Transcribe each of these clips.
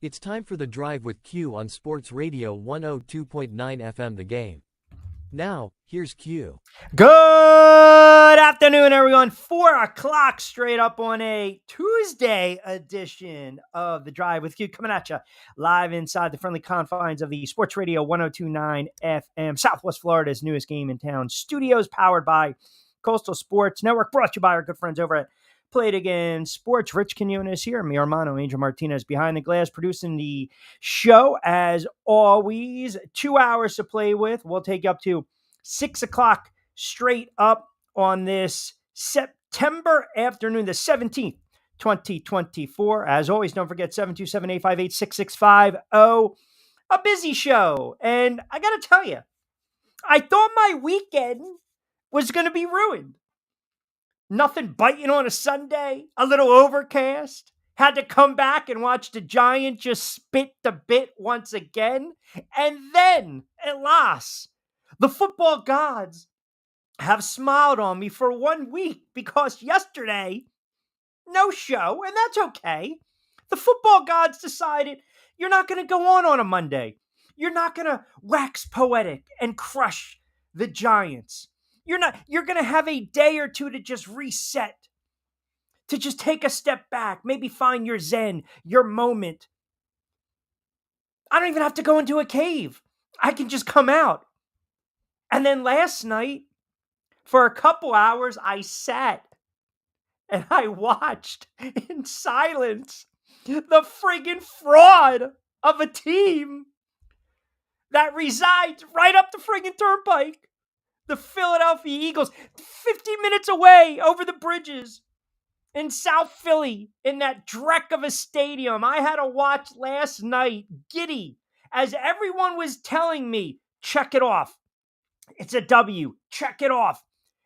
It's time for The Drive with Q on Sports Radio 102.9 FM The Game. Now, here's Q. Good afternoon, everyone. 4 o'clock straight up on a Tuesday edition of The Drive with Q, coming at you live inside the friendly confines of the Sports Radio 102.9 FM, Southwest Florida's newest game in town. Studios powered by Coastal Sports Network, brought to you by our good friends over at Play It Again Sports. Rich Quinones here, mi hermano Angel Martinez behind the glass, producing the show as always. 2 hours to play with. We'll take you up to 6 o'clock straight up on this September afternoon, the 17th, 2024. As always, don't forget 727-858-6650. A busy show. And I got to tell you, I thought my weekend was going to be ruined. Nothing biting on a Sunday, a little overcast. Had to come back and watch the Giants just spit the bit once again. And then, alas, the football gods have smiled on me for 1 week because yesterday, no show, and that's okay. The football gods decided you're not going to go on a Monday. You're not going to wax poetic and crush the Giants. You're going to have a day or two to just reset, to just take a step back, maybe find your zen, your moment. I don't even have to go into a cave. I can just come out. And then last night, for a couple hours, I sat and I watched in silence the friggin' fraud of a team that resides right up the friggin' turnpike. The Philadelphia Eagles, 50 minutes away over the bridges in South Philly, in that dreck of a stadium. I had to watch last night, giddy, as everyone was telling me, check it off. It's a W. Check it off.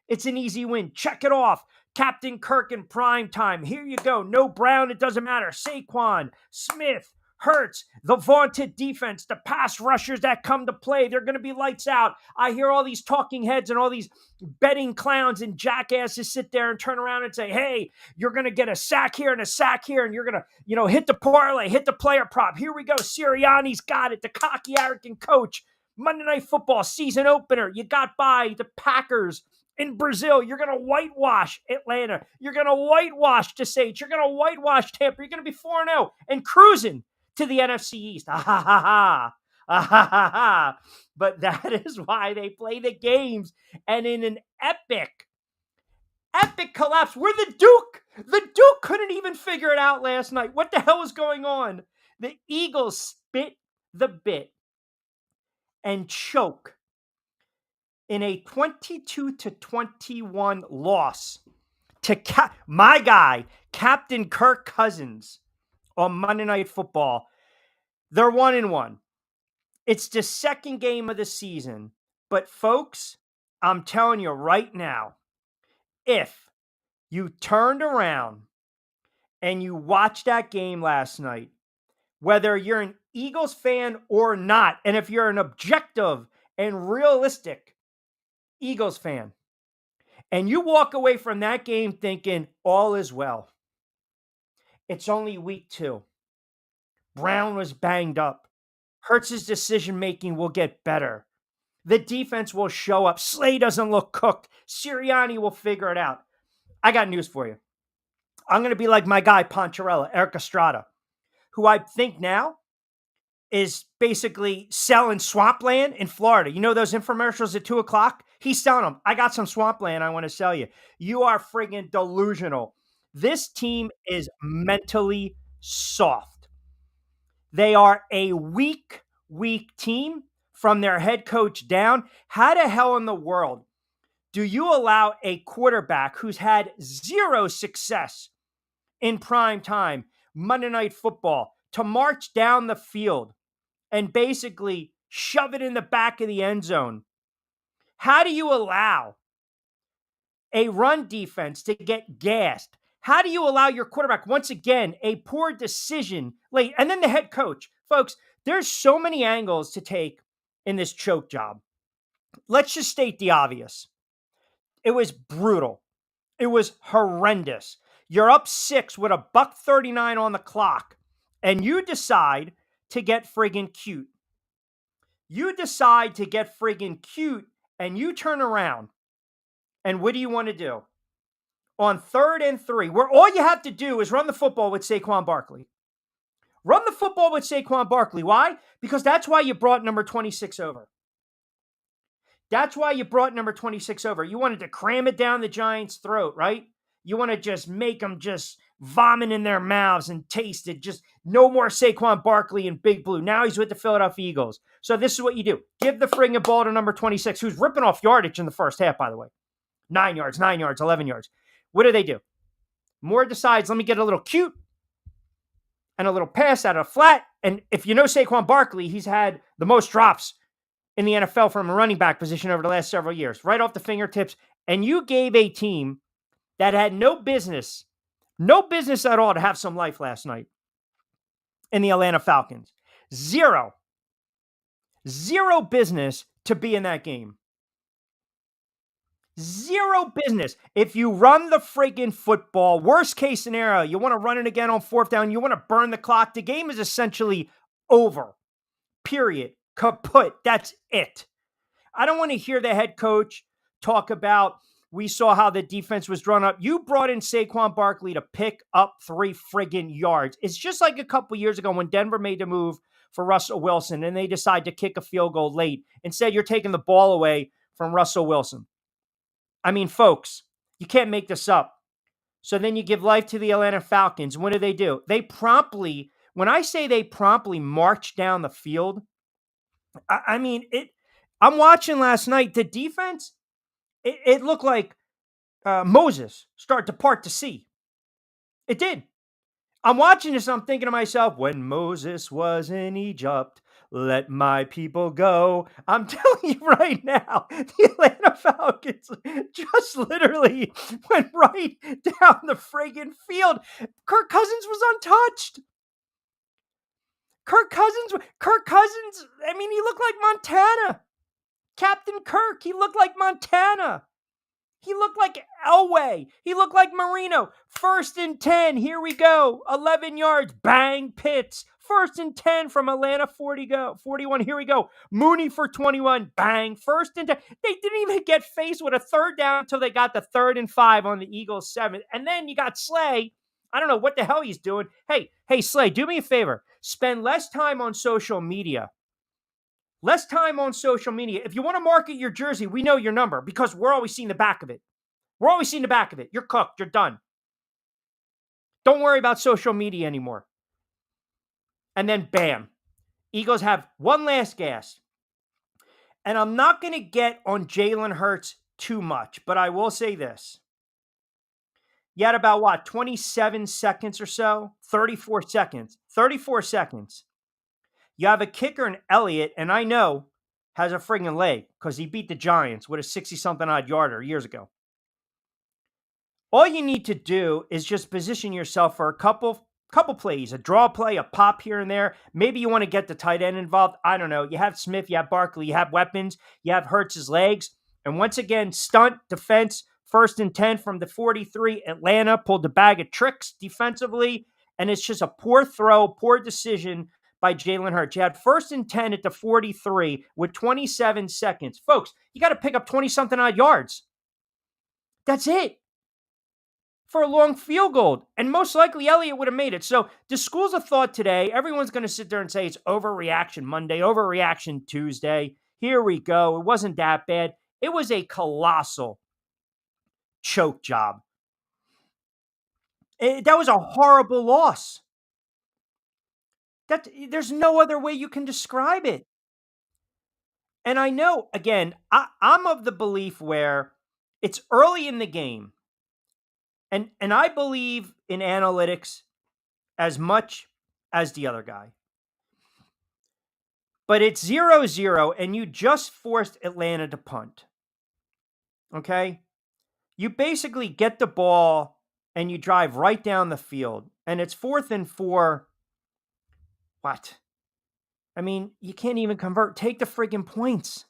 It's an easy win. Check it off. Captain Kirk in prime time. Here you go. No Brown. It doesn't matter. Saquon, Smith, Hurts, the vaunted defense, the pass rushers that come to play. They're going to be lights out. I hear all these talking heads and all these betting clowns and jackasses sit there and turn around and say, hey, you're going to get a sack here and a sack here, and you're going to, hit the parlay, hit the player prop. Here we go. Sirianni's got it. The cocky, arrogant coach. Monday Night Football season opener. You got by the Packers in Brazil. You're going to whitewash Atlanta. You're going to whitewash the Saints. You're going to whitewash Tampa. You're going to be 4-0 and cruising to the NFC East. Ah, ha, ha, ha. Ah, ha, ha, ha. But that is why they play the games. And in an epic collapse, where the Duke couldn't even figure it out last night. What the hell was going on? The Eagles spit the bit and choke in a 22-21 loss to my guy, Captain Kirk Cousins, on Monday Night Football. They're 1-1. It's the second game of the season. But folks, I'm telling you right now, if you turned around and you watched that game last night, whether you're an Eagles fan or not, and if you're an objective and realistic Eagles fan, and you walk away from that game thinking all is well, it's only week 2. Brown was banged up. Hurts' decision-making will get better. The defense will show up. Slay doesn't look cooked. Sirianni will figure it out. I got news for you. I'm going to be like my guy, Poncherella, Eric Estrada, who I think now is basically selling swampland in Florida. You know those infomercials at 2 o'clock? He's selling them. I got some swampland I want to sell you. You are friggin' delusional. This team is mentally soft. They are a weak team from their head coach down. How the hell in the world do you allow a quarterback who's had zero success in prime time, Monday Night Football, to march down the field and basically shove it in the back of the end zone? How do you allow a run defense to get gassed? How do you allow your quarterback, once again, a poor decision late? And then the head coach. Folks, there's so many angles to take in this choke job. Let's just state the obvious. It was brutal. It was horrendous. You're up 6 with $1:39 on the clock, and you decide to get friggin' cute. You decide to get friggin' cute, and you turn around, and what do you want to do? On 3rd and 3, where all you have to do is run the football with Saquon Barkley. Run the football with Saquon Barkley. Why? Because that's why you brought number 26 over. That's why you brought number 26 over. You wanted to cram it down the Giants' throat, right? You want to just make them just vomit in their mouths and taste it. Just no more Saquon Barkley and Big Blue. Now he's with the Philadelphia Eagles. So this is what you do. Give the friggin' ball to number 26, who's ripping off yardage in the first half, by the way. 9 yards, 11 yards. What do? Moore decides, let me get a little cute and a little pass out of flat. And if you know Saquon Barkley, he's had the most drops in the NFL from a running back position over the last several years, right off the fingertips. And you gave a team that had no business at all to have some life last night in the Atlanta Falcons. Zero business to be in that game. Zero business. If you run the friggin' football, worst case scenario, you want to run it again on 4th down, you want to burn the clock, the game is essentially over. Period. Kaput. That's it. I don't want to hear the head coach talk about, we saw how the defense was drawn up. You brought in Saquon Barkley to pick up 3 friggin' yards. It's just like a couple years ago when Denver made the move for Russell Wilson and they decided to kick a field goal late. Instead, you're taking the ball away from Russell Wilson. I mean, folks, you can't make this up. So then you give life to the Atlanta Falcons. What do? They promptly, when I say they promptly march down the field, I mean, I'm watching last night. The defense, it looked like Moses start to part the sea. It did. I'm watching this. I'm thinking to myself, when Moses was in Egypt, let my people go. I'm telling you right now, the Atlanta Falcons just literally went right down the friggin' field. Kirk Cousins was untouched. Kirk Cousins, I mean, he looked like Montana. Captain Kirk, he looked like Montana. He looked like Elway. He looked like Marino. 1st and 10. Here we go. 11 yards. Bang. Pitts. 1st and 10 from Atlanta. 41. Here we go. Mooney for 21. Bang. 1st and 10. They didn't even get faced with a 3rd down until they got the 3rd and 5 on the Eagles 7. And then you got Slay. I don't know what the hell he's doing. Hey, Slay, do me a favor. Spend less time on social media. Less time on social media. If you want to market your jersey, we know your number because we're always seeing the back of it. You're cooked. You're done. Don't worry about social media anymore. And then bam. Eagles have one last gas. And I'm not going to get on Jalen Hurts too much, but I will say this. You had about 27 seconds or so? 34 seconds. 34 seconds. You have a kicker in Elliott, and I know has a friggin' leg because he beat the Giants with a 60-something odd yarder years ago. All you need to do is just position yourself for a couple plays, a draw play, a pop here and there. Maybe you want to get the tight end involved. I don't know. You have Smith, you have Barkley, you have weapons, you have Hurts' legs. And once again, stunt, defense, 1st and 10 from the 43. Atlanta pulled the bag of tricks defensively, and it's just a poor throw, poor decision by Jalen Hurts. You had 1st and 10 at the 43 with 27 seconds. Folks, you got to pick up 20-something odd yards. That's it. For a long field goal. And most likely Elliott would have made it. So the schools of thought today, everyone's going to sit there and say it's overreaction Monday, overreaction Tuesday. Here we go. It wasn't that bad. It was a colossal choke job. That was a horrible loss. There's no other way you can describe it. And I know, again, I'm of the belief where it's early in the game. And I believe in analytics as much as the other guy. But it's 0-0, and you just forced Atlanta to punt. Okay? You basically get the ball, and you drive right down the field. And it's 4th and 4. What? I mean, you can't even convert. Take the friggin' points.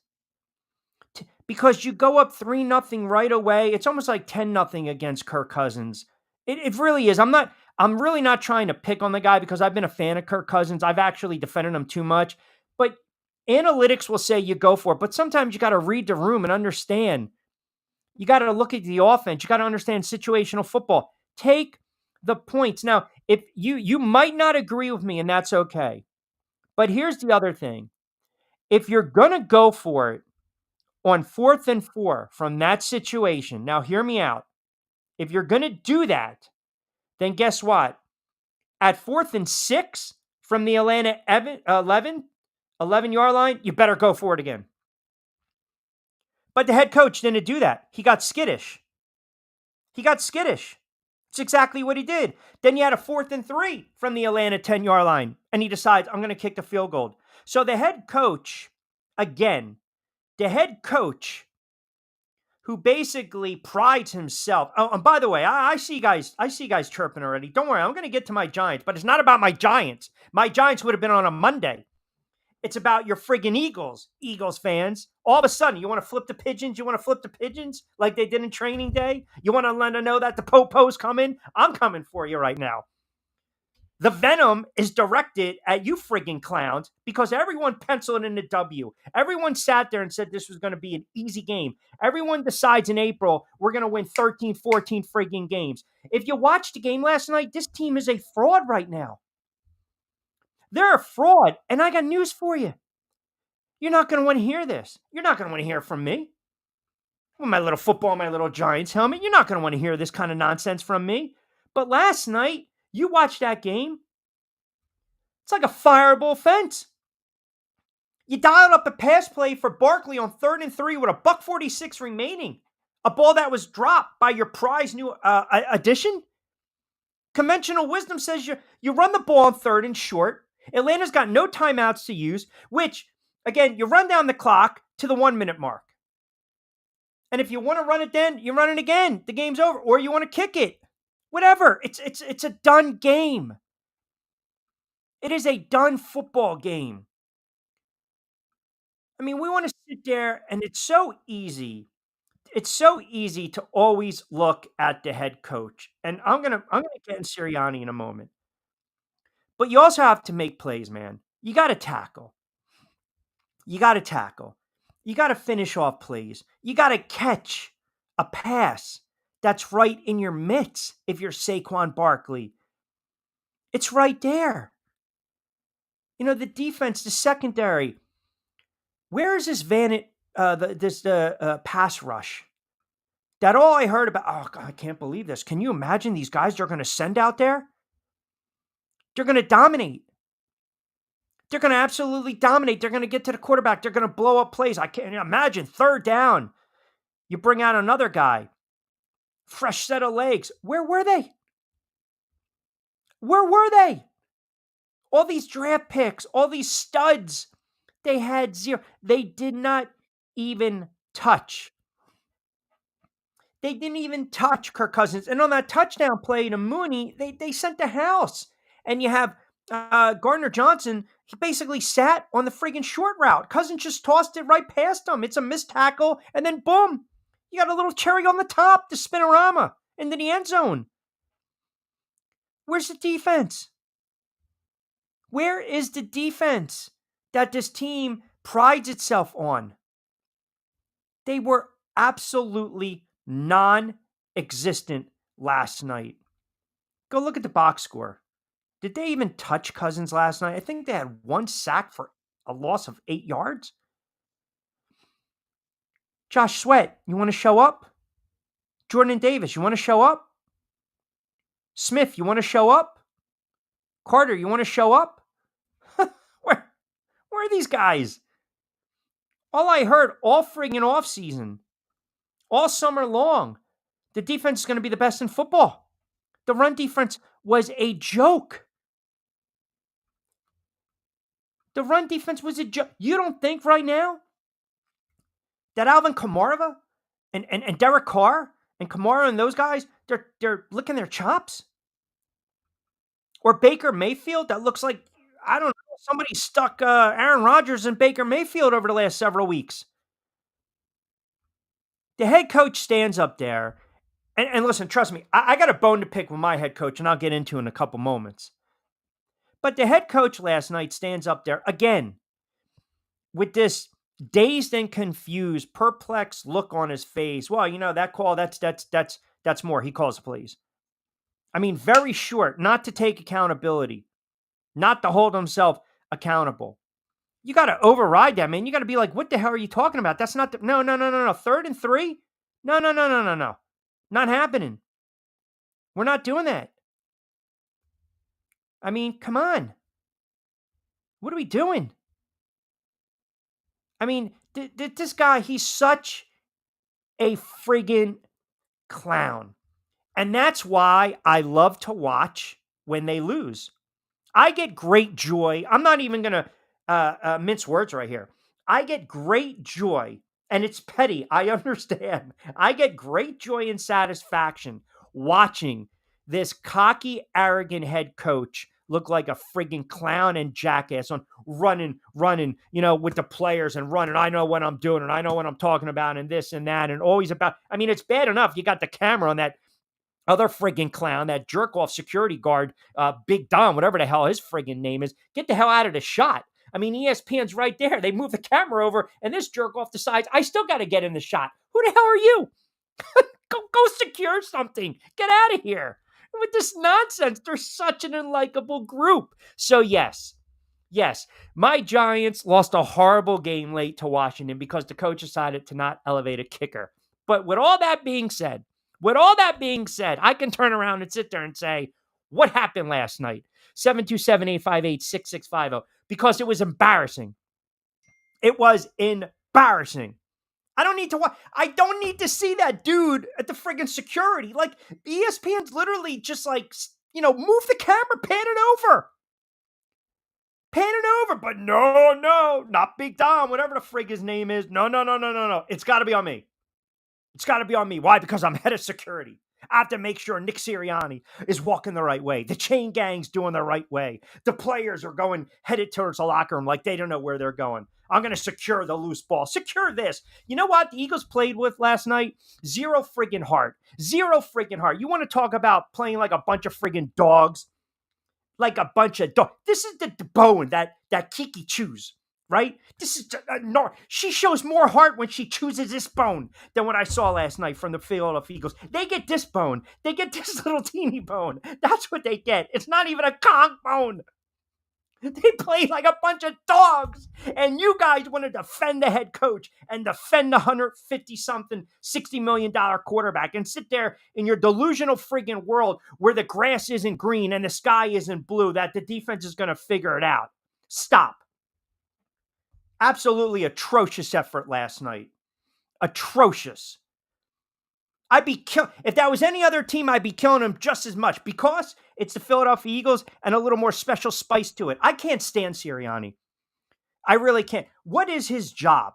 Because you go up 3-0 right away. It's almost like 10-0 against Kirk Cousins. It really is. I'm I'm really not trying to pick on the guy because I've been a fan of Kirk Cousins. I've actually defended him too much. But analytics will say you go for it. But sometimes you got to read the room and understand. You got to look at the offense. You got to understand situational football. Take the points. Now, if you might not agree with me, and that's okay. But here's the other thing. If you're going to go for it on 4th and 4 from that situation, now hear me out. If you're going to do that, then guess what? At 4th and 6 from the Atlanta 11-yard line, you better go for it again. But the head coach didn't do that. He got skittish. It's exactly what he did. Then you had a 4th and 3 from the Atlanta 10-yard line, and he decides, I'm going to kick the field goal. So the head coach, again, who basically prides himself. Oh, and by the way, I see you guys chirping already. Don't worry, I'm going to get to my Giants, but it's not about my Giants. My Giants would have been on a Monday. It's about your friggin' Eagles fans. All of a sudden, you want to flip the pigeons? You want to flip the pigeons like they did in training day? You want to let them know that the Popo's coming? I'm coming for you right now. The venom is directed at you friggin' clowns because everyone penciled in a W. Everyone sat there and said this was going to be an easy game. Everyone decides in April we're going to win 13, 14 friggin' games. If you watched the game last night, this team is a fraud right now. They're a fraud, and I got news for you. You're not going to want to hear this. You're not going to want to hear from me. With my little football, my little Giants helmet, you're not going to want to hear this kind of nonsense from me. But last night, you watched that game. It's like a fireable offense. You dialed up a pass play for Barkley on 3rd and 3 with a $1.46 remaining. A ball that was dropped by your prize new addition. Conventional wisdom says you run the ball on 3rd and short. Atlanta's got no timeouts to use, which, again, you run down the clock to the 1-minute mark. And if you want to run it then, you run it again. The game's over. Or you want to kick it. Whatever. It's a done game. It is a done football game. I mean, we want to sit there, and it's so easy. It's so easy to always look at the head coach. And I'm gonna get in Sirianni in a moment. But you also have to make plays, man. You got to tackle. You got to finish off plays. You got to catch a pass that's right in your mitts if you're Saquon Barkley. It's right there. You know, the defense, the secondary. Where is this pass rush? That all I heard about, oh, God, I can't believe this. Can you imagine these guys they're going to send out there? They're going to dominate. They're going to absolutely dominate. They're going to get to the quarterback. They're going to blow up plays. I can't imagine. 3rd down. You bring out another guy. Fresh set of legs. Where were they? All these draft picks, all these studs, they had zero. They did not even touch. They didn't even touch Kirk Cousins. And on that touchdown play to Mooney, they sent the house. And you have Gardner Johnson, he basically sat on the friggin' short route. Cousins just tossed it right past him. It's a missed tackle. And then boom, you got a little cherry on the top, the spinorama into the end zone. Where's the defense? Where is the defense that this team prides itself on? They were absolutely non-existent last night. Go look at the box score. Did they even touch Cousins last night? I think they had 1 sack for a loss of 8 yards. Josh Sweat, you want to show up? Jordan Davis, you want to show up? Smith, you want to show up? Carter, you want to show up? Where are these guys? All I heard all friggin' off season, all summer long, the defense is going to be the best in football. The run defense was a joke. The run defense was a joke. You don't think right now that Alvin Kamara and Derek Carr and Kamara and those guys, they're licking their chops? Or Baker Mayfield, that looks like, I don't know, somebody stuck Aaron Rodgers and Baker Mayfield over the last several weeks. The head coach stands up there And listen, trust me, I got a bone to pick with my head coach, and I'll get into in a couple moments. But the head coach last night stands up there again with this dazed and confused, perplexed look on his face. Well, that call, that's more. He calls the plays. I mean, very short, not to take accountability, not to hold himself accountable. You got to override that, man. You got to be like, what the hell are you talking about? That's not no. 3rd and 3? No. Not happening. We're not doing that. I mean, come on. What are we doing? I mean, this guy, he's such a friggin' clown. And that's why I love to watch when they lose. I get great joy. I'm not even going to mince words right here. I get great joy, and it's petty. I understand. I get great joy and satisfaction watching this cocky, arrogant head coach look like a friggin' clown and jackass on running, with the players and running. I know what I'm doing and I know what I'm talking about and this and that and always about. I mean, it's bad enough you got the camera on that other friggin' clown, that jerk-off security guard, Big Don, whatever the hell his friggin' name is. Get the hell out of the shot. I mean, ESPN's right there. They move the camera over, and this jerk-off decides, I still got to get in the shot. Who the hell are you? Go secure something. Get out of here. With this nonsense, they're such an unlikable group. So yes, my Giants lost a horrible game late to Washington because the coach decided to not elevate a kicker. But with all that being said, I can turn around and sit there and say, what happened last night? 727-858-6650. Because it was embarrassing. It was embarrassing. I don't need to see that dude at the friggin' security. Like, ESPN's literally just like, move the camera, pan it over. But no, not Big Dom, whatever the frig his name is. No. It's got to be on me. Why? Because I'm head of security. I have to make sure Nick Sirianni is walking the right way. The chain gang's doing the right way. The players are headed towards the locker room like they don't know where they're going. I'm going to secure the loose ball. Secure this. You know what the Eagles played with last night? Zero friggin' heart. You want to talk about playing like a bunch of friggin' dogs? Like a bunch of dogs. This is the bone that Kiki chews. Right? This is no. She shows more heart when she chooses this bone than what I saw last night from the Philadelphia Eagles. They get this bone. They get this little teeny bone. That's what they get. It's not even a conch bone. They play like a bunch of dogs. And you guys want to defend the head coach and defend the 150-something, $60 million quarterback and sit there in your delusional friggin' world where the grass isn't green and the sky isn't blue, that the defense is going to figure it out. Stop. Absolutely atrocious effort last night. Atrocious. If that was any other team, I'd be killing them just as much because it's the Philadelphia Eagles and a little more special spice to it. I can't stand Sirianni. I really can't. What is his job?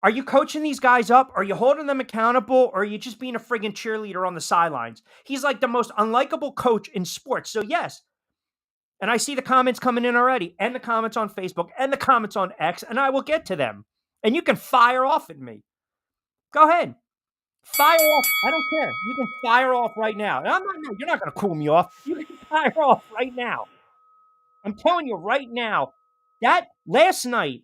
Are you coaching these guys up? Are you holding them accountable? Or are you just being a friggin' cheerleader on the sidelines? He's like the most unlikable coach in sports. So yes. And I see the comments coming in already, and the comments on Facebook, and the comments on X, and I will get to them. And you can fire off at me. Go ahead. Fire off. I don't care. You can fire off right now. You're not going to cool me off. You can fire off right now. I'm telling you right now, that last night,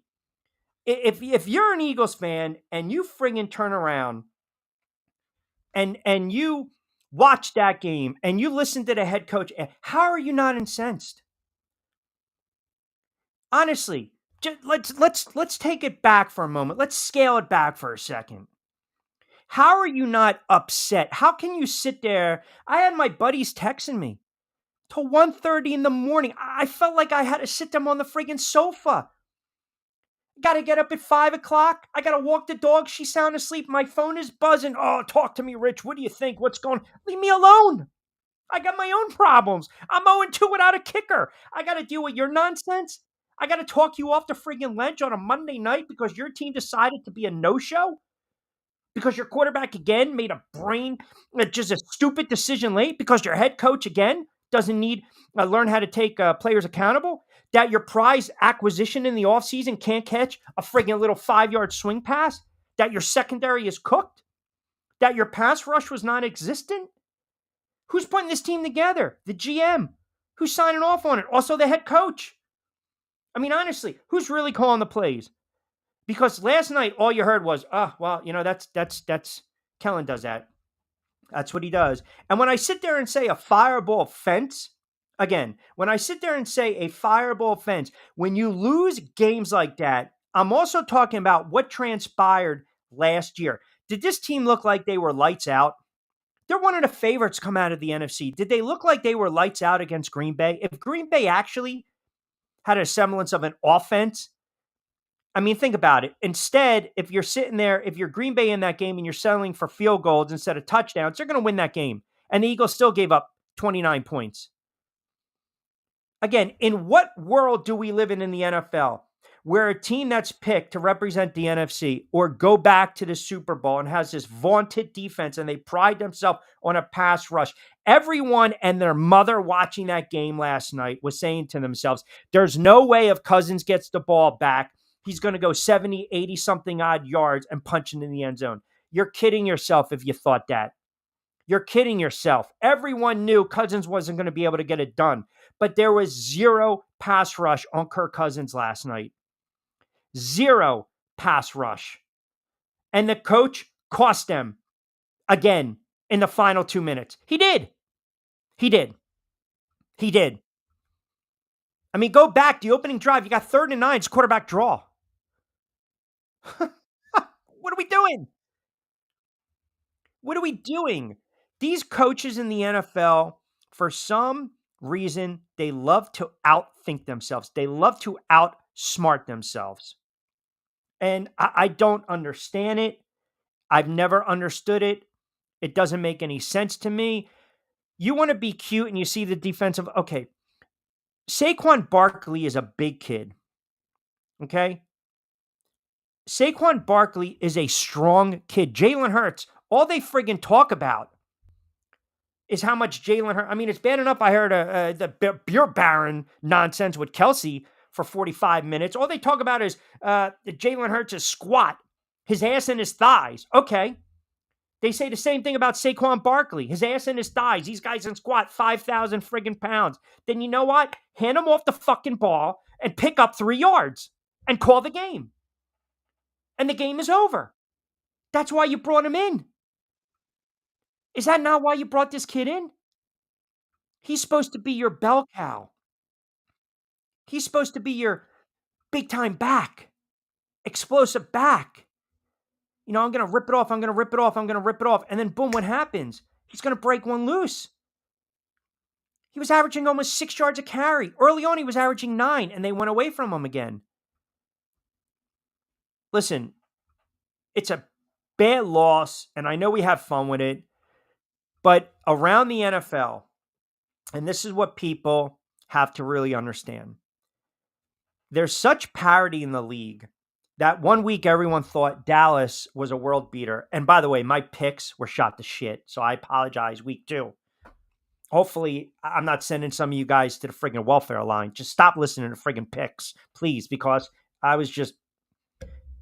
if you're an Eagles fan and you friggin' turn around and you watch that game and you listen to the head coach, how are you not incensed? Honestly, let's take it back for a moment. Let's scale it back for a second. How are you not upset? How can you sit there? I had my buddies texting me till 1:30 in the morning. I felt like I had to sit them on the friggin' sofa. Got to get up at 5 o'clock. I got to walk the dog. She's sound asleep. My phone is buzzing. Oh, talk to me, Rich. What do you think? What's going on? Leave me alone. I got my own problems. I'm 0-2 without a kicker. I got to deal with your nonsense. I got to talk you off the friggin' ledge on a Monday night because your team decided to be a no-show? Because your quarterback again made just a stupid decision late? Because your head coach again doesn't learn how to take players accountable? That your prize acquisition in the offseason can't catch a friggin' little 5-yard swing pass? That your secondary is cooked? That your pass rush was non-existent? Who's putting this team together? The GM. Who's signing off on it? Also the head coach. I mean, honestly, who's really calling the plays? Because last night all you heard was, that's Kellen does that. That's what he does. And when I sit there and say a fireable offense, again, when I sit there and say a fireable offense, when you lose games like that, I'm also talking about what transpired last year. Did this team look like they were lights out? They're one of the favorites come out of the NFC. Did they look like they were lights out against Green Bay? If Green Bay actually had a semblance of an offense, I mean, think about it. Instead, if you're sitting there, if you're Green Bay in that game and you're settling for field goals instead of touchdowns, they're going to win that game. And the Eagles still gave up 29 points. Again, in what world do we live in the NFL where a team that's picked to represent the NFC or go back to the Super Bowl and has this vaunted defense and they pride themselves on a pass rush? Everyone and their mother watching that game last night was saying to themselves, there's no way if Cousins gets the ball back, he's going to go 70, 80 something odd yards and punch it in the end zone. You're kidding yourself if you thought that. You're kidding yourself. Everyone knew Cousins wasn't going to be able to get it done. But there was zero pass rush on Kirk Cousins last night. Zero pass rush. And the coach cost them again in the final 2 minutes. He did. He did. He did. I mean, go back. The opening drive, you got 3rd and 9. It's quarterback draw. What are we doing? What are we doing? These coaches in the NFL, for some reason, they love to outthink themselves. They love to outsmart themselves. And I don't understand it. I've never understood it. It doesn't make any sense to me. You want to be cute and you see the defensive. Okay. Saquon Barkley is a big kid. Okay. Saquon Barkley is a strong kid. Jalen Hurts, all they friggin' talk about is how much Jalen Hurts. I mean, it's bad enough I heard the beer baron nonsense with Kelsey for 45 minutes. All they talk about is Jalen Hurts' squat, his ass and his thighs. Okay. They say the same thing about Saquon Barkley, his ass and his thighs. These guys can squat 5,000 friggin' pounds. Then you know what? Hand him off the fucking ball and pick up 3 yards and call the game. And the game is over. That's why you brought him in. Is that not why you brought this kid in? He's supposed to be your bell cow. He's supposed to be your big-time back, explosive back. You know, I'm going to rip it off. I'm going to rip it off. I'm going to rip it off. And then boom, what happens? He's going to break one loose. He was averaging almost 6 yards a carry. Early on, he was averaging 9, and they went away from him again. Listen, it's a bad loss, and I know we have fun with it, but around the NFL, and this is what people have to really understand, there's such parity in the league that 1 week everyone thought Dallas was a world beater. And by the way, my picks were shot to shit, so I apologize. Week 2. Hopefully, I'm not sending some of you guys to the friggin' welfare line. Just stop listening to friggin' picks, please, because I was just,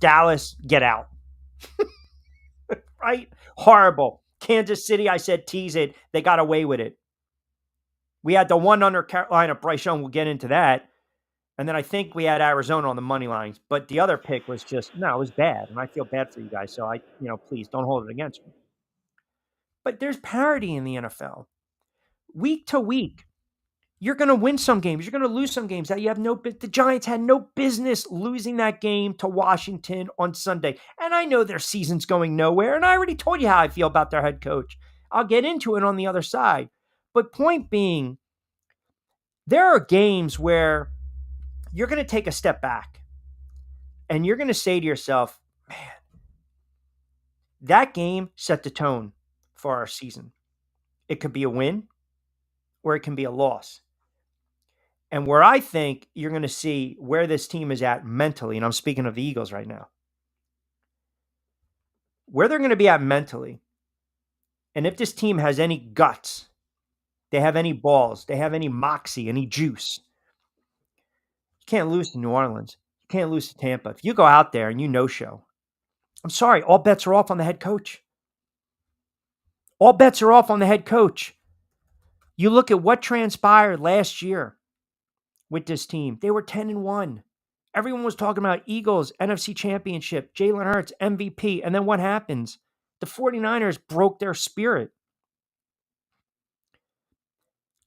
Dallas, get out. Right? Horrible. Kansas City, I said tease it. They got away with it. We had the one under Carolina, Bryce Young. We'll get into that. And then I think we had Arizona on the money lines. But the other pick was just, no, it was bad. And I feel bad for you guys. So please don't hold it against me. But there's parity in the NFL. Week to week, you're going to win some games. You're going to lose some games. That you have the Giants had no business losing that game to Washington on Sunday. And I know their season's going nowhere. And I already told you how I feel about their head coach. I'll get into it on the other side. But point being, there are games where you're going to take a step back and you're going to say to yourself, man, that game set the tone for our season. It could be a win or it can be a loss. And where I think you're going to see where this team is at mentally, and I'm speaking of the Eagles right now, where they're going to be at mentally, and if this team has any guts, they have any balls, they have any moxie, any juice, you can't lose to New Orleans. You can't lose to Tampa. If you go out there and you no-show, I'm sorry, all bets are off on the head coach. All bets are off on the head coach. You look at what transpired last year with this team. They were 10-1. Everyone was talking about Eagles, NFC Championship, Jalen Hurts, MVP. And then what happens? The 49ers broke their spirit.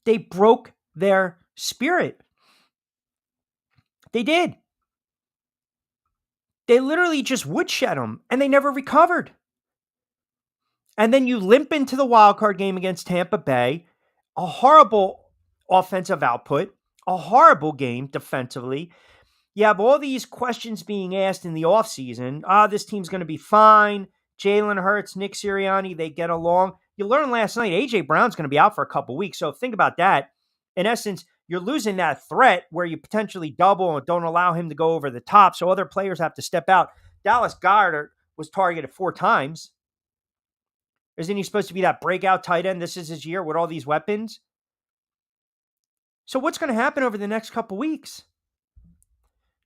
They broke their spirit. They did. They literally just woodshed them, and they never recovered. And then you limp into the wild card game against Tampa Bay, a horrible offensive output, a horrible game defensively. You have all these questions being asked in the offseason. This team's going to be fine. Jalen Hurts, Nick Sirianni, they get along. You learned last night, A.J. Brown's going to be out for a couple weeks. So think about that. In essence, you're losing that threat where you potentially double and don't allow him to go over the top. So other players have to step out. Dallas Goedert was targeted 4 times. Isn't he supposed to be that breakout tight end? This is his year with all these weapons. So what's going to happen over the next couple weeks?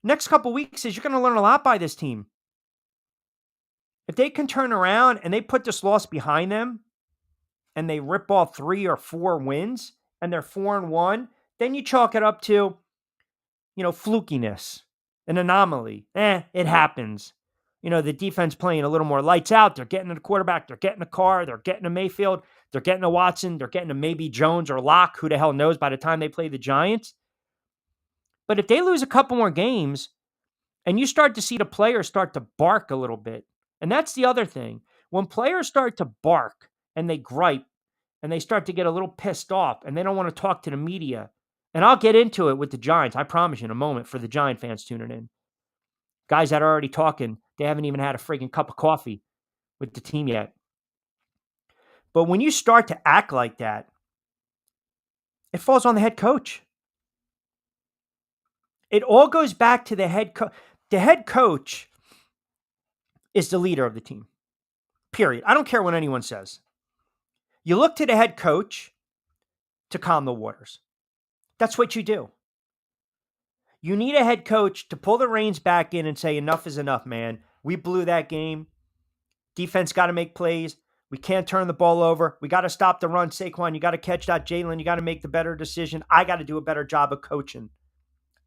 Next couple weeks is you're going to learn a lot by this team. If they can turn around and they put this loss behind them and they rip off 3 or 4 wins and they're 4-1, then you chalk it up to, flukiness, an anomaly. It happens. The defense playing a little more lights out. They're getting a quarterback. They're getting a Carr. They're getting a Mayfield. They're getting a Watson. They're getting a maybe Jones or Locke. Who the hell knows by the time they play the Giants? But if they lose a couple more games and you start to see the players start to bark a little bit, and that's the other thing. When players start to bark and they gripe and they start to get a little pissed off and they don't want to talk to the media, and I'll get into it with the Giants, I promise you in a moment for the Giant fans tuning in. Guys that are already talking, they haven't even had a freaking cup of coffee with the team yet. But when you start to act like that, it falls on the head coach. It all goes back to the head coach. The head coach is the leader of the team, period. I don't care what anyone says. You look to the head coach to calm the waters. That's what you do. You need a head coach to pull the reins back in and say, enough is enough, man. We blew that game. Defense got to make plays. We can't turn the ball over. We got to stop the run. Saquon, you got to catch that. Jalen, you got to make the better decision. I got to do a better job of coaching.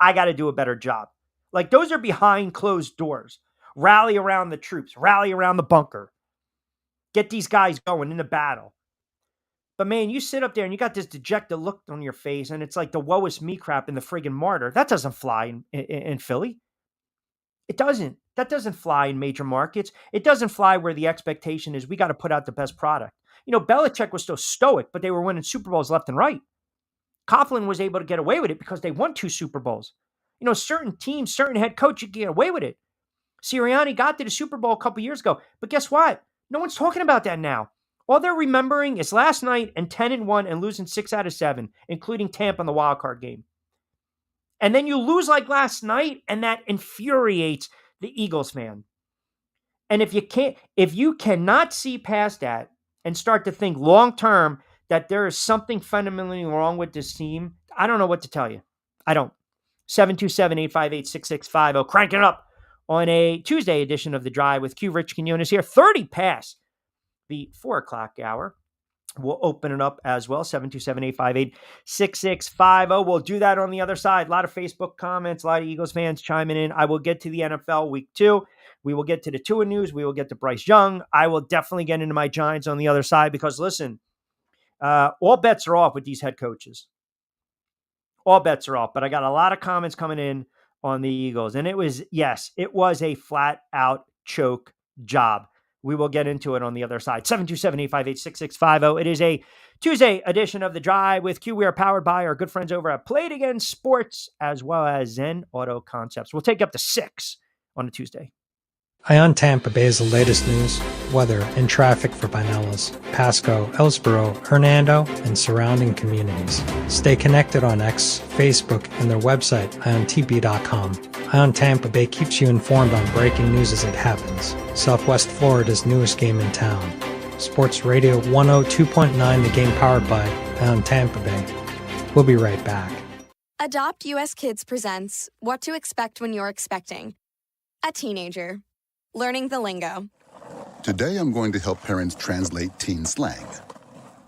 I got to do a better job. Like, those are behind closed doors. Rally around the troops. Rally around the bunker. Get these guys going in the battle. But, man, you sit up there and you got this dejected look on your face, and it's like the woe is me crap in the friggin' martyr. That doesn't fly in Philly. It doesn't. That doesn't fly in major markets. It doesn't fly where the expectation is we got to put out the best product. Belichick was still stoic, but they were winning Super Bowls left and right. Coughlin was able to get away with it because they won 2 Super Bowls. Certain teams, certain head coaches get away with it. Sirianni got to the Super Bowl a couple years ago. But guess what? No one's talking about that now. All they're remembering is last night and 10-1 and losing 6 out of 7, including Tampa in the wild card game. And then you lose like last night, and that infuriates the Eagles fan. And if you cannot see past that and start to think long-term that there is something fundamentally wrong with this team, I don't know what to tell you. I don't. 727-858-6650. Cranking up on a Tuesday edition of The Drive with Q. Rich Quinones here. 30 past the 4 o'clock hour. We'll open it up as well. 727-858-6650. We'll do that on the other side. A lot of Facebook comments, a lot of Eagles fans chiming in. I will get to the NFL week 2. We will get to the Tua news. We will get to Bryce Young. I will definitely get into my Giants on the other side because, listen, all bets are off with these head coaches. All bets are off. But I got a lot of comments coming in on the Eagles. And it was a flat-out choke job. We will get into it on the other side. 727-858-6650. It is a Tuesday edition of The Drive with Q. We are powered by our good friends over at Play It Again Sports as well as Zen Auto Concepts. We'll take up to 6 on a Tuesday. Ion Tampa Bay is the latest news, weather, and traffic for Pinellas, Pasco, Ellsboro, Hernando, and surrounding communities. Stay connected on X, Facebook, and their website, iontp.com. Ion Tampa Bay keeps you informed on breaking news as it happens. Southwest Florida's newest game in town. Sports Radio 102.9, the game powered by Ion Tampa Bay. We'll be right back. Adopt US Kids presents What to Expect When You're Expecting. A teenager. Learning the lingo. Today I'm going to help parents translate teen slang.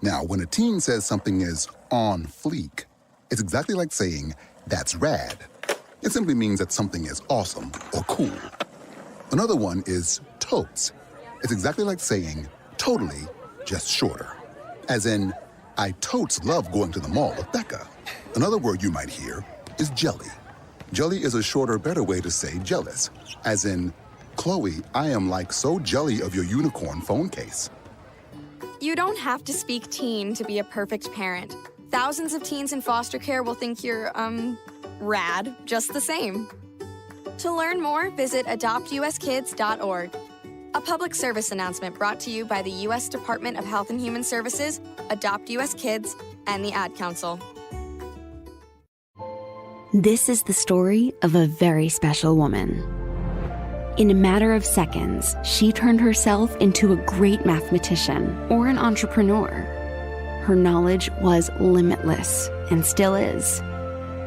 Now, when a teen says something is on fleek, it's exactly like saying, that's rad. It simply means that something is awesome or cool. Another one is totes. It's exactly like saying, totally, just shorter. As in, I totes love going to the mall with Becca. Another word you might hear is jelly. Jelly is a shorter, better way to say jealous. As in, Chloe, I am like so jelly of your unicorn phone case. You don't have to speak teen to be a perfect parent. Thousands of teens in foster care will think you're, rad just the same. To learn more, visit adoptuskids.org. A public service announcement brought to you by the U.S. Department of Health and Human Services, Adopt U.S. Kids, and the Ad Council. This is the story of a very special woman. In a matter of seconds, she turned herself into a great mathematician or an entrepreneur. Her knowledge was limitless and still is.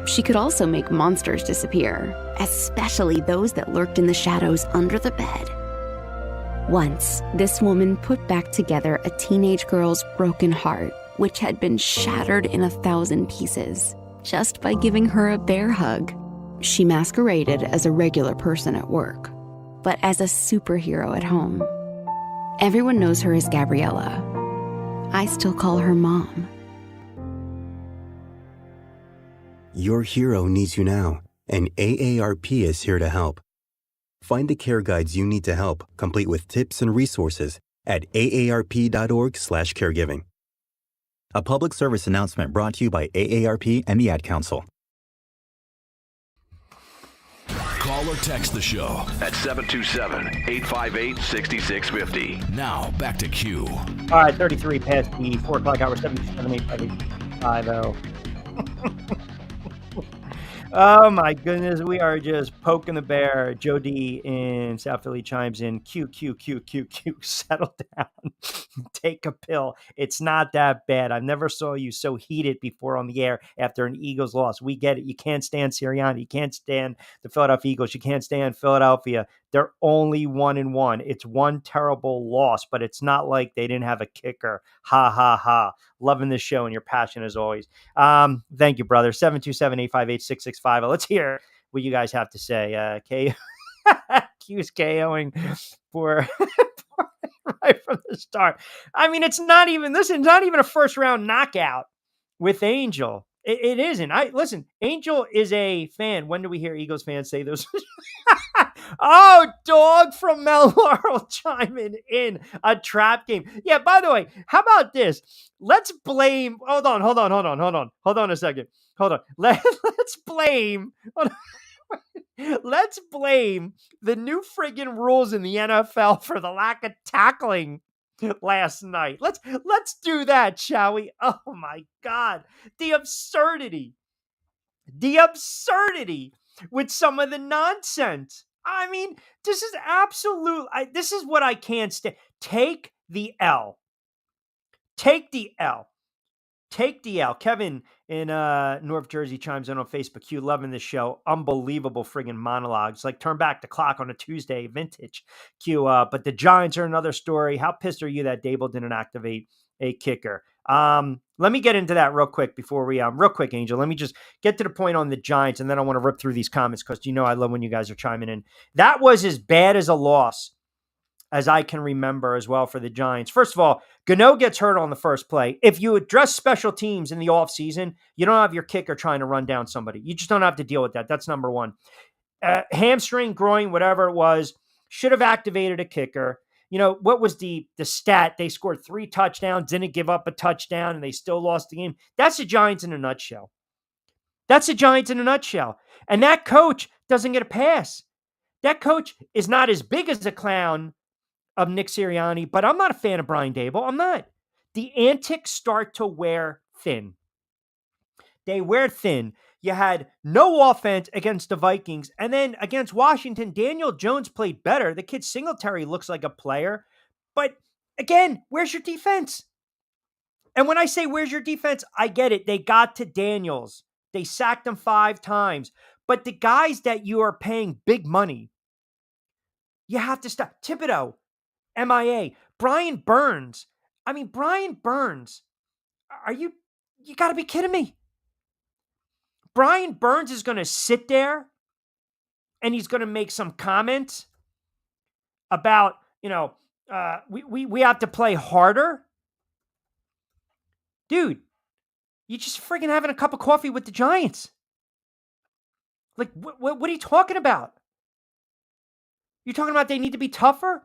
She could also make monsters disappear, especially those that lurked in the shadows under the bed. Once, this woman put back together a teenage girl's broken heart, which had been shattered in 1,000 pieces, just by giving her a bear hug. She masqueraded as a regular person at work, but as a superhero at home. Everyone knows her as Gabriella. I still call her Mom. Your hero needs you now, and AARP is here to help. Find the care guides you need to help, complete with tips and resources at aarp.org/caregiving. A public service announcement brought to you by AARP and the Ad Council. Call or text the show at 727-858-6650. Now, back to Q. All right, 33 past the 4 o'clock hour, 727-858-50. Oh my goodness, we are just poking the bear. Joe D in South Philly chimes in, Q, settle down, take a pill. It's not that bad. I never saw you so heated before on the air after an Eagles loss. We get it. You can't stand Sirianni. You can't stand the Philadelphia Eagles. You can't stand Philadelphia. They're only 1-1. It's one terrible loss, but it's not like they didn't have a kicker. Ha, ha, ha. Loving this show and your passion as always. Thank you, brother. 727-858-6650. Let's hear what you guys have to say. Q's KOing for right from the start. I mean, it's not even a first round knockout with Angel. It isn't. Listen, Angel is a fan. When do we hear Eagles fans say those? Oh, dog from Mel Laurel chiming in a trap game. Yeah, by the way, how about this? Let's blame. Hold on a second. Hold on. Let's blame. Let's blame the new friggin' rules in the NFL for the lack of tackling last night. Let's do that, shall we? Oh my God. The absurdity with some of the nonsense. I mean, this is absolute. This is what I can't stand. Take the L. Kevin in North Jersey chimes in on Facebook. Q, loving this show. Unbelievable friggin' monologues. Like turn back the clock on a Tuesday, vintage. Q, but the Giants are another story. How pissed are you that Dable didn't activate a kicker? Let me get into that real quick before we, real quick, Angel. Let me just get to the point on the Giants, and then I want to rip through these comments because I love when you guys are chiming in. That was as bad as a loss as I can remember as well for the Giants. First of all, Gano gets hurt on the first play. If you address special teams in the offseason, you don't have your kicker trying to run down somebody. You just don't have to deal with that. That's number one. Hamstring, groin, whatever it was, should have activated a kicker. What was the stat? They scored 3 touchdowns, didn't give up a touchdown, and they still lost the game. That's the Giants in a nutshell. And that coach doesn't get a pass. That coach is not as big as a clown of Nick Sirianni, but I'm not a fan of Brian Dable. I'm not. The antics start to wear thin. They wear thin. You had no offense against the Vikings. And then against Washington, Daniel Jones played better. The kid Singletary looks like a player. But again, where's your defense? And when I say where's your defense, I get it. They got to Daniels. They sacked him 5 times. But the guys that you are paying big money, you have to stop. Thibodeau, MIA. Brian Burns. You got to be kidding me. Brian Burns is going to sit there and he's going to make some comments about, we have to play harder. Dude, you just friggin' having a cup of coffee with the Giants. Like, what are you talking about? You're talking about they need to be tougher?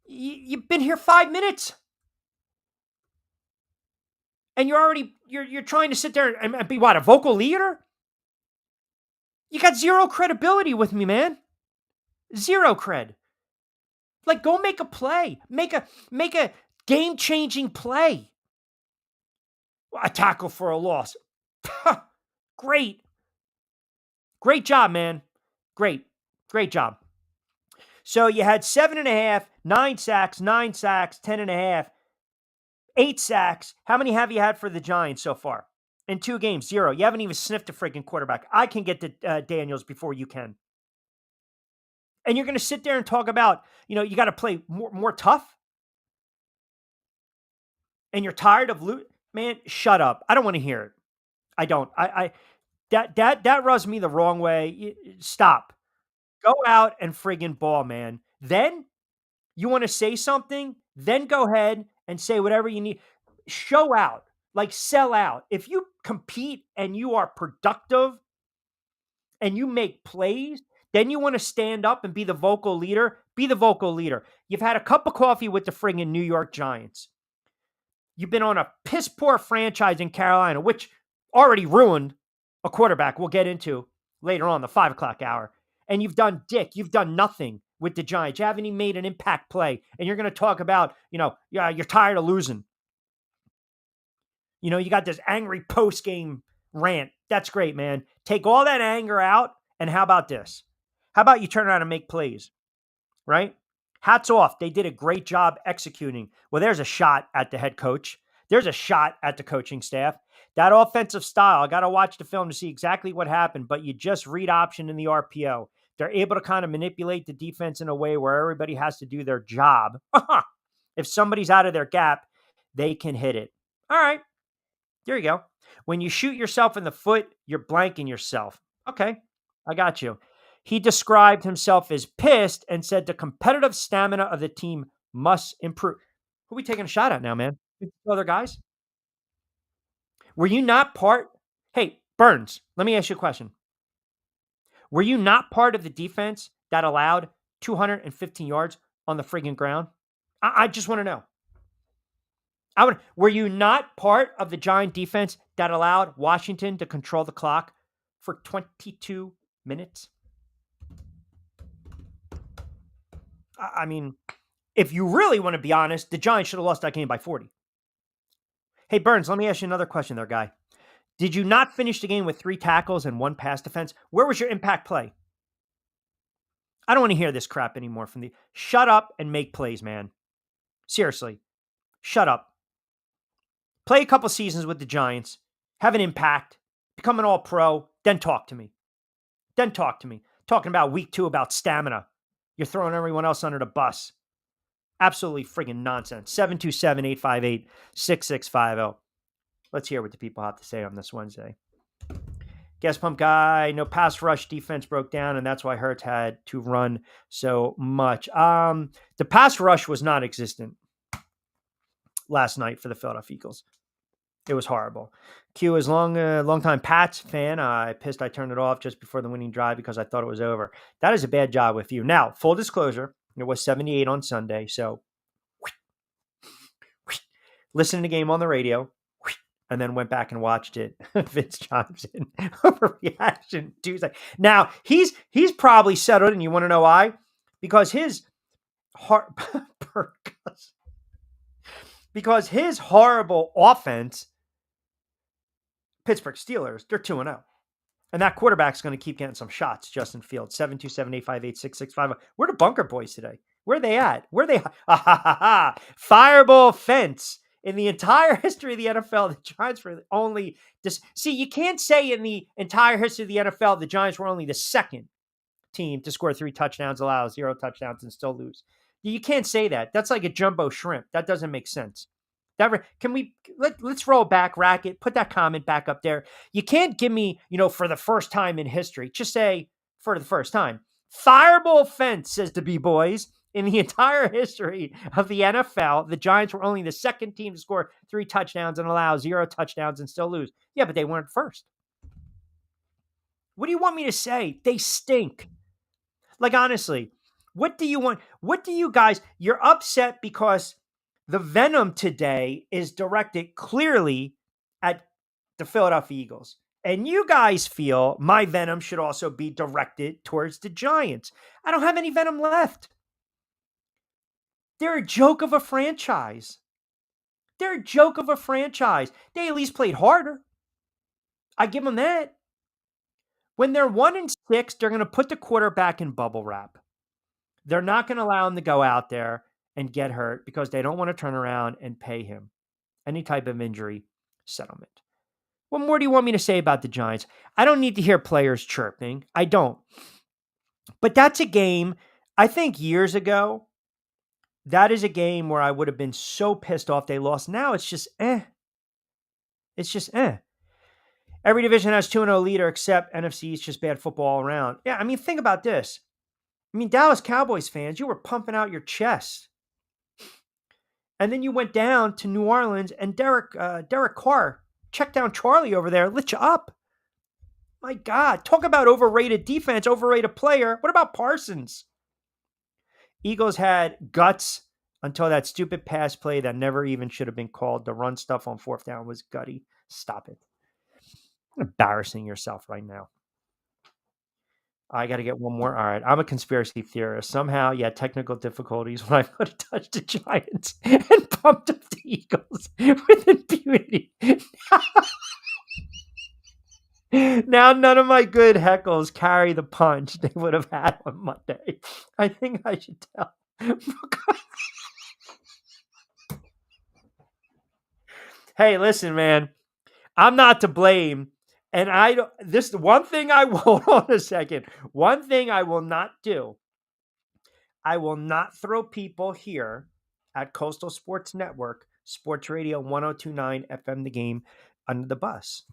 You've been here 5 minutes. And you're trying to sit there and be what, a vocal leader? You got zero credibility with me, man. Zero cred. Like, go make a play. Make a game-changing play. A tackle for a loss. Great. Great job, man. Great job. So you had 7.5, 9 sacks, 10.5, 8 sacks. How many have you had for the Giants so far? In 2 games, 0. You haven't even sniffed a freaking quarterback. I can get to Daniels before you can. And you're going to sit there and talk about, you got to play more tough? And you're tired of losing? Man, shut up. I don't want to hear it. I don't. That rubs me the wrong way. Stop. Go out and friggin' ball, man. Then you want to say something, then go ahead and say whatever you need. Show out. Like, sell out. If you compete and you are productive and you make plays, then you want to stand up and be the vocal leader. Be the vocal leader. You've had a cup of coffee with the friggin' New York Giants. You've been on a piss-poor franchise in Carolina, which already ruined a quarterback we'll get into later on, the 5 o'clock hour. And you've done you've done nothing with the Giants. You haven't even made an impact play. And you're going to talk about, you're tired of losing. You got this angry post-game rant. That's great, man. Take all that anger out, and how about this? How about you turn around and make plays, right? Hats off. They did a great job executing. Well, there's a shot at the head coach. There's a shot at the coaching staff. That offensive style, I got to watch the film to see exactly what happened, but you just read option in the RPO. They're able to kind of manipulate the defense in a way where everybody has to do their job. If somebody's out of their gap, they can hit it. All right. There you go. When you shoot yourself in the foot, you're blanking yourself. Okay. I got you. He described himself as pissed and said the competitive stamina of the team must improve. Who are we taking a shot at now, man? Other guys? Were you not part? Hey, Burns, let me ask you a question. Were you not part of the defense that allowed 215 yards on the friggin' ground? I just want to know. Were you not part of the Giant defense that allowed Washington to control the clock for 22 minutes? I mean, if you really want to be honest, the Giants should have lost that game by 40. Hey, Burns, let me ask you another question there, guy. Did you not finish the game with 3 tackles and 1 pass defense? Where was your impact play? I don't want to hear this crap anymore from the... Shut up and make plays, man. Seriously. Shut up. Play a couple seasons with the Giants. Have an impact. Become an all-pro. Then talk to me. Talking about week 2 about stamina. You're throwing everyone else under the bus. Absolutely friggin' nonsense. 727-858-6650. Let's hear what the people have to say on this Wednesday. Gas pump guy, no pass rush defense broke down, and that's why Hurts had to run so much. The pass rush was non-existent last night for the Philadelphia Eagles. It was horrible. Q is long time Pats fan. I turned it off just before the winning drive because I thought it was over. That is a bad job with you. Now, full disclosure, it was 78 on Sunday, so listened to the game on the radio, and then went back and watched it. Vince Johnson overreaction Tuesday. Now, he's probably settled, and you want to know why? Because his horrible offense, Pittsburgh Steelers, they're 2-0. And that quarterback's going to keep getting some shots, Justin Fields. 727-858-6650. Where are the Bunker Boys today? Where are they at? Fireball fence. In the entire history of the NFL, the Giants were only... you can't say in the entire history of the NFL, the Giants were only the second team to score 3 touchdowns, allow 0 touchdowns, and still lose. You can't say that. That's like a jumbo shrimp. That doesn't make sense. Let's roll back, Racket. Put that comment back up there. You can't give me, for the first time in history. Just say for the first time. Fireable offense, says the B-Boys. In the entire history of the NFL, the Giants were only the second team to score 3 touchdowns and allow 0 touchdowns and still lose. Yeah, but they weren't first. What do you want me to say? They stink. Like, honestly, what do you want? What do you guys, you're upset because the venom today is directed clearly at the Philadelphia Eagles. And you guys feel my venom should also be directed towards the Giants. I don't have any venom left. They're a joke of a franchise. They at least played harder. I give them that. When they're 1-6, they're going to put the quarterback in bubble wrap. They're not going to allow him to go out there and get hurt because they don't want to turn around and pay him any type of injury settlement. What more do you want me to say about the Giants? I don't need to hear players chirping. I don't. But that's a game, I think years ago, that is a game where I would have been so pissed off they lost. Now it's just It's just Every division has 2-0 leader except NFC East, just bad football all around. Yeah, I mean, think about this. I mean, Dallas Cowboys fans, you were pumping out your chest. And then you went down to New Orleans and Derek Carr, check down Charlie over there, lit you up. My God, talk about overrated defense, overrated player. What about Parsons? Eagles had guts until that stupid pass play that never even should have been called. The run stuff on 4th down was gutty. Stop it. You're embarrassing yourself right now. I got to get one more. All right. I'm a conspiracy theorist. Somehow, technical difficulties when I put a touch to Giants and pumped up the Eagles with impunity. Now, none of my good heckles carry the punch they would have had on Monday. I think I should tell. Hey, listen, man. I'm not to blame. And one thing I will, hold on a second. One thing I will not do. I will not throw people here at Coastal Sports Network, Sports Radio 1029 FM The Game, under the bus.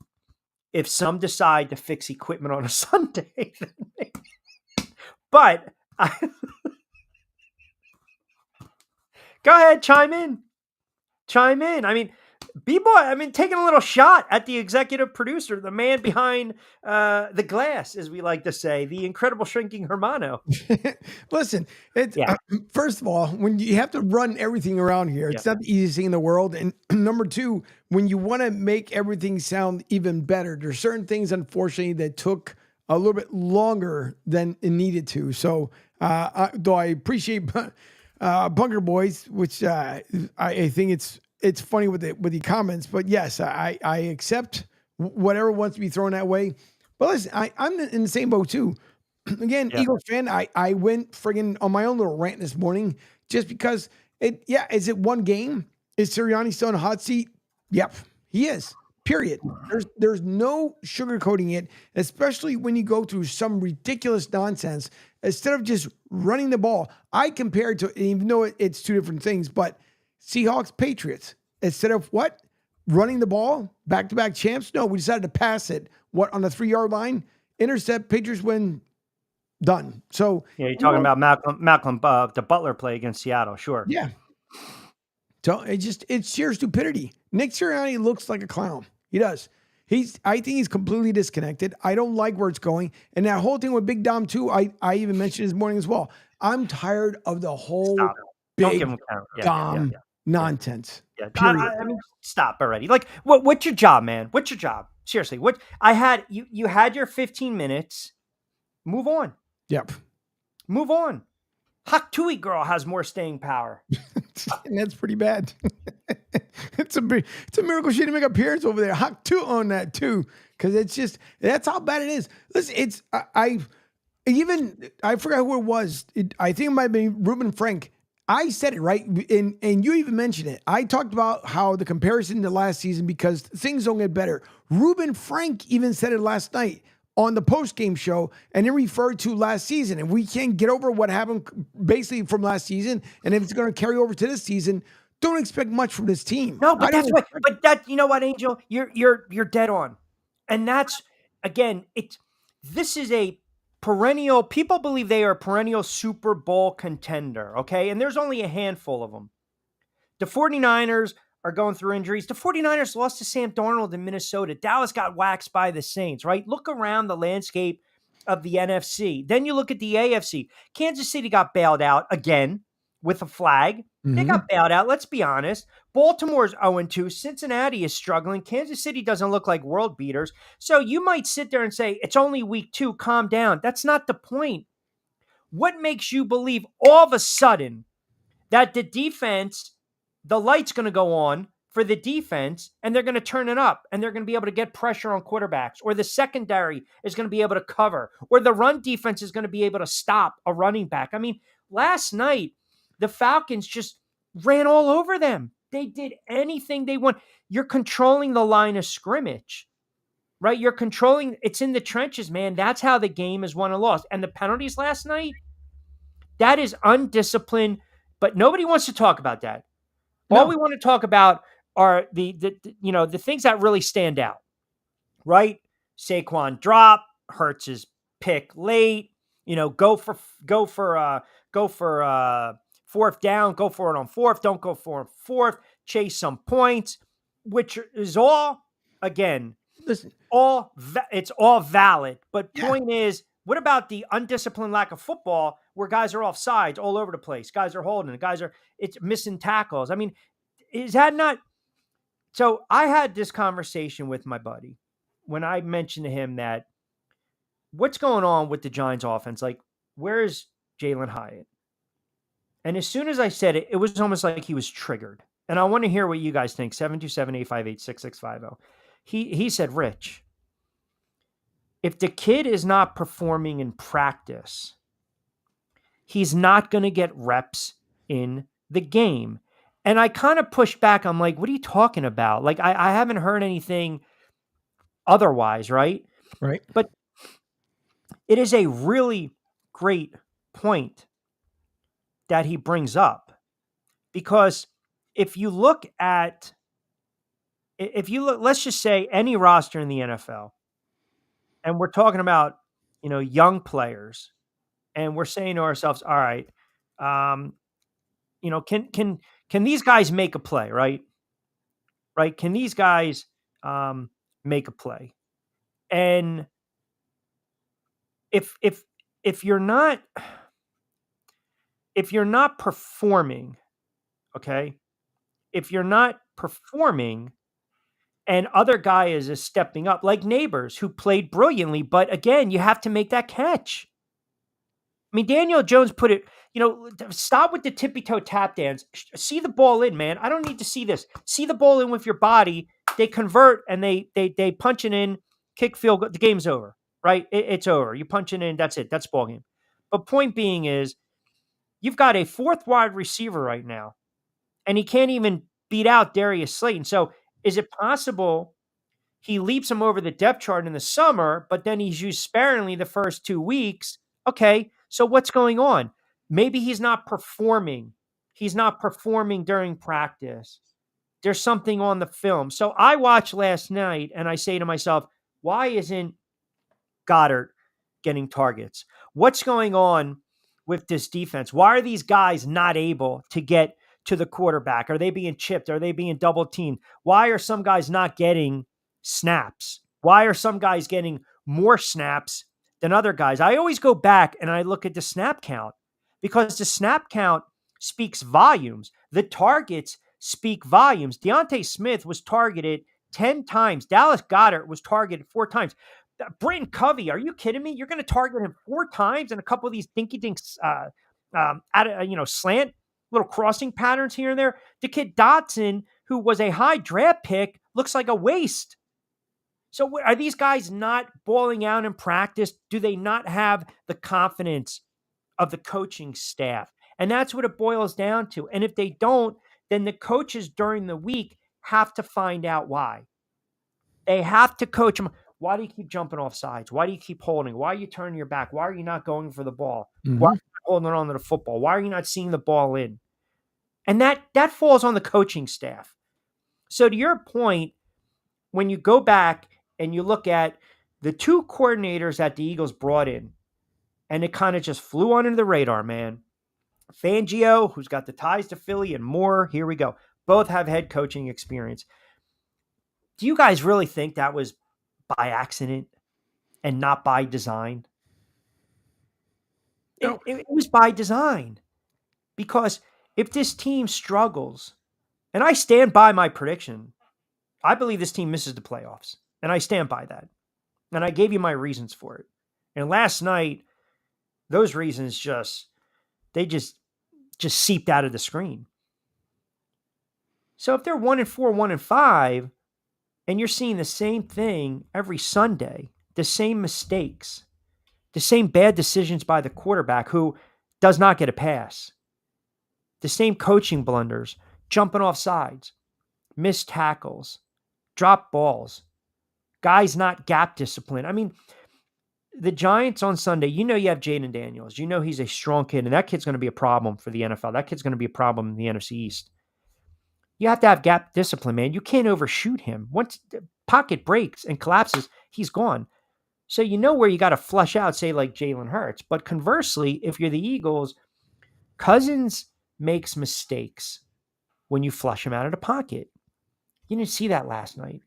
If some decide to fix equipment on a Sunday, but go ahead, chime in. I mean, B-Boy, taking a little shot at the executive producer, the man behind the glass, as we like to say, the incredible shrinking Hermano. Listen, first of all, when you have to run everything around here, it's not the easiest thing in the world. And number two, when you want to make everything sound even better, there's certain things, unfortunately, that took a little bit longer than it needed to. So, though I appreciate Bunker Boys, which I think it's funny with the comments, but yes, I accept whatever wants to be thrown that way. But listen, I'm in the same boat too. Again, Eagles fan, I went friggin' on my own little rant this morning just because is it one game? Is Sirianni still in a hot seat? Yep, he is. Period. There's no sugarcoating it, especially when you go through some ridiculous nonsense. Instead of just running the ball, I compare it to, even though it's two different things, but Seahawks, Patriots. Instead of what? Running the ball, back-to-back champs? No, we decided to pass it. What, on the 3-yard line? Intercept, Patriots win, done. So you're talking about Malcolm, the Butler play against Seattle, sure. Yeah. So it's sheer stupidity. Nick Sirianni looks like a clown. He does. I think he's completely disconnected. I don't like where it's going. And that whole thing with Big Dom too, I even mentioned this morning as well. I'm tired of the whole Big Dom nonsense. I mean, stop already. Like, what's your job, man? What's your job? Seriously, you had your 15 minutes. Move on. Yep. Move on. Hak Tui girl has more staying power. And that's pretty bad. It's a miracle she didn't make an appearance over there. Hak Tui on that too. Because that's how bad it is. Listen, I forgot who it was. I think it might have been Reuben Frank. I said it, right? And you even mentioned it. I talked about how the comparison to last season, because things don't get better. Reuben Frank even said it last night on the post-game show, and it referred to last season. And we can't get over what happened basically from last season. And if it's going to carry over to this season, don't expect much from this team. No, but that's what. But that, you know what, Angel, you're dead on, and that's again, this is a perennial. People believe they are a perennial Super Bowl contender. Okay, and there's only a handful of them. The 49ers are going through injuries. The 49ers lost to Sam Darnold in Minnesota. Dallas got waxed by the Saints, right? Look around the landscape of the NFC. Then you look at the AFC. Kansas City got bailed out again with a flag. They got bailed out. Let's be honest. Baltimore's 0-2. Cincinnati is struggling. Kansas City doesn't look like world beaters. So you might sit there and say, it's only week 2. Calm down. That's not the point. What makes you believe all of a sudden that the defense, the light's going to go on for the defense and they're going to turn it up and they're going to be able to get pressure on quarterbacks, or the secondary is going to be able to cover, or the run defense is going to be able to stop a running back? I mean, last night, the Falcons just ran all over them. They did anything they want. You're controlling the line of scrimmage, right? You're controlling, it's in the trenches, man. That's how the game is won and lost. And the penalties last night, that is undisciplined, but nobody wants to talk about that. All we want to talk about are the things that really stand out, right? Saquon drop, Hurts's pick late, go for fourth down, go for it on fourth, don't go for it on fourth, chase some points, which is all, again, listen, it's all valid. But point is, what about the undisciplined lack of football where guys are off sides all over the place? Guys are holding, it's missing tackles. I mean, is that not? So I had this conversation with my buddy when I mentioned to him that what's going on with the Giants offense? Like, where is Jalen Hyatt? And as soon as I said it, it was almost like he was triggered. And I want to hear what you guys think. 727-858-6650. He said, Rich, if the kid is not performing in practice, he's not going to get reps in the game. And I kind of pushed back. I'm like, what are you talking about? Like, I haven't heard anything otherwise, right? Right. But it is a really great point that he brings up, because if you look, let's just say any roster in the NFL, and we're talking about, young players, and we're saying to ourselves, all right, can these guys make a play, right? Right? Can these guys make a play? And if you're not performing, okay? If you're not performing and other guy is stepping up, like Neighbors, who played brilliantly, but again, you have to make that catch. I mean, Daniel Jones put it, stop with the tippy-toe tap dance. See the ball in, man. I don't need to see this. See the ball in with your body. They convert and they punch it in, kick field goal. The game's over, right? It's over. You punch it in, that's it. That's ball game. But point being is, you've got a fourth wide receiver right now, and he can't even beat out Darius Slayton. So is it possible he leaps him over the depth chart in the summer, but then he's used sparingly the first 2 weeks? Okay, so what's going on? Maybe he's not performing. He's not performing during practice. There's something on the film. So I watched last night, and I say to myself, why isn't Goddard getting targets? What's going on with this defense? Why are these guys not able to get to the quarterback? Are they being chipped? Are they being double teamed? Why are some guys not getting snaps? Why are some guys getting more snaps than other guys? I always go back and I look at the snap count, because the snap count speaks volumes. The targets speak volumes. Deontay Smith was targeted 10 times. Dallas Goedert was targeted 4 times. Britton Covey, are you kidding me? You're going to target him 4 times, and a couple of these dinky-dinks slant little crossing patterns here and there. The kid Dotson, who was a high draft pick, looks like a waste. So are these guys not balling out in practice? Do they not have the confidence of the coaching staff? And that's what it boils down to. And if they don't, then the coaches during the week have to find out why. They have to coach them. Why do you keep jumping off sides? Why do you keep holding? Why are you turning your back? Why are you not going for the ball? Why are you not holding on to the football? Why are you not seeing the ball in? And that falls on the coaching staff. So to your point, when you go back and you look at the two coordinators that the Eagles brought in, and it kind of just flew under the radar, man. Fangio, who's got the ties to Philly, and Moore, here we go. Both have head coaching experience. Do you guys really think that was by accident and not by design? No. It was by design. Because if this team struggles, and I stand by my prediction, I believe this team misses the playoffs. And I stand by that. And I gave you my reasons for it. And last night, those reasons just seeped out of the screen. So if they're 1-4, 1-5, and you're seeing the same thing every Sunday, the same mistakes, the same bad decisions by the quarterback who does not get a pass, the same coaching blunders, jumping off sides, missed tackles, drop balls, guys not gap discipline. I mean, the Giants on Sunday, you have Jaden Daniels. You know he's a strong kid, and that kid's going to be a problem for the NFL. That kid's going to be a problem in the NFC East. You have to have gap discipline, man. You can't overshoot him. Once the pocket breaks and collapses, he's gone. So you know where you got to flush out, say, like Jalen Hurts. But conversely, if you're the Eagles, Cousins makes mistakes when you flush him out of the pocket. You didn't see that last night.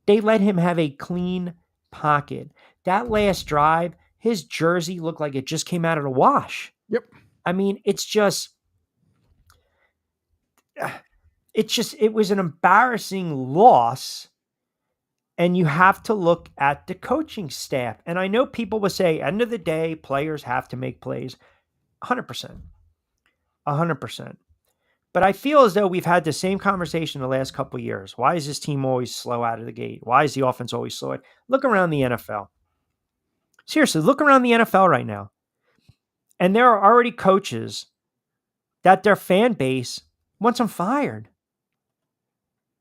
They let him have a clean pocket. That last drive, his jersey looked like it just came out of the wash. Yep. I mean, it was an embarrassing loss. And you have to look at the coaching staff. And I know people will say, end of the day, players have to make plays. 100%. 100%. But I feel as though we've had the same conversation the last couple of years. Why is this team always slow out of the gate? Why is the offense always slow? Look around the NFL. Seriously, look around the NFL right now. And there are already coaches that their fan base wants them fired.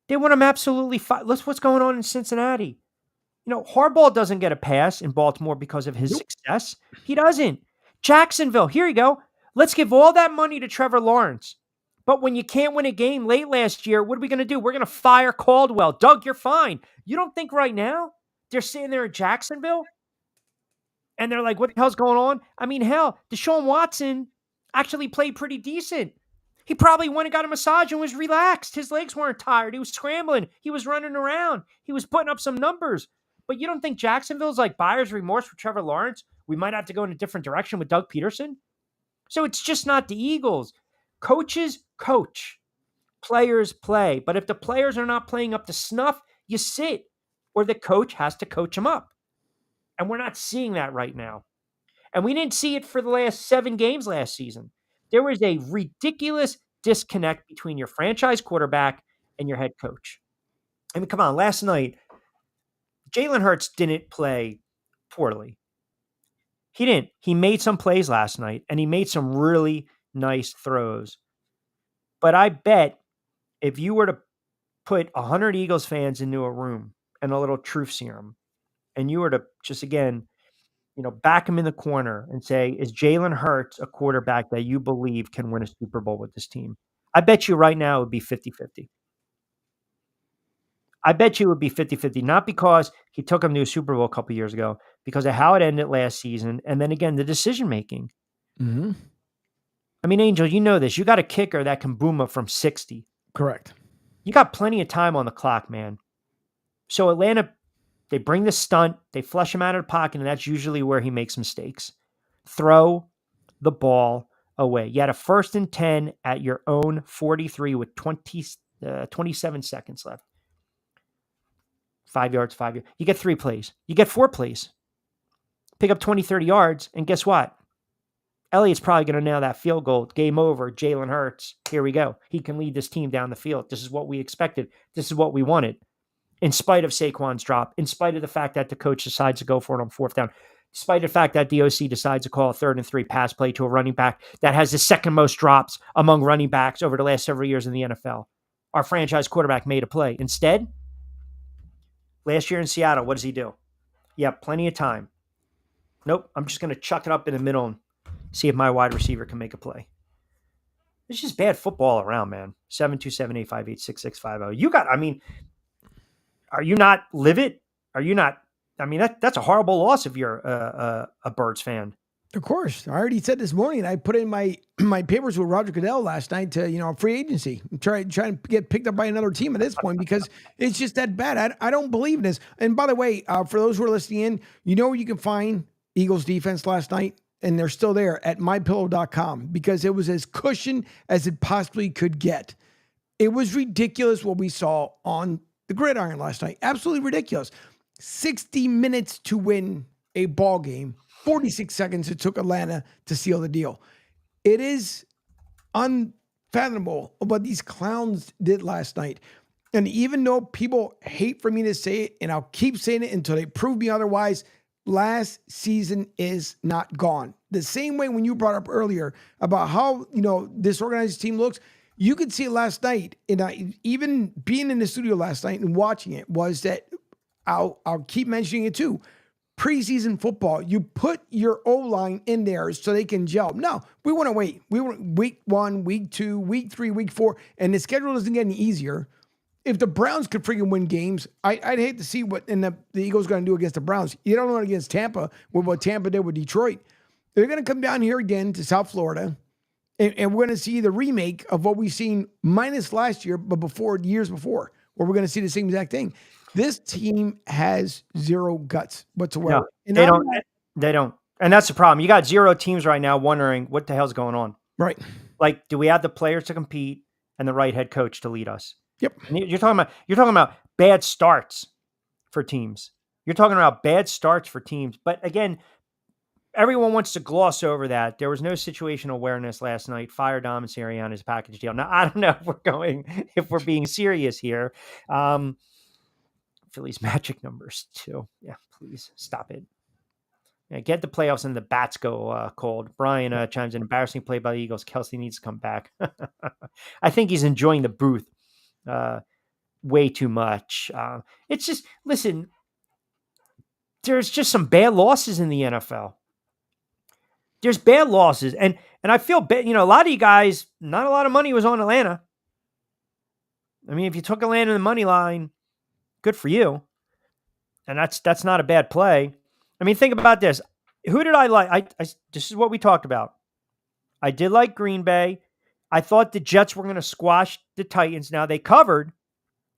They want them absolutely fired. Look what's going on in Cincinnati. Harbaugh doesn't get a pass in Baltimore because of his success. He doesn't. Jacksonville, here you go. Let's give all that money to Trevor Lawrence. But when you can't win a game late last year, what are we going to do? We're going to fire Caldwell. Doug, you're fine. You don't think right now they're sitting there in Jacksonville and they're like, what the hell's going on? I mean, hell, Deshaun Watson actually played pretty decent. He probably went and got a massage and was relaxed. His legs weren't tired. He was scrambling. He was running around. He was putting up some numbers. But you don't think Jacksonville's like buyer's remorse for Trevor Lawrence? We might have to go in a different direction with Doug Peterson. So it's just not the Eagles. Coaches coach. Players play. But if the players are not playing up to snuff, you sit. Or the coach has to coach them up. And we're not seeing that right now. And we didn't see it for the last 7 games last season. There was a ridiculous disconnect between your franchise quarterback and your head coach. I mean, come on, last night, Jalen Hurts didn't play poorly. He didn't. He made some plays last night, and he made some really nice throws. But I bet if you were to put 100 Eagles fans into a room and a little truth serum, and you were to just, again, back him in the corner and say, is Jalen Hurts a quarterback that you believe can win a Super Bowl with this team? I bet you right now it would be 50-50. I bet you it would be 50-50, not because he took him to a Super Bowl a couple years ago, because of how it ended last season, and then again, the decision-making. Mm-hmm. I mean, Angel, you know this. You got a kicker that can boom up from 60. Correct. You got plenty of time on the clock, man. So Atlanta, they bring the stunt, they flush him out of the pocket, and that's usually where he makes mistakes. Throw the ball away. You had a 1st and 10 at your own 43 with 27 seconds left. 5 yards, 5 yards. You get 3 plays. You get 4 plays. Pick up 20, 30 yards, and guess what? Elliott's probably going to nail that field goal. Game over. Jalen Hurts. Here we go. He can lead this team down the field. This is what we expected. This is what we wanted. In spite of Saquon's drop, in spite of the fact that the coach decides to go for it on 4th down, despite the fact that the OC decides to call a 3rd and 3 pass play to a running back that has the 2nd most drops among running backs over the last several years in the NFL. Our franchise quarterback made a play. Instead, last year in Seattle, what does he do? Yeah, plenty of time. Nope, I'm just going to chuck it up in the middle and see if my wide receiver can make a play. It's just bad football around, man. 727-858-6650. You got, I mean, are you not livid? Are you not? I mean, that's a horrible loss if you're a Birds fan. Of course. I already said this morning, I put in my papers with Roger Goodell last night to, free agency. Trying to get picked up by another team at this point because it's just that bad. I don't believe in this. And by the way, for those who are listening in, where you can find Eagles defense last night, and they're still there at mypillow.com because it was as cushioned as it possibly could get. It was ridiculous what we saw on the gridiron last night. Absolutely ridiculous. 60 minutes to win a ball game. 46 seconds it took Atlanta to seal the deal. It is unfathomable what these clowns did last night. And even though people hate for me to say it, and I'll keep saying it until they prove me otherwise, last season is not gone. The same way when you brought up earlier about how, this organized team looks, you could see it last night. And even being in the studio last night and watching it was that I'll keep mentioning it too. Preseason football, you put your O-line in there so they can gel. No, we want to wait. We want week 1, week 2, week 3, week 4, and the schedule doesn't get any easier. If the Browns could freaking win games, I'd hate to see what the Eagles going to do against the Browns. You don't know it against Tampa with what Tampa did with Detroit. They're going to come down here again to South Florida, and we're going to see the remake of what we've seen minus last year, but years before, where we're going to see the same exact thing. This team has zero guts whatsoever. No, they don't. And that's the problem. You got 0 teams right now wondering what the hell's going on. Right. Like, do we have the players to compete and the right head coach to lead us? Yep. And you're talking about bad starts for teams. You're talking about bad starts for teams. But again, everyone wants to gloss over that. There was no situational awareness last night. Fire Dom and Sirianni's package deal. Now, I don't know if we're being serious here. Phillies magic numbers too. Yeah, please stop it. Yeah, get the playoffs and the bats go cold. Brian chimes in, embarrassing play by the Eagles. Kelsey needs to come back. I think he's enjoying the booth way too much. It's just, listen, there's just some bad losses in the NFL. There's bad losses. And I feel bad, a lot of you guys, not a lot of money was on Atlanta. I mean, if you took Atlanta in the money line, good for you. And that's not a bad play. I mean, think about this. Who did I like? This is what we talked about. I did like Green Bay. I thought the Jets were going to squash the Titans. Now they covered.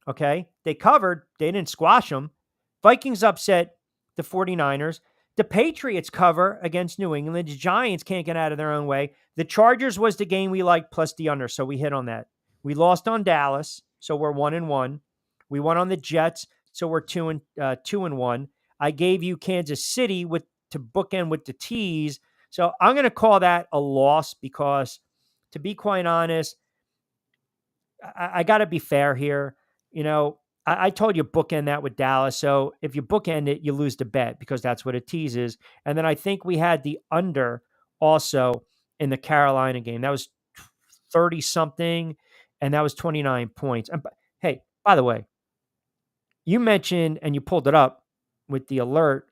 Okay. They covered. They didn't squash them. Vikings upset the 49ers. The Patriots cover against New England. The Giants can't get out of their own way. The Chargers was the game we liked plus the under. So we hit on that. We lost on Dallas. So we're 1-1. We won on the Jets, so we're 2-1. I gave you Kansas City to bookend with the tees, so I'm going to call that a loss because, to be quite honest, I got to be fair here. I told you bookend that with Dallas, so if you bookend it, you lose the bet because that's what a tease is. And then I think we had the under also in the Carolina game. That was 30-something, and that was 29 points. And, hey, by the way, you mentioned, and you pulled it up with the alert,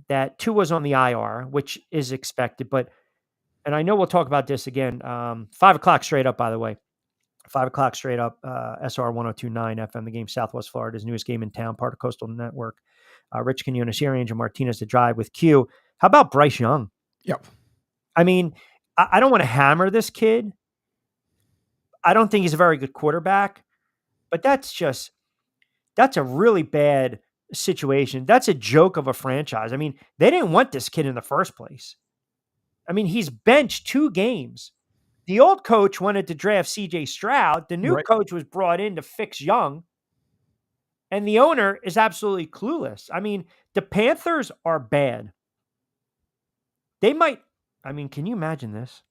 that Tua's on the IR, which is expected. And I know we'll talk about this again. 5 o'clock straight up, by the way. 5 o'clock straight up, SR 102.9 FM, the game, Southwest Florida's newest game in town, part of Coastal Network. Rich Quinones here, Angel Martinez to drive with Q. How about Bryce Young? Yep. I mean, I don't want to hammer this kid. I don't think he's a very good quarterback, but that's a really bad situation. That's a joke of a franchise. I mean, they didn't want this kid in the first place. I mean, he's benched 2 games. The old coach wanted to draft CJ Stroud. The new coach was brought in to fix Young. And the owner is absolutely clueless. I mean, the Panthers are bad. They might, can you imagine this?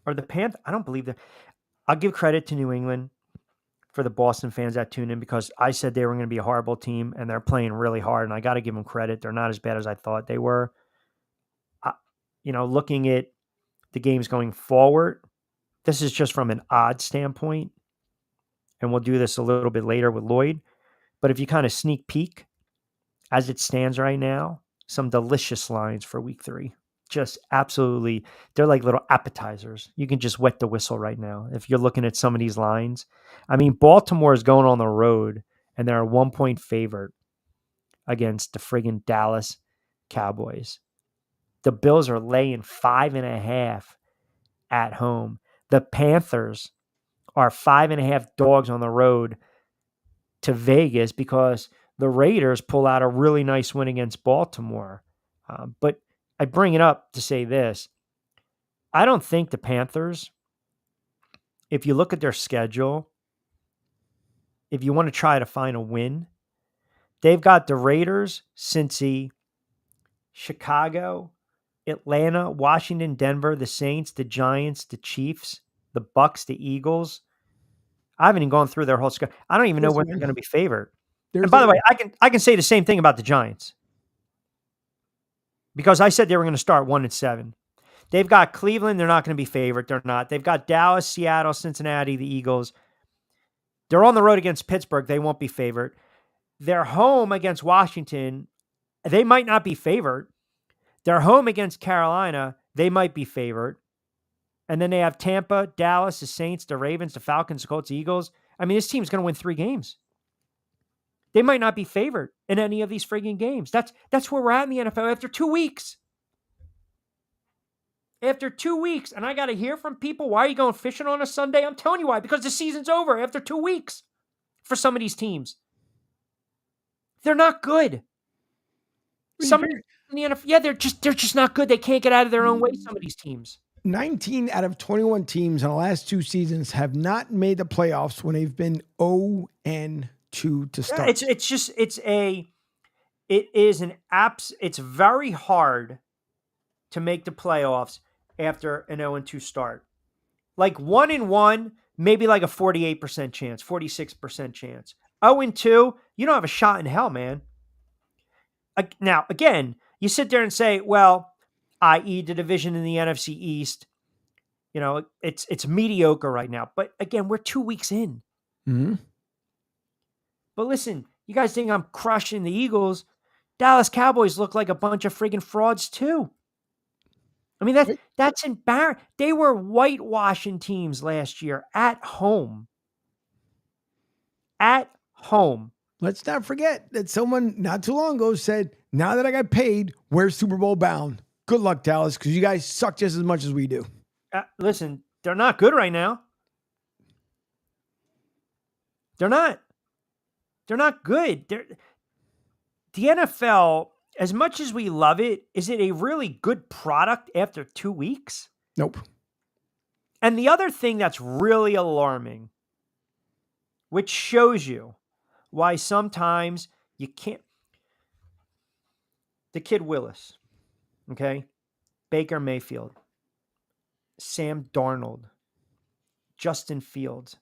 Or the Panthers, I don't believe that. I'll give credit to New England for the Boston fans that tune in because I said they were going to be a horrible team and they're playing really hard. And I got to give them credit. They're not as bad as I thought they were. Looking at the games going forward, this is just from an odds standpoint. And we'll do this a little bit later with Lloyd. But if you kind of sneak peek as it stands right now, some delicious lines for week 3. just absolutely, they're like little appetizers. You can just wet the whistle right now if you're looking at some of these lines. I mean, Baltimore is going on the road, and they're a 1-point favorite against the friggin' Dallas Cowboys. The Bills are laying 5.5 at home. The Panthers are 5.5 dogs on the road to Vegas because the Raiders pull out a really nice win against Baltimore. But I bring it up to say this. I don't think the Panthers, if you look at their schedule, if you want to try to find a win, they've got the Raiders, Cincy, Chicago, Atlanta, Washington, Denver, the Saints, the Giants, the Chiefs, the Bucks, the Eagles. I haven't even gone through their whole schedule. I don't even know where they're going to be favored. And by the way, I can say the same thing about the Giants because I said they were going to start 1-7. They've got Cleveland. They're not going to be favored. They're not. They've got Dallas, Seattle, Cincinnati, the Eagles. They're on the road against Pittsburgh. They won't be favored. They're home against Washington. They might not be favored. They're home against Carolina. They might be favored. And then they have Tampa, Dallas, the Saints, the Ravens, the Falcons, the Colts, the Eagles. I mean, this team's going to win 3 games. They might not be favored in any of these frigging games. That's where we're at in the NFL after 2 weeks. After 2 weeks, and I got to hear from people, why are you going fishing on a Sunday? I'm telling you why, because the season's over after 2 weeks for some of these teams. They're not good. Some in the NFL, yeah, they're just not good. They can't get out of their own way, some of these teams. 19 out of 21 teams in the last 2 seasons have not made the playoffs when they've been 0-2 to start. It's very hard to make the playoffs after an 0-2 start. Like 1-1, maybe like a 48% chance, 46% chance. 0-2, you don't have a shot in hell, man. Now, again, you sit there and say, well, i.e. the division in the NFC East, you know, it's mediocre right now. But again, we're 2 weeks in. Mm-hmm. But listen, you guys think I'm crushing the Eagles. Dallas Cowboys look like a bunch of friggin' frauds too. I mean, that's embarrassing. They were whitewashing teams last year at home. At home. Let's not forget that someone not too long ago said, now that I got paid, we're Super Bowl bound. Good luck, Dallas, because you guys suck just as much as we do. Listen, they're not good right now. They're not. They're not good. The NFL, as much as we love it, is it a really good product after 2 weeks? Nope. And the other thing that's really alarming, which shows you why sometimes you can't. The kid Willis, okay? Baker Mayfield, Sam Darnold, Justin Fields.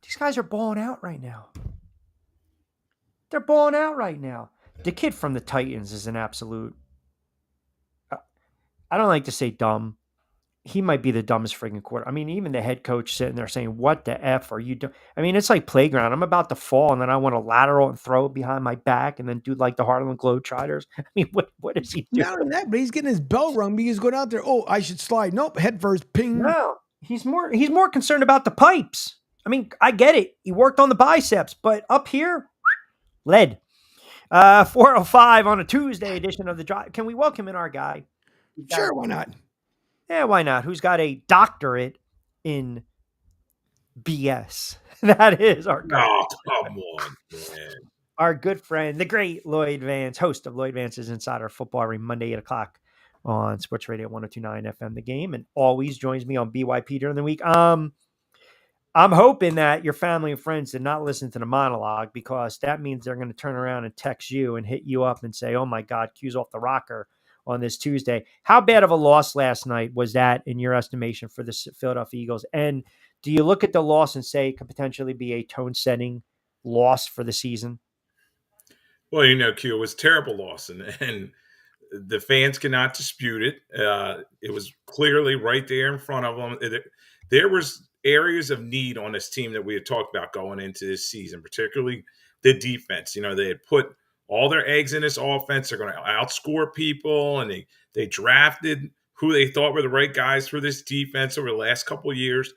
These guys are balling out right now. They're balling out right now. The kid from the Titans is an absolute, I don't like to say dumb. He might be the dumbest freaking quarter. I mean, even the head coach sitting there saying, what the F are you doing? I mean, it's like playground. I'm about to fall, and then I want to lateral and throw it behind my back and then do like the Harlem Globetrotters. I mean, what is he doing? Not only that, but he's getting his bell rung because he's going out there, oh, I should slide. Nope, head first, ping. No, he's more concerned about the pipes. I mean, I get it. He worked on the biceps, but up here, lead. 4:05 on a Tuesday edition of The Drive. Can we welcome in our guy? Sure, why not? Yeah, why not? Who's got a doctorate in BS? That is our guy. Oh, come on, man. Our good friend, the great Lloyd Vance, host of Lloyd Vance's Insider Football every Monday, 8 o'clock on Sports Radio 102.9 FM, The Game, and always joins me on BYP during the week. I'm hoping that your family and friends did not listen to the monologue because that means they're going to turn around and text you and hit you up and say, oh my God, Q's off the rocker on this Tuesday. How bad of a loss last night was that in your estimation for the Philadelphia Eagles? And do you look at the loss and say it could potentially be a tone-setting loss for the season? Well, Q, it was a terrible loss, and the fans cannot dispute it. It was clearly right there in front of them. There was areas of need on this team that we had talked about going into this season, particularly the defense. They had put all their eggs in this offense. They're going to outscore people, and they drafted who they thought were the right guys for this defense over the last couple of years,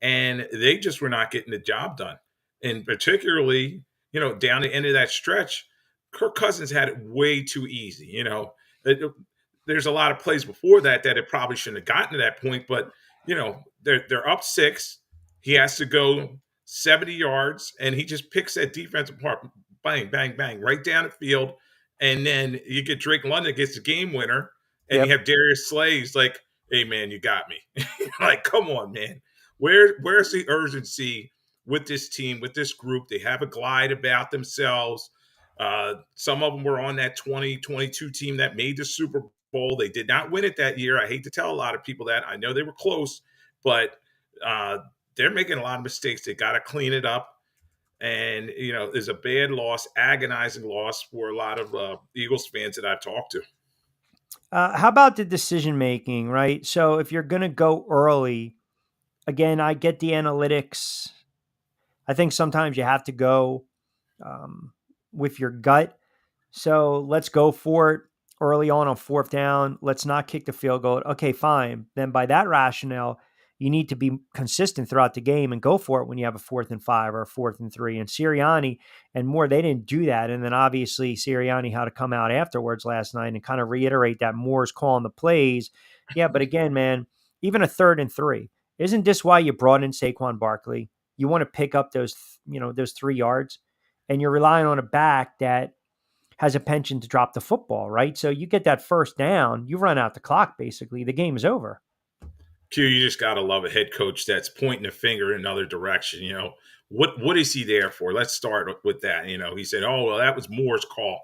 and they just were not getting the job done. And particularly, down the end of that stretch, Kirk Cousins had it way too easy. There's a lot of plays before that it probably shouldn't have gotten to that point, but they're up 6. He has to go 70 yards, and he just picks that defense apart. Bang, bang, bang, right down the field. And then you get Drake London gets the game winner, and you have Darius Slay's like, hey, man, you got me. Like, come on, man. Where's the urgency with this team, with this group? They have a glide about themselves. Some of them were on that 2022 team that made the Super Bowl. They did not win it that year. I hate to tell a lot of people that. I know they were close, but they're making a lot of mistakes. They got to clean it up. And, there's a bad loss, agonizing loss for a lot of Eagles fans that I've talked to. How about the decision-making, right? So if you're going to go early, again, I get the analytics. I think sometimes you have to go with your gut. So let's go for it early on 4th down. Let's not kick the field goal. Okay, fine. Then by that rationale, you need to be consistent throughout the game and go for it when you have a 4th and 5 or a 4th and 3. And Sirianni and Moore, they didn't do that. And then obviously Sirianni had to come out afterwards last night and kind of reiterate that Moore's calling the plays. Yeah, but again, man, even a 3rd and 3. Isn't this why you brought in Saquon Barkley? You want to pick up those 3 yards, and you're relying on a back that has a penchant to drop the football, right? So you get that 1st down, you run out the clock, basically. The game is over. Q, you just got to love a head coach that's pointing a finger in another direction. What is he there for? Let's start with that. He said, oh, well, that was Moore's call.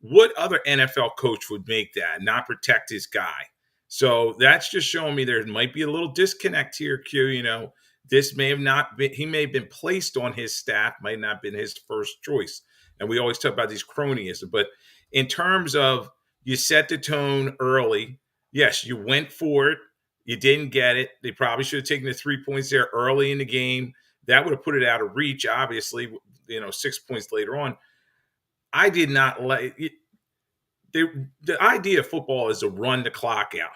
What other NFL coach would make that, not protect his guy? So that's just showing me there might be a little disconnect here, Q. This may have not been, he may have been placed on his staff, might not have been his first choice. And we always talk about these cronyism. But in terms of you set the tone early, yes, you went for it. You didn't get it. They probably should have taken the 3 points there early in the game. That would have put it out of reach, obviously, 6 points later on. I did not like it. The idea of football is to run the clock out.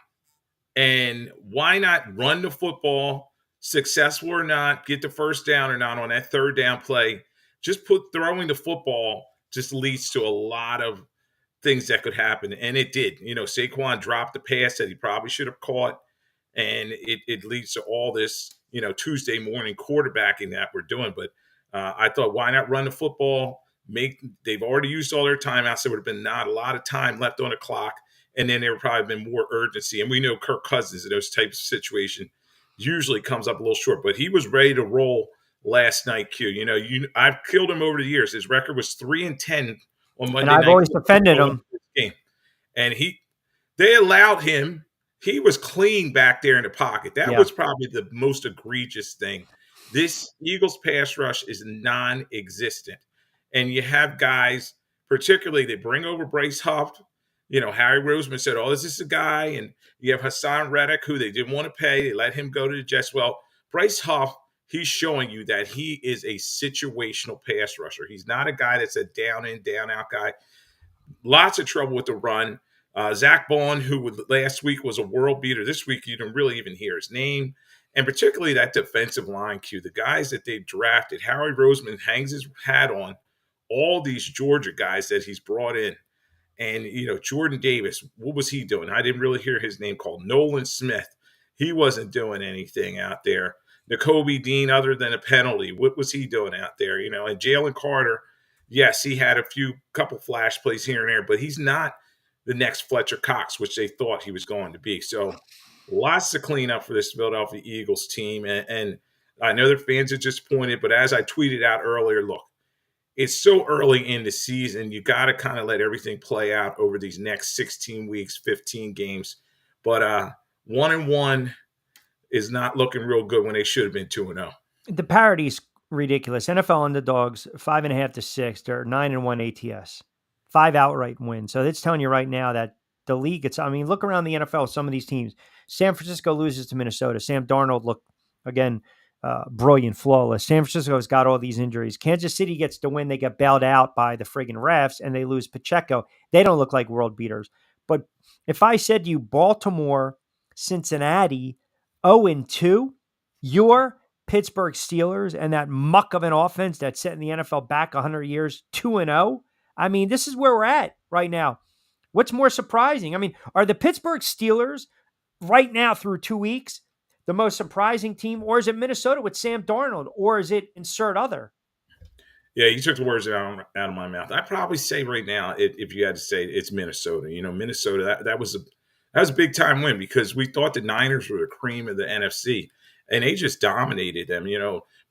And why not run the football, successful or not, get the 1st down or not on that 3rd down play? Just throwing the football just leads to a lot of things that could happen. And it did. Saquon dropped the pass that he probably should have caught. And it leads to all this, Tuesday morning quarterbacking that we're doing. But I thought, why not run the football? They've already used all their timeouts. There would have been not a lot of time left on the clock. And then there would probably been more urgency. And we know Kirk Cousins in those types of situations usually comes up a little short. But he was ready to roll last night, Q. I've killed him over the years. His record was 3-10 on Monday night. And I've always defended him. And they allowed him. He was clean back there in the pocket. That was probably the most egregious thing. This Eagles pass rush is non-existent. And you have guys, particularly they bring over Bryce Huff. Harry Roseman said, oh, this is a guy. And you have Hassan Reddick, who they didn't want to pay. They let him go to the Jets. Well, Bryce Huff, he's showing you that he is a situational pass rusher. He's not a guy that's a down-in, down-out guy. Lots of trouble with the run. Zach Bond, who last week was a world beater, this week you don't really even hear his name. And particularly that defensive line, Q, the guys that they've drafted. Harry Roseman hangs his hat on all these Georgia guys that he's brought in. And, Jordan Davis, what was he doing? I didn't really hear his name called. Nolan Smith, he wasn't doing anything out there. Nakobe Dean, other than a penalty, what was he doing out there? And Jalen Carter, yes, he had a couple flash plays here and there, but he's not the next Fletcher Cox, which they thought he was going to be. So lots to clean up for this Philadelphia Eagles team. And I know their fans are disappointed, but as I tweeted out earlier, look, it's so early in the season. You got to kind of let everything play out over these next 16 weeks, 15 games. But 1-1 is not looking real good when they should have been 2-0. The parity's ridiculous. NFL underdogs, 5.5 to 6. They're 9-1 ATS. 5 outright wins. So it's telling you right now that the league, look around the NFL, some of these teams. San Francisco loses to Minnesota. Sam Darnold looked, again, brilliant, flawless. San Francisco's got all these injuries. Kansas City gets the win. They get bailed out by the friggin' refs, and they lose Pacheco. They don't look like world beaters. But if I said to you, Baltimore, Cincinnati, 0-2, your Pittsburgh Steelers and that muck of an offense that's setting the NFL back 100 years, 2-0. I mean, this is where we're at right now. What's more surprising? I mean, are the Pittsburgh Steelers right now through 2 weeks the most surprising team, or is it Minnesota with Sam Darnold, or is it insert other? Yeah, you took the words out of my mouth. I'd probably say right now, if you had to say, it's Minnesota. Minnesota, that was a big time win because we thought the Niners were the cream of the NFC, and they just dominated them.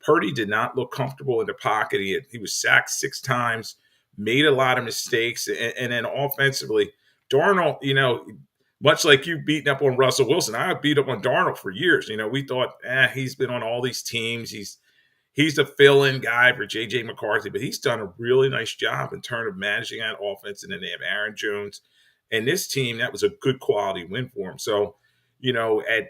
Purdy did not look comfortable in the pocket. He was sacked 6 times, made a lot of mistakes, and then offensively, Darnold, much like you beating up on Russell Wilson, I beat up on Darnold for years. We thought, he's been on all these teams. He's the fill-in guy for J.J. McCarthy, but he's done a really nice job in terms of managing that offense. And then they have Aaron Jones. And this team, that was a good quality win for him. So, at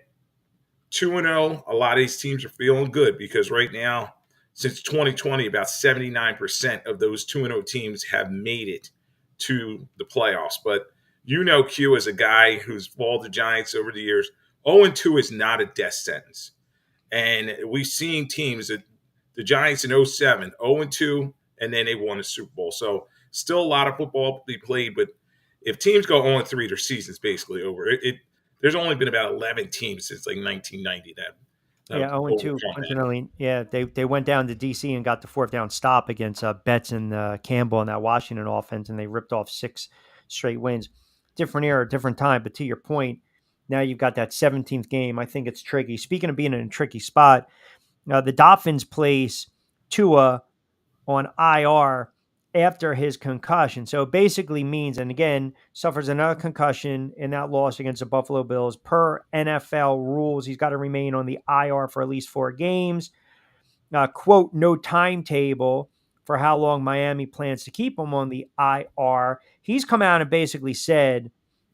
2-0, a lot of these teams are feeling good because right now, since 2020, about 79% of those 2-0 teams have made it to the playoffs. But Q as a guy who's followed the Giants over the years, 0-2 is not a death sentence. And we've seen teams that the Giants in 2007, 0-2, and then they won the Super Bowl. So still a lot of football to be played, but if teams go 0-3, their season's basically over. There's only been about 11 teams since like 1990 that 0-2. Coincidentally, they went down to D.C. and got the 4th down stop against Betts and Campbell in that Washington offense, and they ripped off 6 straight wins. Different era, different time. But to your point, now you've got that 17th game. I think it's tricky. Speaking of being in a tricky spot, the Dolphins place Tua on IR after his concussion. So it basically means, and again, suffers another concussion in that loss against the Buffalo Bills. Per NFL rules, he's got to remain on the IR for at least 4 games. Quote, no timetable for how long Miami plans to keep him on the IR. He's come out and basically said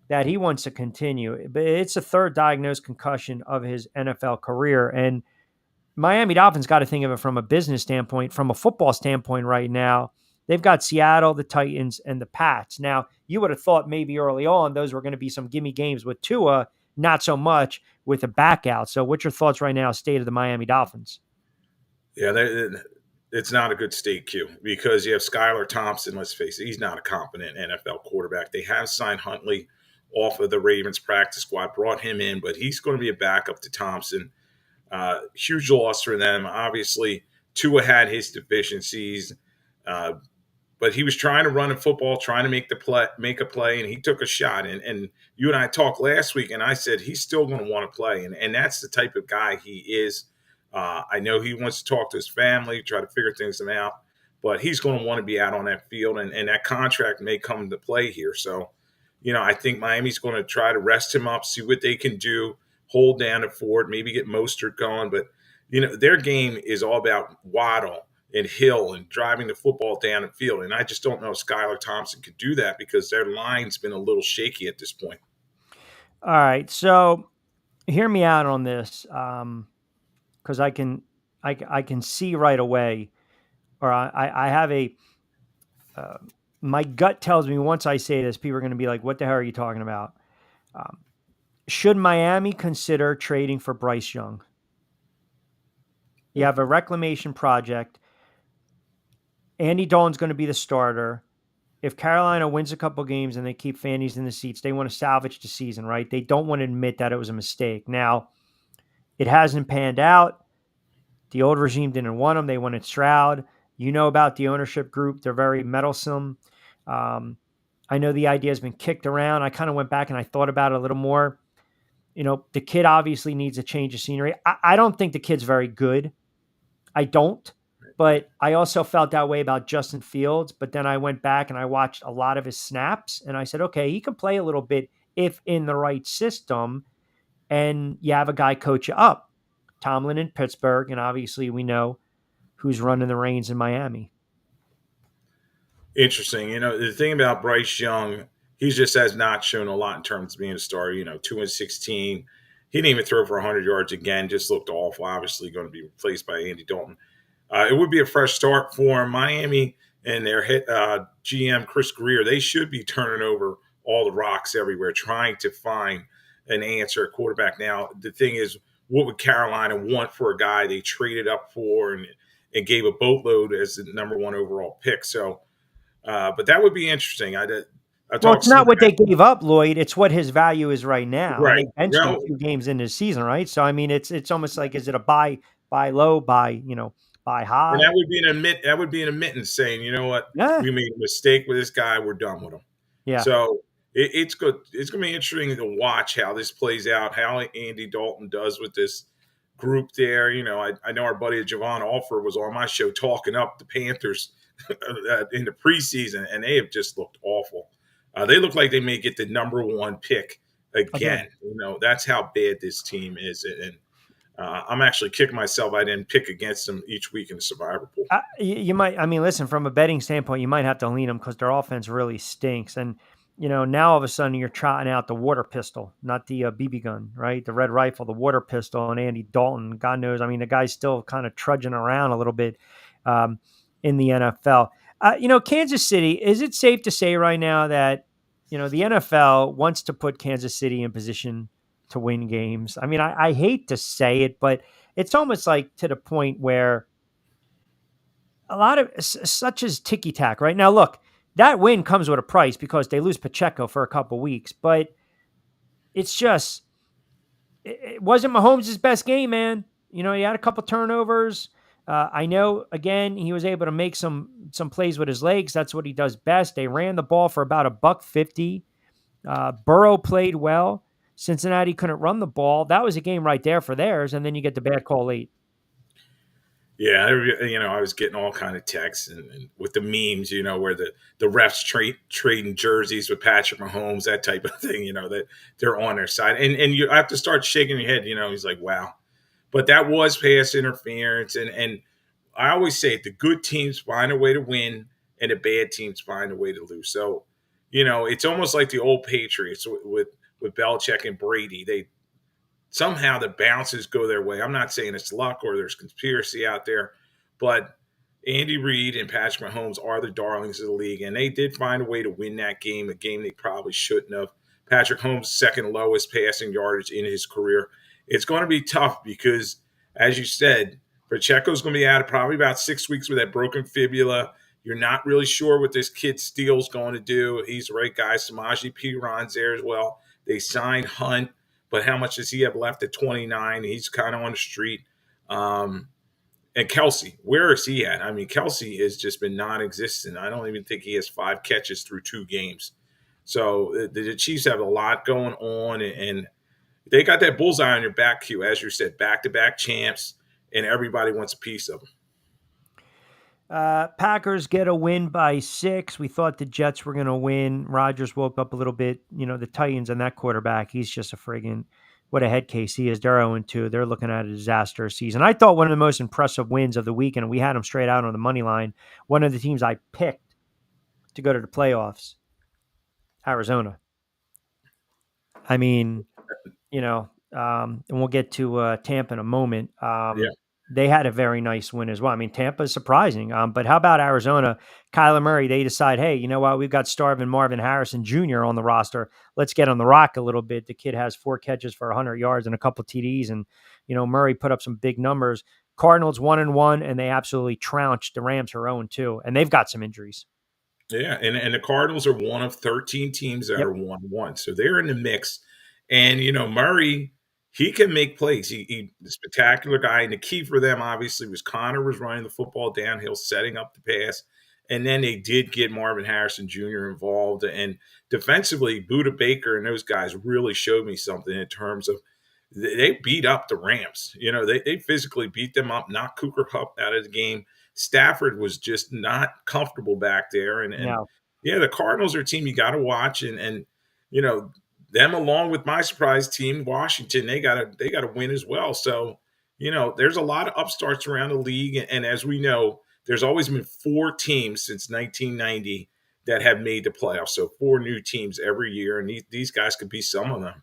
that he wants to continue. But it's a 3rd diagnosed concussion of his NFL career. And Miami Dolphins got to think of it from a business standpoint, from a football standpoint right now. They've got Seattle, the Titans, and the Pats. Now, you would have thought maybe early on those were going to be some gimme games with Tua, not so much with a back out. So what's your thoughts right now, state of the Miami Dolphins? Yeah, it's not a good state, Q, because you have Skylar Thompson, let's face it, he's not a competent NFL quarterback. They have signed Huntley off of the Ravens practice squad, brought him in, but he's going to be a backup to Thompson. Huge loss for them. Obviously, Tua had his deficiencies, but he was trying to run a football, trying to make a play, and he took a shot. And you and I talked last week, and I said he's still going to want to play, and that's the type of guy he is. I know he wants to talk to his family, try to figure things out, but he's going to want to be out on that field, and that contract may come into play here. So, I think Miami's going to try to rest him up, see what they can do, hold down at Ford, maybe get Mostert going. But, their game is all about Waddle and Hill and driving the football down the field. And I just don't know if Skylar Thompson could do that because their line's been a little shaky at this point. All right. So hear me out on this because I can see right away, or I have my gut tells me once I say this, people are going to be like, what the hell are you talking about? Should Miami consider trading for Bryce Young? You have a reclamation project. Andy Dalton's going to be the starter. If Carolina wins a couple games and they keep fannies in the seats, they want to salvage the season, right? They don't want to admit that it was a mistake. Now, it hasn't panned out. The old regime didn't want him. They wanted Stroud. You know about the ownership group. They're very meddlesome. I know the idea has been kicked around. I kind of went back and I thought about it a little more. The kid obviously needs a change of scenery. I don't think the kid's very good. I don't. But I also felt that way about Justin Fields. But then I went back and I watched a lot of his snaps. And I said, okay, he can play a little bit if in the right system. And you have a guy coach you up. Tomlin in Pittsburgh. And obviously we know who's running the reins in Miami. Interesting. The thing about Bryce Young, he just has not shown a lot in terms of being a starter. 2-16, he didn't even throw for 100 yards again. Just looked awful. Obviously going to be replaced by Andy Dalton. It would be a fresh start for Miami and their GM, Chris Greer. They should be turning over all the rocks everywhere, trying to find an answer at quarterback. Now, the thing is, what would Carolina want for a guy they traded up for and gave a boatload as the number 1 overall pick? So, but that would be interesting. Well, it's not what they gave up, Lloyd. It's what his value is right now. Right. And they benched him 2 games into the season, right? So, I mean, it's almost like, is it a buy low, buy high? And that would be an admittance saying, you know what, we made a mistake with this guy. We're done with him. Yeah. So it's good. It's going to be interesting to watch how this plays out, how Andy Dalton does with this group there. I know our buddy Javon Alford was on my show talking up the Panthers in the preseason, and they have just looked awful. They look like they may get the number 1 pick again. That's how bad this team is. And I'm actually kicking myself I didn't pick against them each week in the survivor pool. You might, listen, from a betting standpoint, you might have to lean them because their offense really stinks. And, now all of a sudden you're trotting out the water pistol, not the BB gun, right? The red rifle, the water pistol, and Andy Dalton. God knows, the guy's still kind of trudging around a little bit in the NFL. Kansas City, is it safe to say right now that, the NFL wants to put Kansas City in position to win games? I hate to say it, but it's almost like to the point where a lot of such as ticky-tack right now. Look, that win comes with a price because they lose Pacheco for a couple weeks, but it's just, it wasn't Mahomes' best game, man. He had a couple turnovers. I know, again, he was able to make some plays with his legs. That's what he does best. They ran the ball for about $150. Burrow played well. Cincinnati couldn't run the ball. That was a game right there for theirs, and then you get the bad call late. Yeah, I was getting all kind of texts and with the memes, where the refs trading jerseys with Patrick Mahomes, that type of thing, that they're on their side. And you have to start shaking your head, he's like, wow. But that was pass interference. And I always say the good teams find a way to win and the bad teams find a way to lose. So, it's almost like the old Patriots with Belichick and Brady. Somehow the bounces go their way. I'm not saying it's luck or there's conspiracy out there, but Andy Reid and Patrick Mahomes are the darlings of the league, and they did find a way to win that game, a game they probably shouldn't have. Patrick Mahomes' second lowest passing yardage in his career. It's going to be tough because, as you said, Pacheco's going to be out probably about 6 weeks with that broken fibula. You're not really sure what this kid Steele's going to do. He's the right guy. Samaje Piron's there as well. They signed Hunt. But how much does he have left at 29? He's kind of on the street. And Kelsey, where is he at? Kelsey has just been non-existent. I don't even think he has 5 catches through 2 games. So the Chiefs have a lot going on, and they got that bullseye on your back, Q, as you said, back-to-back champs, and everybody wants a piece of them. Packers get a win by 6. We thought the Jets were going to win. Rodgers woke up a little bit. The Titans and that quarterback, he's just a friggin' what a head case he is. They're 0-2. They're looking at a disaster season. I thought one of the most impressive wins of the weekend, and we had them straight out on the money line, one of the teams I picked to go to the playoffs, Arizona. And we'll get to Tampa in a moment. They had a very nice win as well. Tampa is surprising. But how about Arizona? Kyler Murray, they decide, hey, you know what? We've got starving Marvin Harrison Jr. on the roster. Let's get on the rock a little bit. The kid has 4 catches for 100 yards and a couple TDs. And, Murray put up some big numbers. Cardinals 1-1, and they absolutely trounced the Rams for 0-2. And they've got some injuries. Yeah, and the Cardinals are one of 13 teams that are 1-1. So they're in the mix. And, Murray, he can make plays. He's a spectacular guy. And the key for them, obviously, was Connor was running the football downhill, setting up the pass. And then they did get Marvin Harrison Jr. involved. And defensively, Budda Baker and those guys really showed me something in terms of they beat up the Rams. They physically beat them up, knocked Cooper Kupp out of the game. Stafford was just not comfortable back there. And the Cardinals are a team you got to watch. And them along with my surprise team, Washington, they gotta win as well. So, there's a lot of upstarts around the league. And as we know, there's always been 4 teams since 1990 that have made the playoffs. So 4 new teams every year. And these guys could be some of them.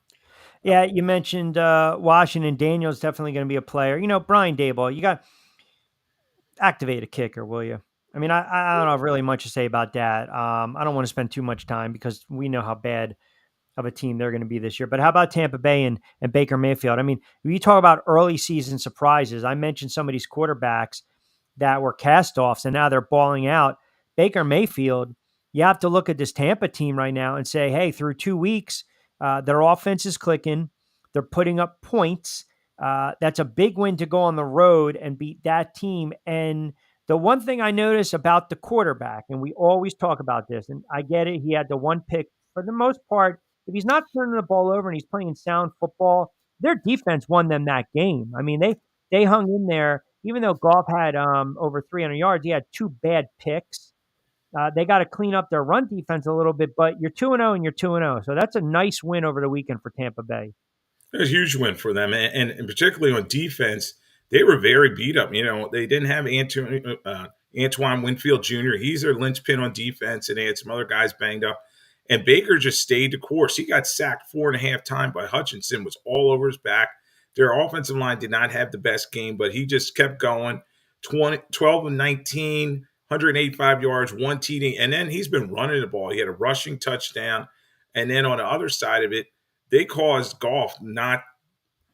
Yeah, you mentioned Washington. Daniel's definitely going to be a player. Brian Daboll, you got activate a kicker, will you? I mean, I don't have really much to say about that. I don't want to spend too much time because we know how bad of a team they're going to be this year. But how about Tampa Bay and Baker Mayfield? I mean, when you talk about early season surprises, I mentioned some of these quarterbacks that were cast-offs and now they're balling out. Baker Mayfield, you have to look at this Tampa team right now and say, hey, through 2 weeks, their offense is clicking. They're putting up points. That's a big win to go on the road and beat that team. And the one thing I notice about the quarterback, and we always talk about this, and I get it, he had the one pick. For the most part, if he's not turning the ball over and he's playing sound football, their defense won them that game. I mean, they hung in there. Even though Goff had over 300 yards, he had 2 bad picks. They got to clean up their run defense a little bit, but you're 2-0 and you're 2-0. So that's a nice win over the weekend for Tampa Bay. It was a huge win for them, and particularly on defense, they were very beat up. They didn't have Antoine Winfield Jr. He's their linchpin on defense, and they had some other guys banged up. And Baker just stayed the course. He got sacked 4.5 times by Hutchinson, was all over his back. Their offensive line did not have the best game, but he just kept going. 12 and 19, 185 yards, 1 TD, and then he's been running the ball. He had a rushing touchdown. And then on the other side of it, they caused Goff not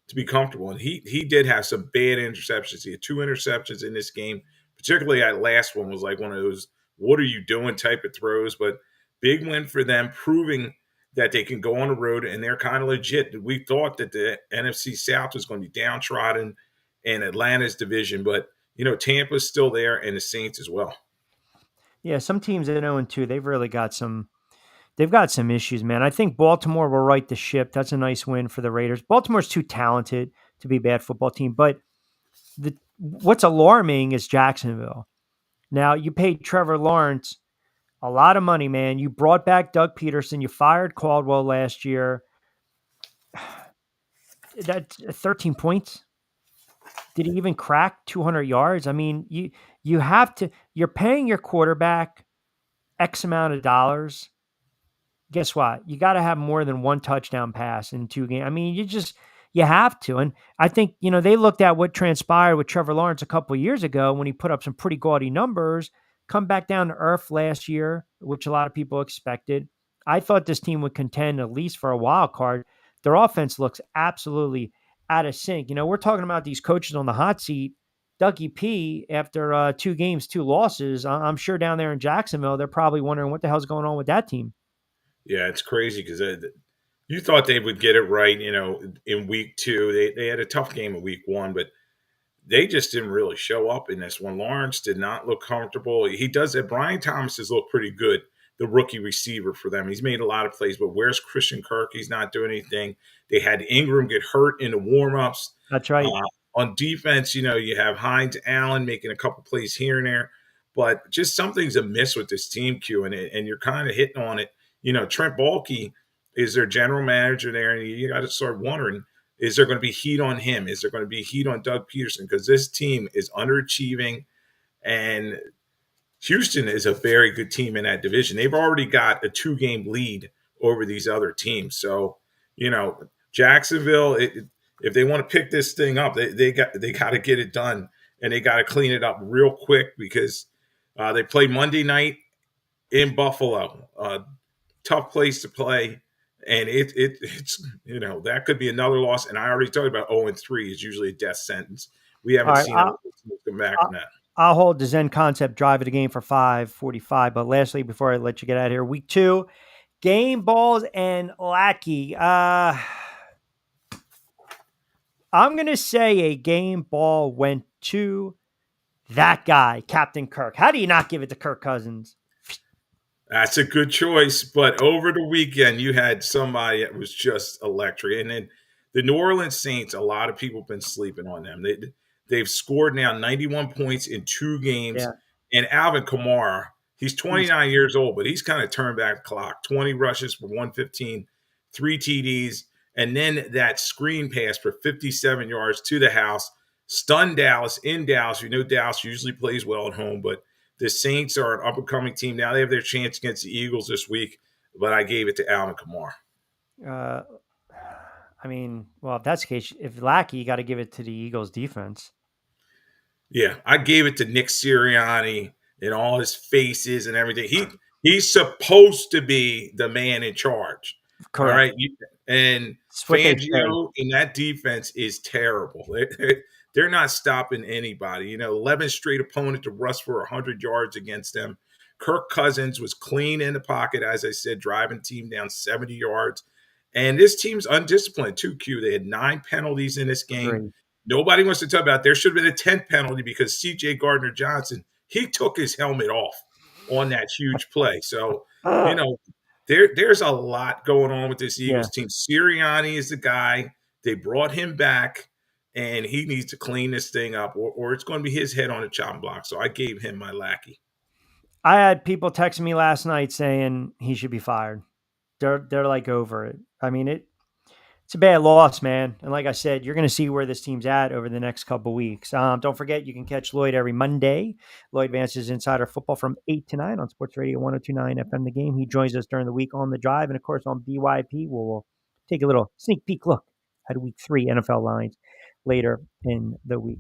to be comfortable. And he did have some bad interceptions. He had 2 interceptions in this game, particularly that last one was like one of those, what are you doing type of throws. But big win for them, proving that they can go on the road and they're kind of legit. We thought that the NFC South was going to be downtrodden in Atlanta's division, but Tampa's still there and the Saints as well. Yeah, some teams at 0-2, they've really got some issues, man. I think Baltimore will right the ship. That's a nice win for the Raiders. Baltimore's too talented to be a bad football team, but what's alarming is Jacksonville. Now, you paid Trevor Lawrence a lot of money, man. You brought back Doug Peterson. You fired Caldwell last year. That's 13 points. Did he even crack 200 yards? I mean, you're paying your quarterback X amount of dollars. Guess what? You got to have more than 1 touchdown pass in 2 games. I mean, you have to. And I think, they looked at what transpired with Trevor Lawrence a couple of years ago when he put up some pretty gaudy numbers, come back down to earth last year, which a lot of people expected. I thought this team would contend at least for a wild card. Their offense looks absolutely out of sync. We're talking about these coaches on the hot seat. Dougie P, after 2 games, 2 losses, I'm sure down there in Jacksonville, they're probably wondering what the hell's going on with that team. Yeah, it's crazy because you thought they would get it right, in week 2. They had a tough game in week 1, but they just didn't really show up in this one. Lawrence did not look comfortable. He does that. Brian Thomas has looked pretty good, the rookie receiver for them. He's made a lot of plays, but where's Christian Kirk? He's not doing anything. They had Ingram get hurt in the warm-ups. That's right. On defense, you have Hines Allen making a couple plays here and there, but just something's amiss with this team, Q, and you're kind of hitting on it. Trent Baalke is their general manager there, and you got to start wondering, is there going to be heat on him? Is there going to be heat on Doug Peterson? Because this team is underachieving, and Houston is a very good team in that division. They've already got a 2-game lead over these other teams. So, Jacksonville, if they want to pick this thing up, they got to get it done, and they got to clean it up real quick because they play Monday night in Buffalo. Tough place to play, and it's that could be another loss. And I already talked about 0-3 is usually a death sentence. We haven't seen it come back from that. I'll hold the Zen concept drive of the game for 5:45. But lastly, before I let you get out of here, week 2, game balls and Lackey. I'm gonna say a game ball went to that guy, Captain Kirk. How do you not give it to Kirk Cousins? That's a good choice, but over the weekend, you had somebody that was just electric. And then the New Orleans Saints, a lot of people have been sleeping on them. They've scored now 91 points in 2 games. Yeah. And Alvin Kamara, he's 29 years old, but he's kind of turned back the clock. 20 rushes for 115, 3 TDs, and then that screen pass for 57 yards to the house. Stunned Dallas in Dallas. Dallas usually plays well at home, but the Saints are an up-and-coming team. Now they have their chance against the Eagles this week, but I gave it to Alvin Kamara. I mean, well, if that's the case, if Lackey, you got to give it to the Eagles defense. Yeah, I gave it to Nick Sirianni and all his faces and everything. He's supposed to be the man in charge. Correct. All right. And Fangio in that defense is terrible. They're not stopping anybody. 11 straight opponent to rush for 100 yards against them. Kirk Cousins was clean in the pocket, as I said, driving team down 70 yards. And this team's undisciplined too, Q. They had 9 penalties in this game. Great. Nobody wants to talk about it. There should have been a 10th penalty because C.J. Gardner-Johnson, he took his helmet off on that huge play. So, there's a lot going on with this Eagles team. Sirianni is the guy. They brought him back, and he needs to clean this thing up, or it's going to be his head on the chopping block. So I gave him my Lackey. I had people texting me last night saying he should be fired. They're like over it. I mean, it's a bad loss, man. And like I said, you're going to see where this team's at over the next couple weeks. Don't forget, you can catch Lloyd every Monday. Lloyd Vance's Insider Football from 8 to 9 on Sports Radio 102.9 FM The Game. He joins us during the week on The Drive. And, of course, on BYP, we'll take a little sneak peek look at Week 3 NFL lines later in the week.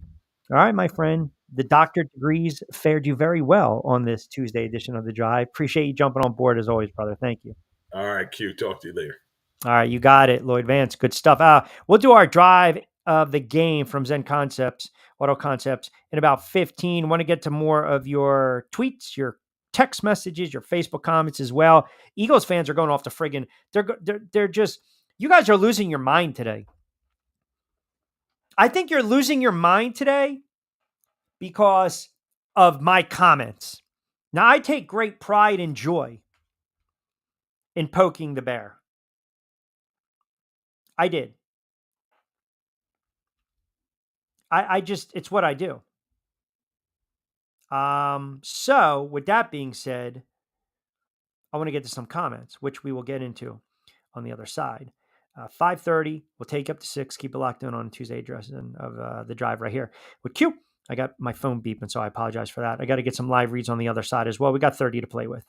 All right, my friend. The doctorate degrees fared you very well on this Tuesday edition of The Drive. Appreciate you jumping on board as always, brother. Thank you. All right, Q. Talk to you later. All right, you got it, Lloyd Vance. Good stuff. We'll do our drive of the game from Zen Concepts, Auto Concepts, in about 15. Want to get to more of your tweets, your text messages, your Facebook comments as well. Eagles fans are going off the friggin'. They're just, you guys are losing your mind today. I think you're losing your mind today because of my comments. Now, I take great pride and joy in poking the bear. I did. I just, it's what I do. So with that being said, I want to get to some comments, which we will get into on the other side. 5:30, we'll take up to 6. Keep it locked in on Tuesday edition of The Drive right here with Q. I got my phone beeping, so I apologize for that. I got to get some live reads on the other side as well. We got 30 to play with.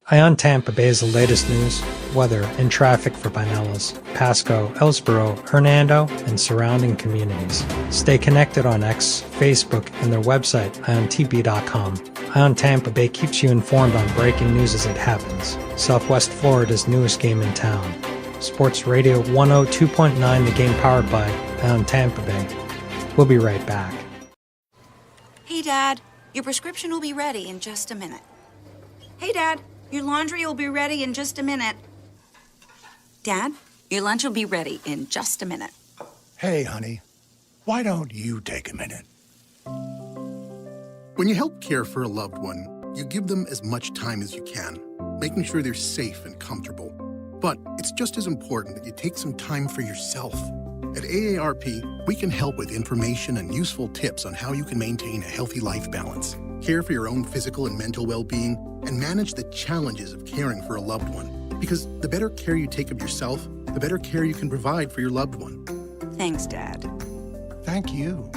Ion Tampa Bay is the latest news, weather, and traffic for Pinellas, Pasco, Ellsboro, Hernando, and surrounding communities. Stay connected on X, Facebook, and their website, iontp.com. Ion Tampa Bay keeps you informed on breaking news as it happens. Southwest Florida's newest game in town. Sports Radio 102.9, the game powered by Ion Tampa Bay. We'll be right back. Hey, Dad, your prescription will be ready in just a minute. Hey, Dad. Your laundry will be ready in just a minute. Dad, your lunch will be ready in just a minute. Hey, honey, why don't you take a minute? When you help care for a loved one, you give them as much time as you can, making sure they're safe and comfortable. But it's just as important that you take some time for yourself. At AARP, we can help with information and useful tips on how you can maintain a healthy life balance, care for your own physical and mental well-being, and manage the challenges of caring for a loved one. Because the better care you take of yourself, the better care you can provide for your loved one. Thanks, Dad. Thank you.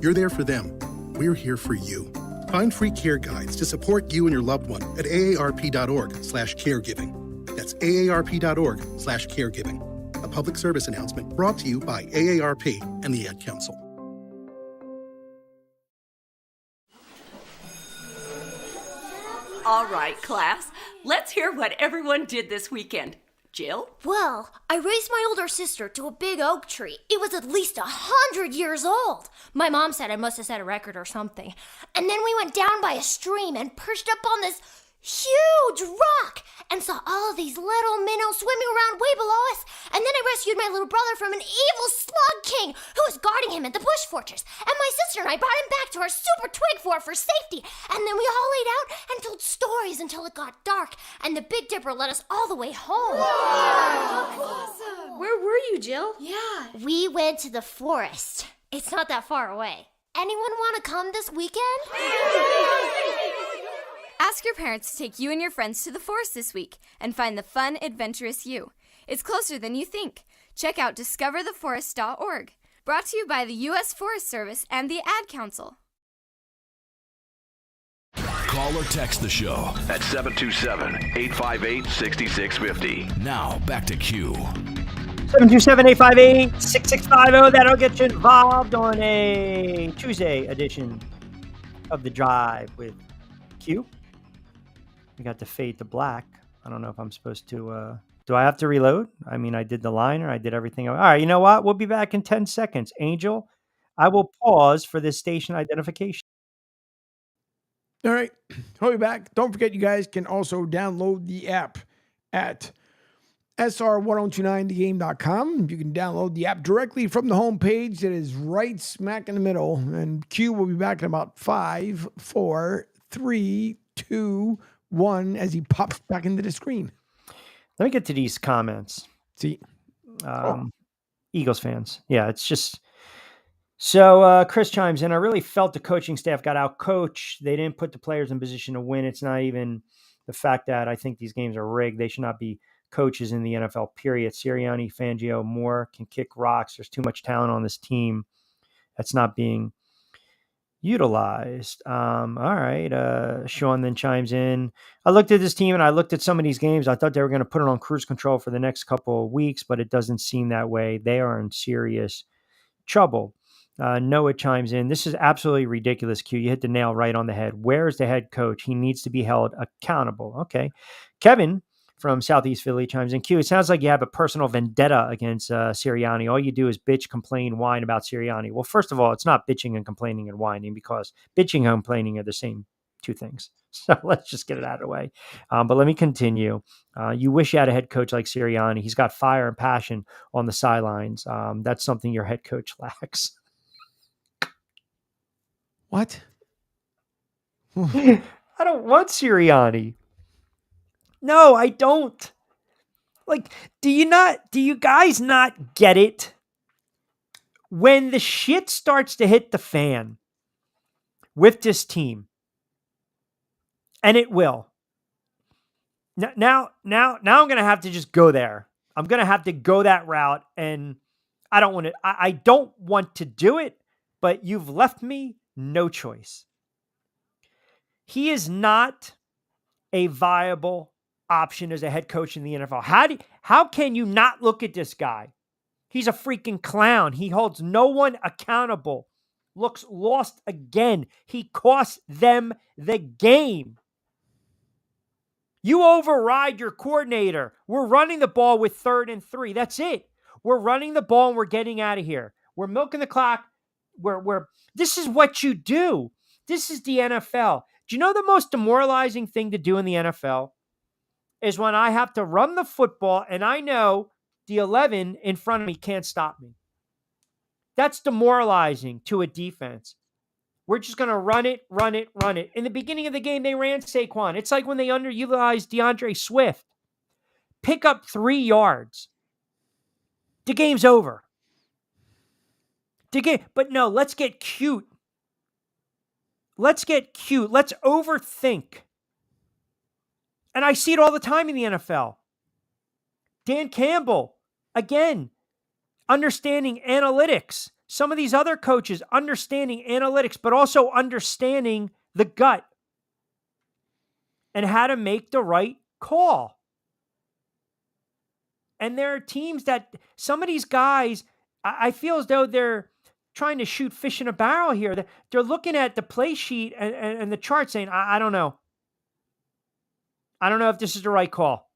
You're there for them. We're here for you. Find free care guides to support you and your loved one at aarp.org/caregiving. That's aarp.org/caregiving. A public service announcement brought to you by AARP and the Ad Council. All right, class. Let's hear what everyone did this weekend. Jill? Well, I raised my older sister to a big oak tree. It was at least 100 years old. My mom said I must have set a record or something. And then we went down by a stream and perched up on this huge rock and saw all of these little minnows swimming around way below us. And then I rescued my little brother from an evil slug king who was guarding him at the bush fortress. And my sister and I brought him back to our super twig fort for safety. And then we all laid out and told stories until it got dark. And the Big Dipper led us all the way home. Wow. Awesome. Where were you, Jill? Yeah. We went to the forest. It's not that far away. Anyone want to come this weekend? Ask your parents to take you and your friends to the forest this week and find the fun, adventurous you. It's closer than you think. Check out discovertheforest.org. Brought to you by the U.S. Forest Service and the Ad Council. Call or text the show at 727-858-6650. Now, back to Q. 727-858-6650. That'll get you involved on a Tuesday edition of The Drive with Q. We got the fade to black. I don't know if I'm supposed to... do I have to reload? I mean, I did the liner. I did everything. All right, you know what? We'll be back in 10 seconds. Angel, I will pause for this station identification. All right, I'll be back. Don't forget, you guys can also download the app at sr1029thegame.com. You can download the app directly from the homepage. It is right smack in the middle. And Q will be back in about 5, 4, 3, 2, 1 as he pops back into the screen. Let me get to these comments. See, Eagles fans. Yeah, it's just... So Chris chimes in. I really felt the coaching staff got out coached. They didn't put the players in position to win. It's not even the fact that I think these games are rigged. They should not be coaches in the NFL, period. Sirianni, Fangio, Moore can kick rocks. There's too much talent on this team that's not being utilized. All right. Sean then chimes in. I looked at this team and I looked at some of these games. I thought they were going to put it on cruise control for the next couple of weeks, but it doesn't seem that way. They are in serious trouble. Noah chimes in. This is absolutely ridiculous, Q. You hit the nail right on the head. Where is the head coach? He needs to be held accountable. Okay. Kevin from Southeast Philly chimes in. Q, it sounds like you have a personal vendetta against Sirianni. All you do is bitch, complain, whine about Sirianni. Well, first of all, it's not bitching and complaining and whining, because bitching and complaining are the same two things. So let's just get it out of the way. But let me continue. You wish you had a head coach like Sirianni. He's got fire and passion on the sidelines. That's something your head coach lacks. What? I don't want Sirianni. No, I don't. Like, do you guys not get it? When the shit starts to hit the fan with this team, and it will. Now I'm going to have to just go there. I'm going to have to go that route, and I don't want to do it, but you've left me no choice. He is not a viable option as a head coach in the NFL. How can you not look at this guy? He's a freaking clown. He holds no one accountable. Looks lost again. He cost them the game. You override your coordinator. We're running the ball with 3rd and 3. That's it. We're running the ball and we're getting out of here. We're milking the clock. This is what you do. This is the NFL. Do you know the most demoralizing thing to do in the NFL is when I have to run the football and I know the 11 in front of me can't stop me. That's demoralizing to a defense. We're just going to run it. In the beginning of the game, they ran Saquon. It's like when they underutilized DeAndre Swift. Pick up 3 yards. The game's over. But no, let's get cute. Let's overthink. And I see it all the time in the NFL. Dan Campbell, again, understanding analytics. Some of these other coaches understanding analytics, but also understanding the gut and how to make the right call. And there are teams that some of these guys, I feel as though they're trying to shoot fish in a barrel here. They're looking at the play sheet and the chart saying, I don't know. I don't know if this is the right call.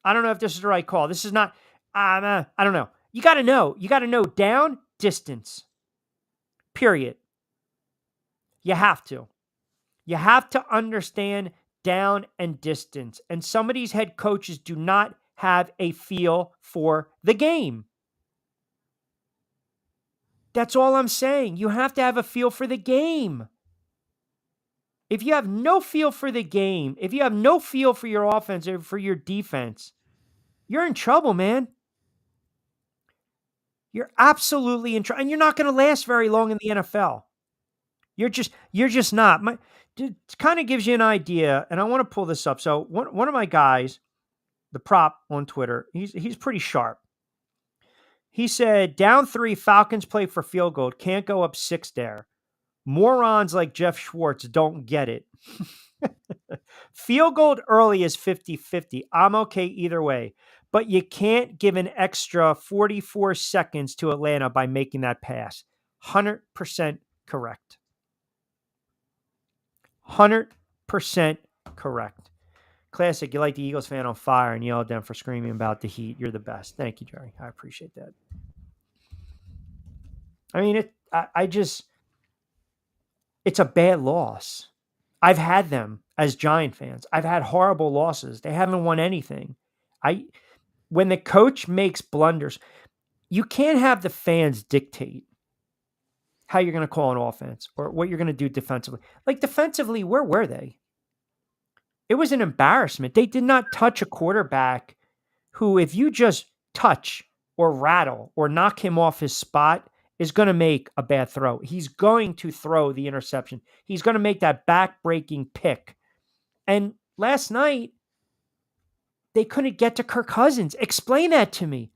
This is not, I don't know. You got to know. You got to know down, distance. Period. You have to. You have to understand down and distance. And some of these head coaches do not have a feel for the game. That's all I'm saying. You have to have a feel for the game. If you have no feel for the game, if you have no feel for your offense or for your defense, you're in trouble, man. You're absolutely in trouble. And you're not going to last very long in the NFL. You're just not. It kind of gives you an idea, and I want to pull this up. So one of my guys, the prop on Twitter, he's pretty sharp. He said, down 3, Falcons play for field goal. Can't go up 6 there. Morons like Jeff Schwartz don't get it. Field goal early is 50-50. I'm okay either way. but you can't give an extra 44 seconds to Atlanta by making that pass. 100% correct. 100% correct. Classic. You like the Eagles fan on fire and yell at them for screaming about the Heat. You're the best. Thank you, Jerry. I appreciate that. I mean, it's a bad loss. I've had them as Giant fans. I've had horrible losses. They haven't won anything. When the coach makes blunders, you can't have the fans dictate how you're going to call an offense or what you're going to do defensively. Like defensively, where were they? It was an embarrassment. They did not touch a quarterback who, if you just touch or rattle or knock him off his spot, is going to make a bad throw. He's going to throw the interception. He's going to make that back-breaking pick. And last night, they couldn't get to Kirk Cousins. Explain that to me.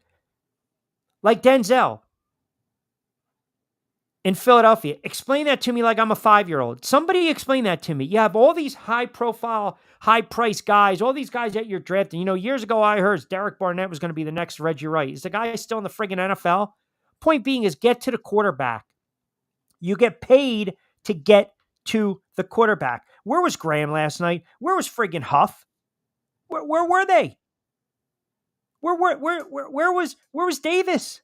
Like Denzel in Philadelphia. Explain that to me like I'm a 5-year-old. Somebody explain that to me. You have all these high-profile, high-priced guys, all these guys that you're drafting. You know, years ago I heard Derek Barnett was going to be the next Reggie Wright. Is the guy still in the friggin' NFL? Point being is get to the quarterback. You get paid to get to the quarterback. Where was Graham last night? Where was friggin' Huff? Where were they? Where was Davis?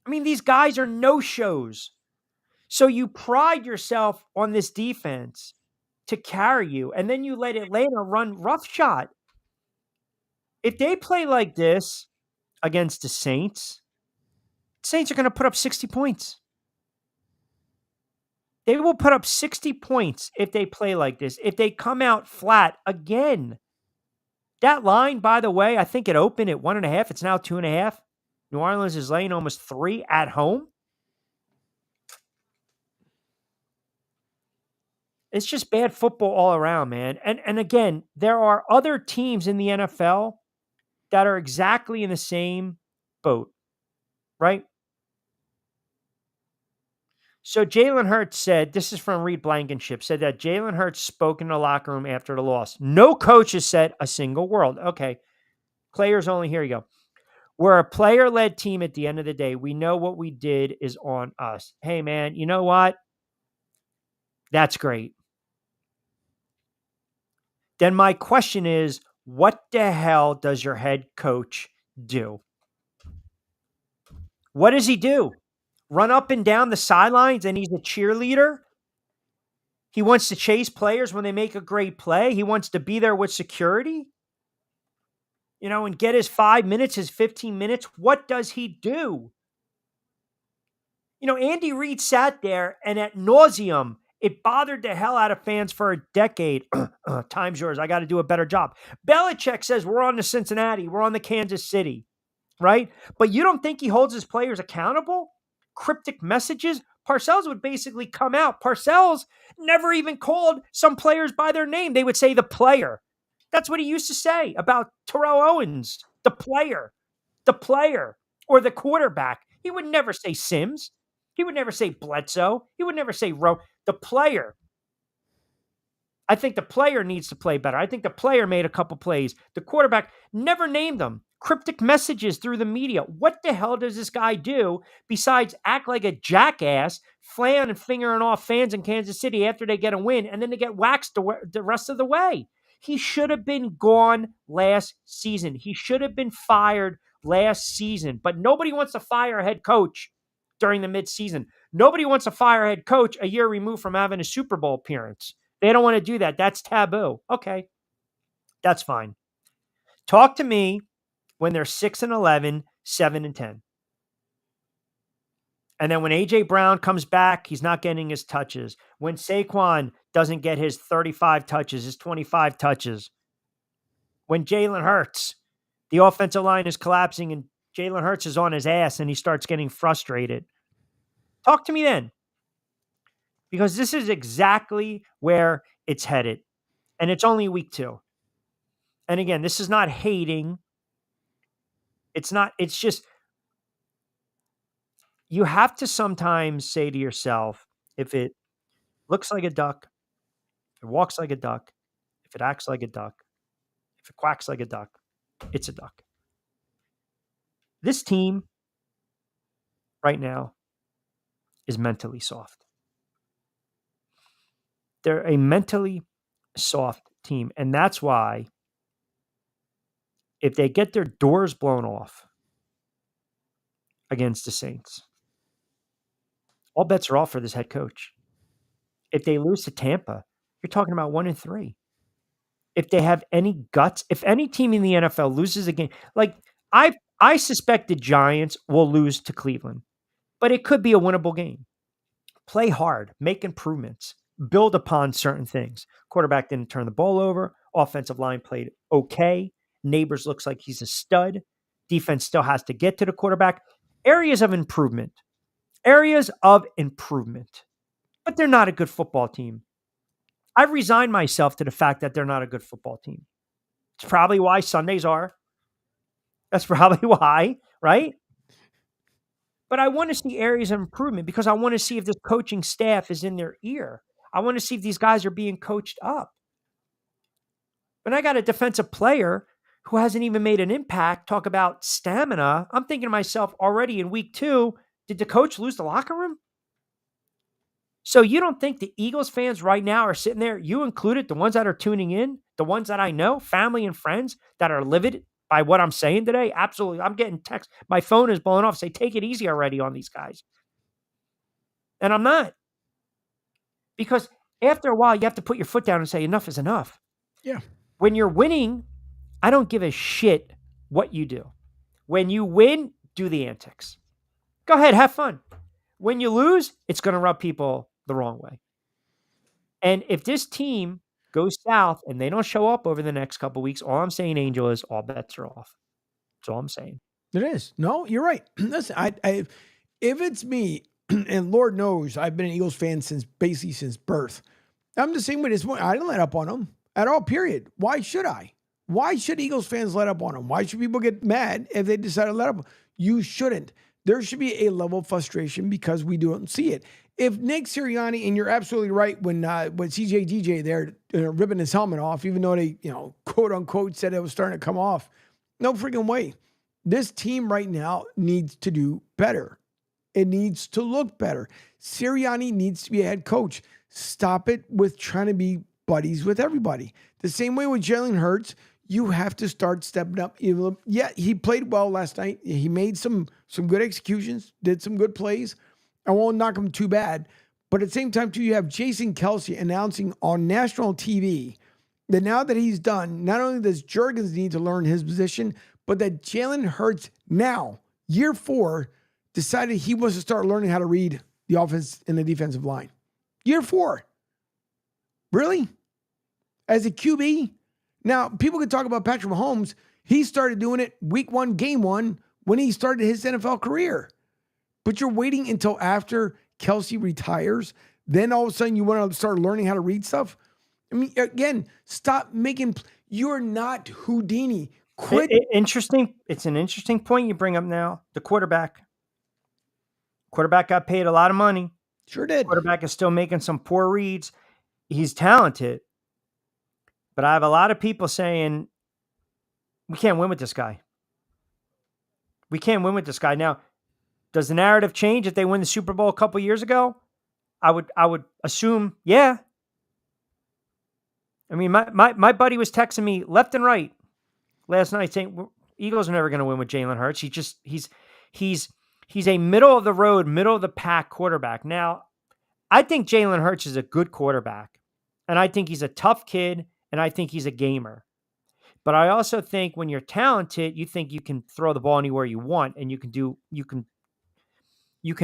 I mean, these guys are no-shows. So you pride yourself on this defense to carry you, and then you let Atlanta run roughshod. If they play like this against the Saints are going to put up 60 points. They will put up 60 points if they play like this. If they come out flat again. That line, by the way, I think it opened at 1.5. It's now 2.5. New Orleans is laying almost 3 at home. It's just bad football all around, man. And again, there are other teams in the NFL that are exactly in the same boat, right? So Jalen Hurts said, this is from Reed Blankenship, said that Jalen Hurts spoke in the locker room after the loss. No coach has said a single word. Okay. Players only. Here you go. We're a player-led team at the end of the day. We know what we did is on us. Hey, man, you know what? That's great. Then my question is, what the hell does your head coach do? What does he do? Run up and down the sidelines and he's a cheerleader? He wants to chase players when they make a great play? He wants to be there with security? You know, and get his 5 minutes, his 15 minutes? What does he do? You know, Andy Reid sat there and at nauseum, it bothered the hell out of fans for a decade. Time's yours. I got to do a better job. Belichick says we're on to Cincinnati. We're on to Kansas City, right? But you don't think he holds his players accountable? Cryptic messages? Parcells would basically come out. Parcells never even called some players by their name. They would say the player. That's what he used to say about Terrell Owens, the player, or the quarterback. He would never say Sims. He would never say Bledsoe. He would never say the player. I think the player needs to play better. I think the player made a couple plays. The quarterback never named them. Cryptic messages through the media. What the hell does this guy do besides act like a jackass, flaying and fingering off fans in Kansas City after they get a win, and then they get waxed the rest of the way? He should have been gone last season. He should have been fired last season. But nobody wants to fire a head coach during the midseason. Nobody wants to fire a head coach a year removed from having a Super Bowl appearance. They don't want to do that. That's taboo. Okay, that's fine. Talk to me when they're 6-11, 7-10. And then when A.J. Brown comes back, he's not getting his touches. When Saquon doesn't get his 35 touches, his 25 touches. When Jalen Hurts, the offensive line is collapsing and Jalen Hurts is on his ass and he starts getting frustrated. Talk to me then. Because this is exactly where it's headed. And it's only week 2. And again, this is not hating. It's just, you have to sometimes say to yourself, if it looks like a duck, if it walks like a duck, if it acts like a duck, if it quacks like a duck, it's a duck. This team right now is mentally soft. They're a mentally soft team. And that's why if they get their doors blown off against the Saints, all bets are off for this head coach. If they lose to Tampa, you're talking about 1-3. If they have any guts, if any team in the NFL loses a game, like I suspect the Giants will lose to Cleveland, but it could be a winnable game. Play hard, make improvements, build upon certain things. Quarterback didn't turn the ball over. Offensive line played okay. Neighbors looks like he's a stud. Defense still has to get to the quarterback. Areas of improvement. But they're not a good football team. I've resigned myself to the fact that they're not a good football team. It's probably why Sundays are. That's probably why, right? But I want to see areas of improvement because I want to see if this coaching staff is in their ear. I want to see if these guys are being coached up. When I got a defensive player who hasn't even made an impact, talk about stamina, I'm thinking to myself already in week 2, did the coach lose the locker room? So you don't think the Eagles fans right now are sitting there, you included, the ones that are tuning in, the ones that I know, family and friends that are livid by what I'm saying today? Absolutely. I'm getting texts. My phone is blowing off. Say, take it easy already on these guys. And I'm not. Because after a while, you have to put your foot down and say, enough is enough. Yeah. When you're winning, I don't give a shit what you do. When you win, do the antics. Go ahead, have fun. When you lose, it's going to rub people the wrong way. And if this team goes south and they don't show up over the next couple of weeks, all I'm saying, Angel, is all bets are off. That's all I'm saying. It is. No, you're right. Listen, if it's me, and Lord knows I've been an Eagles fan since birth. I'm the same way this morning. I didn't let up on them at all, period. Why should I? Why should Eagles fans let up on them? Why should people get mad if they decide to let up? You shouldn't. There should be a level of frustration because we don't see it. If Nick Sirianni, and you're absolutely right when CJ DJ there ripping his helmet off, even though they, quote unquote said it was starting to come off, no freaking way. This team right now needs to do better. It needs to look better. Sirianni needs to be a head coach. Stop it with trying to be buddies with everybody. The same way with Jalen Hurts, you have to start stepping up. Yeah, he played well last night. He made some good executions, did some good plays. I won't knock him too bad. But at the same time, too, you have Jason Kelce announcing on national TV that now that he's done, not only does Jurgens need to learn his position, but that Jalen Hurts now, year 4, decided he wants to start learning how to read the offense and the defensive line. Year 4. Really? As a QB? Now, people could talk about Patrick Mahomes. He started doing it week 1, game 1, when he started his NFL career. But you're waiting until after Kelce retires. Then all of a sudden you want to start learning how to read stuff. I mean, again, stop making. You're not Houdini. Quit. Interesting. It's an interesting point you bring up now. The quarterback. Quarterback got paid a lot of money. Sure did. Quarterback is still making some poor reads. He's talented. But I have a lot of people saying, we can't win with this guy. We can't win with this guy. Now, does the narrative change if they win the Super Bowl a couple years ago? I would assume, yeah. I mean, my buddy was texting me left and right last night saying Eagles are never going to win with Jalen Hurts. He's a middle of the road, middle of the pack quarterback. Now, I think Jalen Hurts is a good quarterback, and I think he's a tough kid, and I think he's a gamer. But I also think when you're talented, you think you can throw the ball anywhere you want, and you can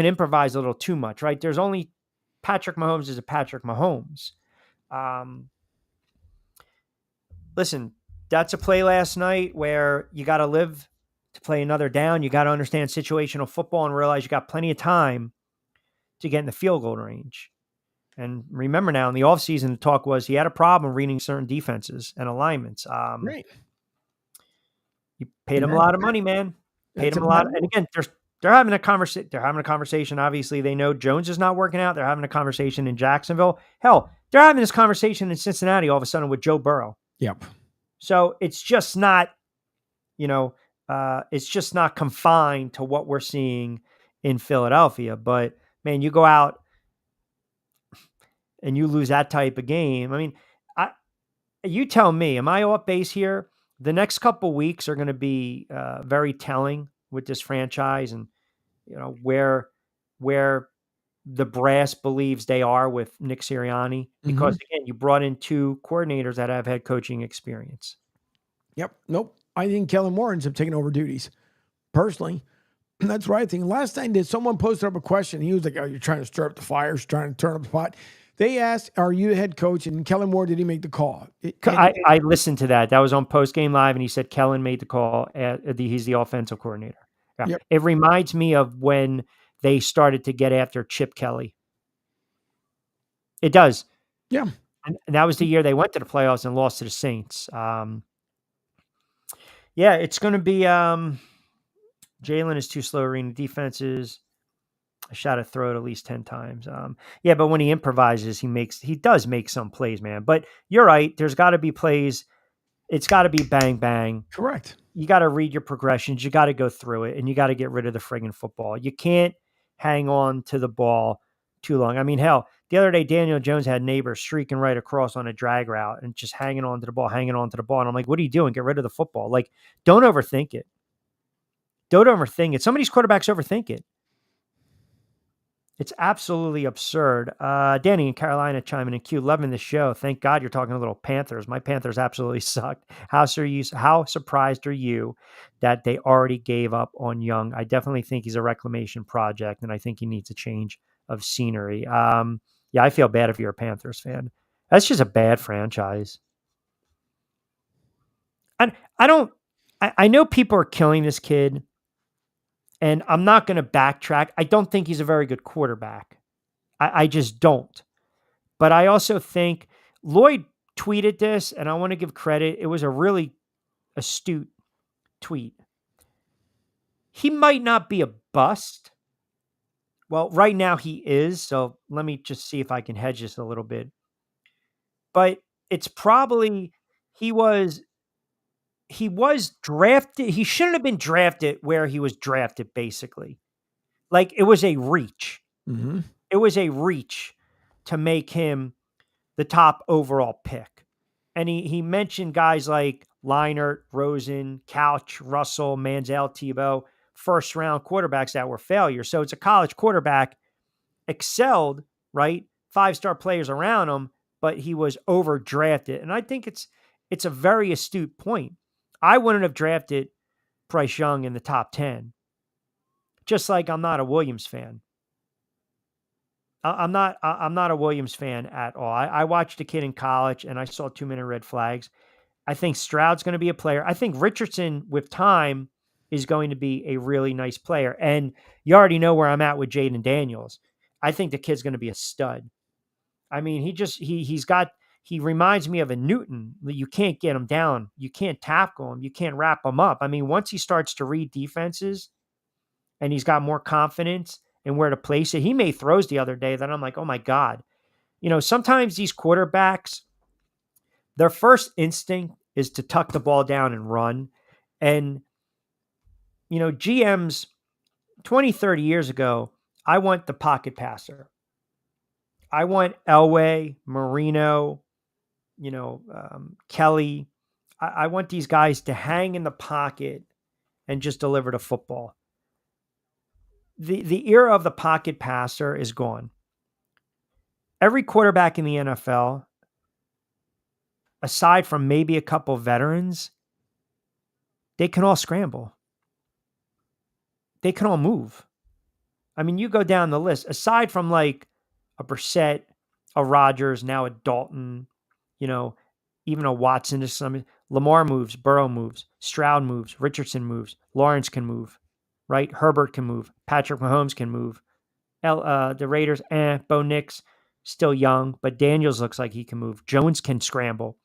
improvise a little too much, right? There's only Patrick Mahomes is a Patrick Mahomes. Listen, that's a play last night where you got to live to play another down. You got to understand situational football and realize you got plenty of time to get in the field goal range. And remember now, in the offseason, the talk was he had a problem reading certain defenses and alignments. Right. You paid him a lot of money, man. Paid him a lot. And again, they're having a conversation. They're having a conversation. Obviously, they know Jones is not working out. They're having a conversation in Jacksonville. Hell, they're having this conversation in Cincinnati all of a sudden with Joe Burrow. Yep. So it's just not It's just not confined to what we're seeing in Philadelphia. But man, you go out and you lose that type of game. I mean, you tell me, am I off base here? The next couple weeks are going to be very telling with this franchise, and where the brass believes they are with Nick Sirianni, because again, you brought in two coordinators that have had coaching experience. Yep. Nope. I think Kellen Moore ends up taking over duties. Personally, that's right. I think last time that someone posted up a question, he was like, "Oh, you're trying to stir up the fires, trying to turn up the pot." They asked, "Are you the head coach?" And Kellen Moore, did he make the call? I listened to that. That was on Post Game Live, and he said Kellen made the call. He's the offensive coordinator. Yeah. Yep. It reminds me of when they started to get after Chip Kelly. It does. Yeah. And that was the year they went to the playoffs and lost to the Saints. Yeah, it's going to be Jalen is too slow reading defenses. I shot a throw at least 10 times. Yeah, but when he improvises, he does make some plays, man. But you're right. There's got to be plays. It's got to be bang, bang. Correct. You got to read your progressions. You got to go through it, and you got to get rid of the friggin' football. You can't hang on to the ball too long. I mean, hell, the other day, Daniel Jones had neighbors streaking right across on a drag route and just hanging on to the ball. And I'm like, what are you doing? Get rid of the football. Like, don't overthink it. Don't overthink it. Some of these quarterbacks overthink it. It's absolutely absurd. Danny in Carolina chiming in Q, loving the show. Thank God you're talking a little Panthers. My Panthers absolutely sucked. How surprised are you that they already gave up on Young? I definitely think he's a reclamation project, and I think he needs a change of scenery. Yeah, I feel bad if you're a Panthers fan. That's just a bad franchise. And I know people are killing this kid, and I'm not going to backtrack. I don't think he's a very good quarterback. I just don't. But I also think Lloyd tweeted this, and I want to give credit. It was a really astute tweet. He might not be a bust. Well, right now he is. So let me just see if I can hedge this a little bit. But it's probably he was drafted. He shouldn't have been drafted where he was drafted, basically. Like, it was a reach. Mm-hmm. It was a reach to make him the top overall pick. And he mentioned guys like Leinart, Rosen, Couch, Russell, Manziel, Tebow, first round quarterbacks that were failures. So it's a college quarterback, excelled, right? 5-star players around him, but he was overdrafted. And I think it's a very astute point. I wouldn't have drafted Bryce Young in the top 10. Just like I'm not a Williams fan. I'm not a Williams fan at all. I watched a kid in college and I saw too many red flags. I think Stroud's going to be a player. I think Richardson, with time, is going to be a really nice player. And you already know where I'm at with Jaden Daniels. I think the kid's going to be a stud. I mean, he reminds me of a Newton. You can't get him down. You can't tackle him. You can't wrap him up. I mean, once he starts to read defenses and he's got more confidence in where to place it, he made throws the other day that I'm like, oh my God. Sometimes these quarterbacks, their first instinct is to tuck the ball down and run. And, GMs 20, 30 years ago, I want the pocket passer. I want Elway, Marino, Kelly. I want these guys to hang in the pocket and just deliver the football. The era of the pocket passer is gone. Every quarterback in the NFL, aside from maybe a couple veterans, they can all scramble. They can all move. I mean, you go down the list, aside from like a Brissett, a Rodgers, now a Dalton, even a Watson to some. Lamar moves, Burrow moves, Stroud moves, Richardson moves, Lawrence can move, right? Herbert can move, Patrick Mahomes can move. The Raiders, Bo Nix, still young, but Daniels looks like he can move. Jones can scramble.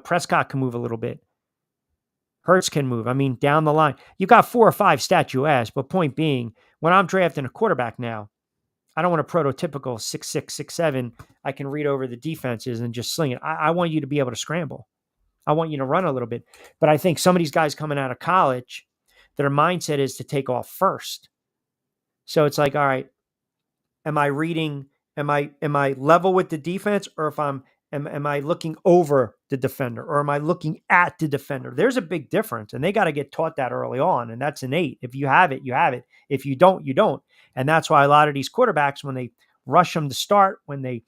Prescott can move a little bit. Hurts can move. I mean, down the line, you got 4 or 5 statuesque, but point being, when I'm drafting a quarterback now, I don't want a prototypical 6'6", 6'7". I can read over the defenses and just sling it. I want you to be able to scramble. I want you to run a little bit. But I think some of these guys coming out of college, their mindset is to take off first. So it's like, all right, am I reading? Am I level with the defense, or if am I looking over the defender, or am I looking at the defender? There's a big difference, and they got to get taught that early on, and that's innate. If you have it, you have it. If you don't, you don't. And that's why a lot of these quarterbacks, when they rush them to start, when they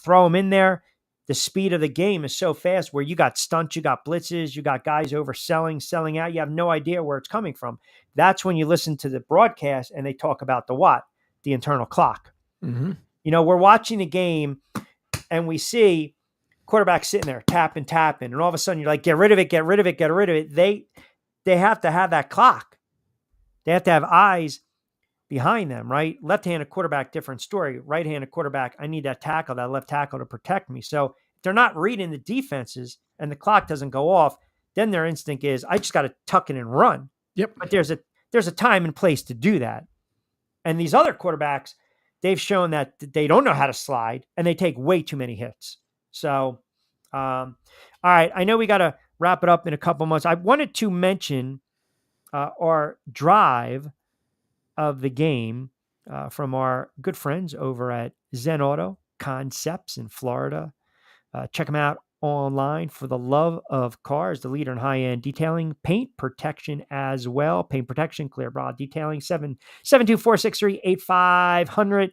throw them in there, the speed of the game is so fast where you got stunts, you got blitzes, you got guys overselling, selling out. You have no idea where it's coming from. That's when you listen to the broadcast and they talk about the internal clock. Mm-hmm. You know, we're watching the game and we see quarterback sitting there tapping, and all of a sudden you're like, get rid of it, get rid of it, get rid of it. They have to have that clock. They have to have eyes behind them, right? Left-handed quarterback, different story. Right-handed quarterback, I need that tackle, that left tackle to protect me. So if they're not reading the defenses and the clock doesn't go off, then their instinct is, I just got to tuck it and run. Yep. But there's a time and place to do that. And these other quarterbacks, they've shown that they don't know how to slide and they take way too many hits. So, all right, I know we got to wrap it up in a couple months. I wanted to mention our drive of the game from our good friends over at Zen Auto Concepts in Florida. Check them out online for the love of cars, the leader in high-end detailing, paint protection as well. Paint protection, clear broad detailing, 724-638-5500.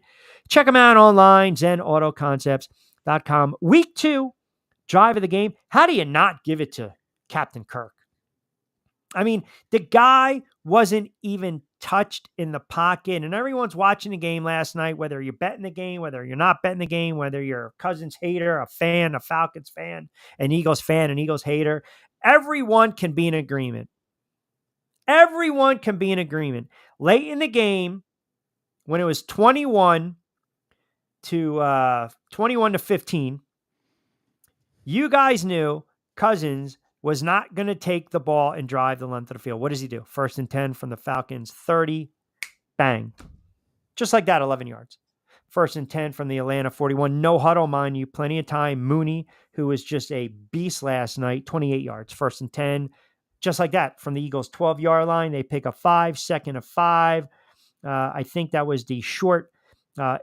Check them out online, ZenAutoConcepts.com. Week 2, drive of the game. How do you not give it to Captain Kirk? I mean, the guy wasn't even touched in the pocket, and everyone's watching the game last night, whether you're betting the game, whether you're not betting the game, whether you're a Cousins hater, a fan, a Falcons fan, an Eagles fan, an Eagles hater. Everyone can be in agreement. Everyone can be in agreement. Late in the game, when it was 21 to 15, you guys knew Cousins was not going to take the ball and drive the length of the field. What does he do? 1st and 10 from the Falcons, 30, bang. Just like that, 11 yards. 1st and 10 from the Atlanta 41. No huddle, mind you, plenty of time. Mooney, who was just a beast last night, 28 yards. 1st and 10, just like that, from the Eagles' 12-yard line. They pick a 5, 2nd and 5. I think that was the short,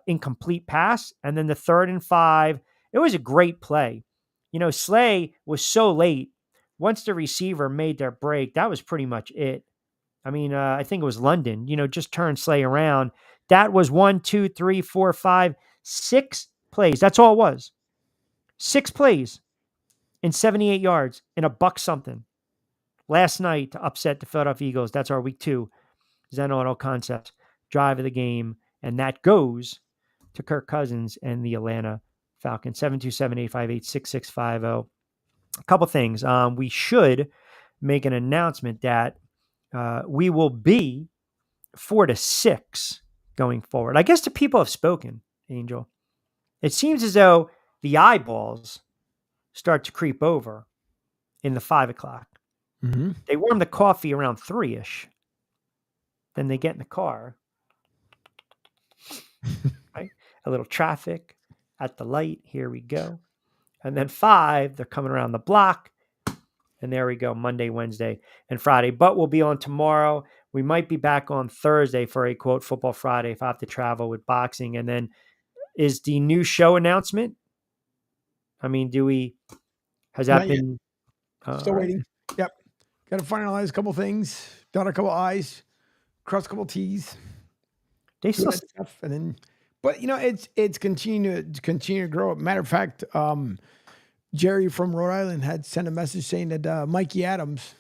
incomplete pass. And then the 3rd and 5, it was a great play. You know, Slay was so late. Once the receiver made their break, that was pretty much it. I mean, I think it was London, just turned Slay around. That was 1, 2, 3, 4, 5, 6 plays. That's all it was. 6 plays in 78 yards in a buck something. Last night to upset the Philadelphia Eagles. That's our week 2 Zen Auto Concepts drive of the game. And that goes to Kirk Cousins and the Atlanta Falcons. 727-858-6650. A couple things. We should make an announcement that we will be 4 to 6 going forward. I guess the people have spoken, Angel. It seems as though the eyeballs start to creep over in the 5 o'clock. Mm-hmm. They warm the coffee around 3-ish. Then they get in the car. Right? A little traffic at the light. Here we go. And then 5, they're coming around the block. And there we go, Monday, Wednesday, and Friday. But we'll be on tomorrow. We might be back on Thursday for a, quote, Football Friday if I have to travel with boxing. And then is the new show announcement? I mean, has that been? Still waiting. Yep. Got to finalize a couple things, dot a couple I's, cross a couple T's. They still stuff. And then, but it's continue to grow. Matter of fact, Jerry from Rhode Island had sent a message saying that Mikey Adams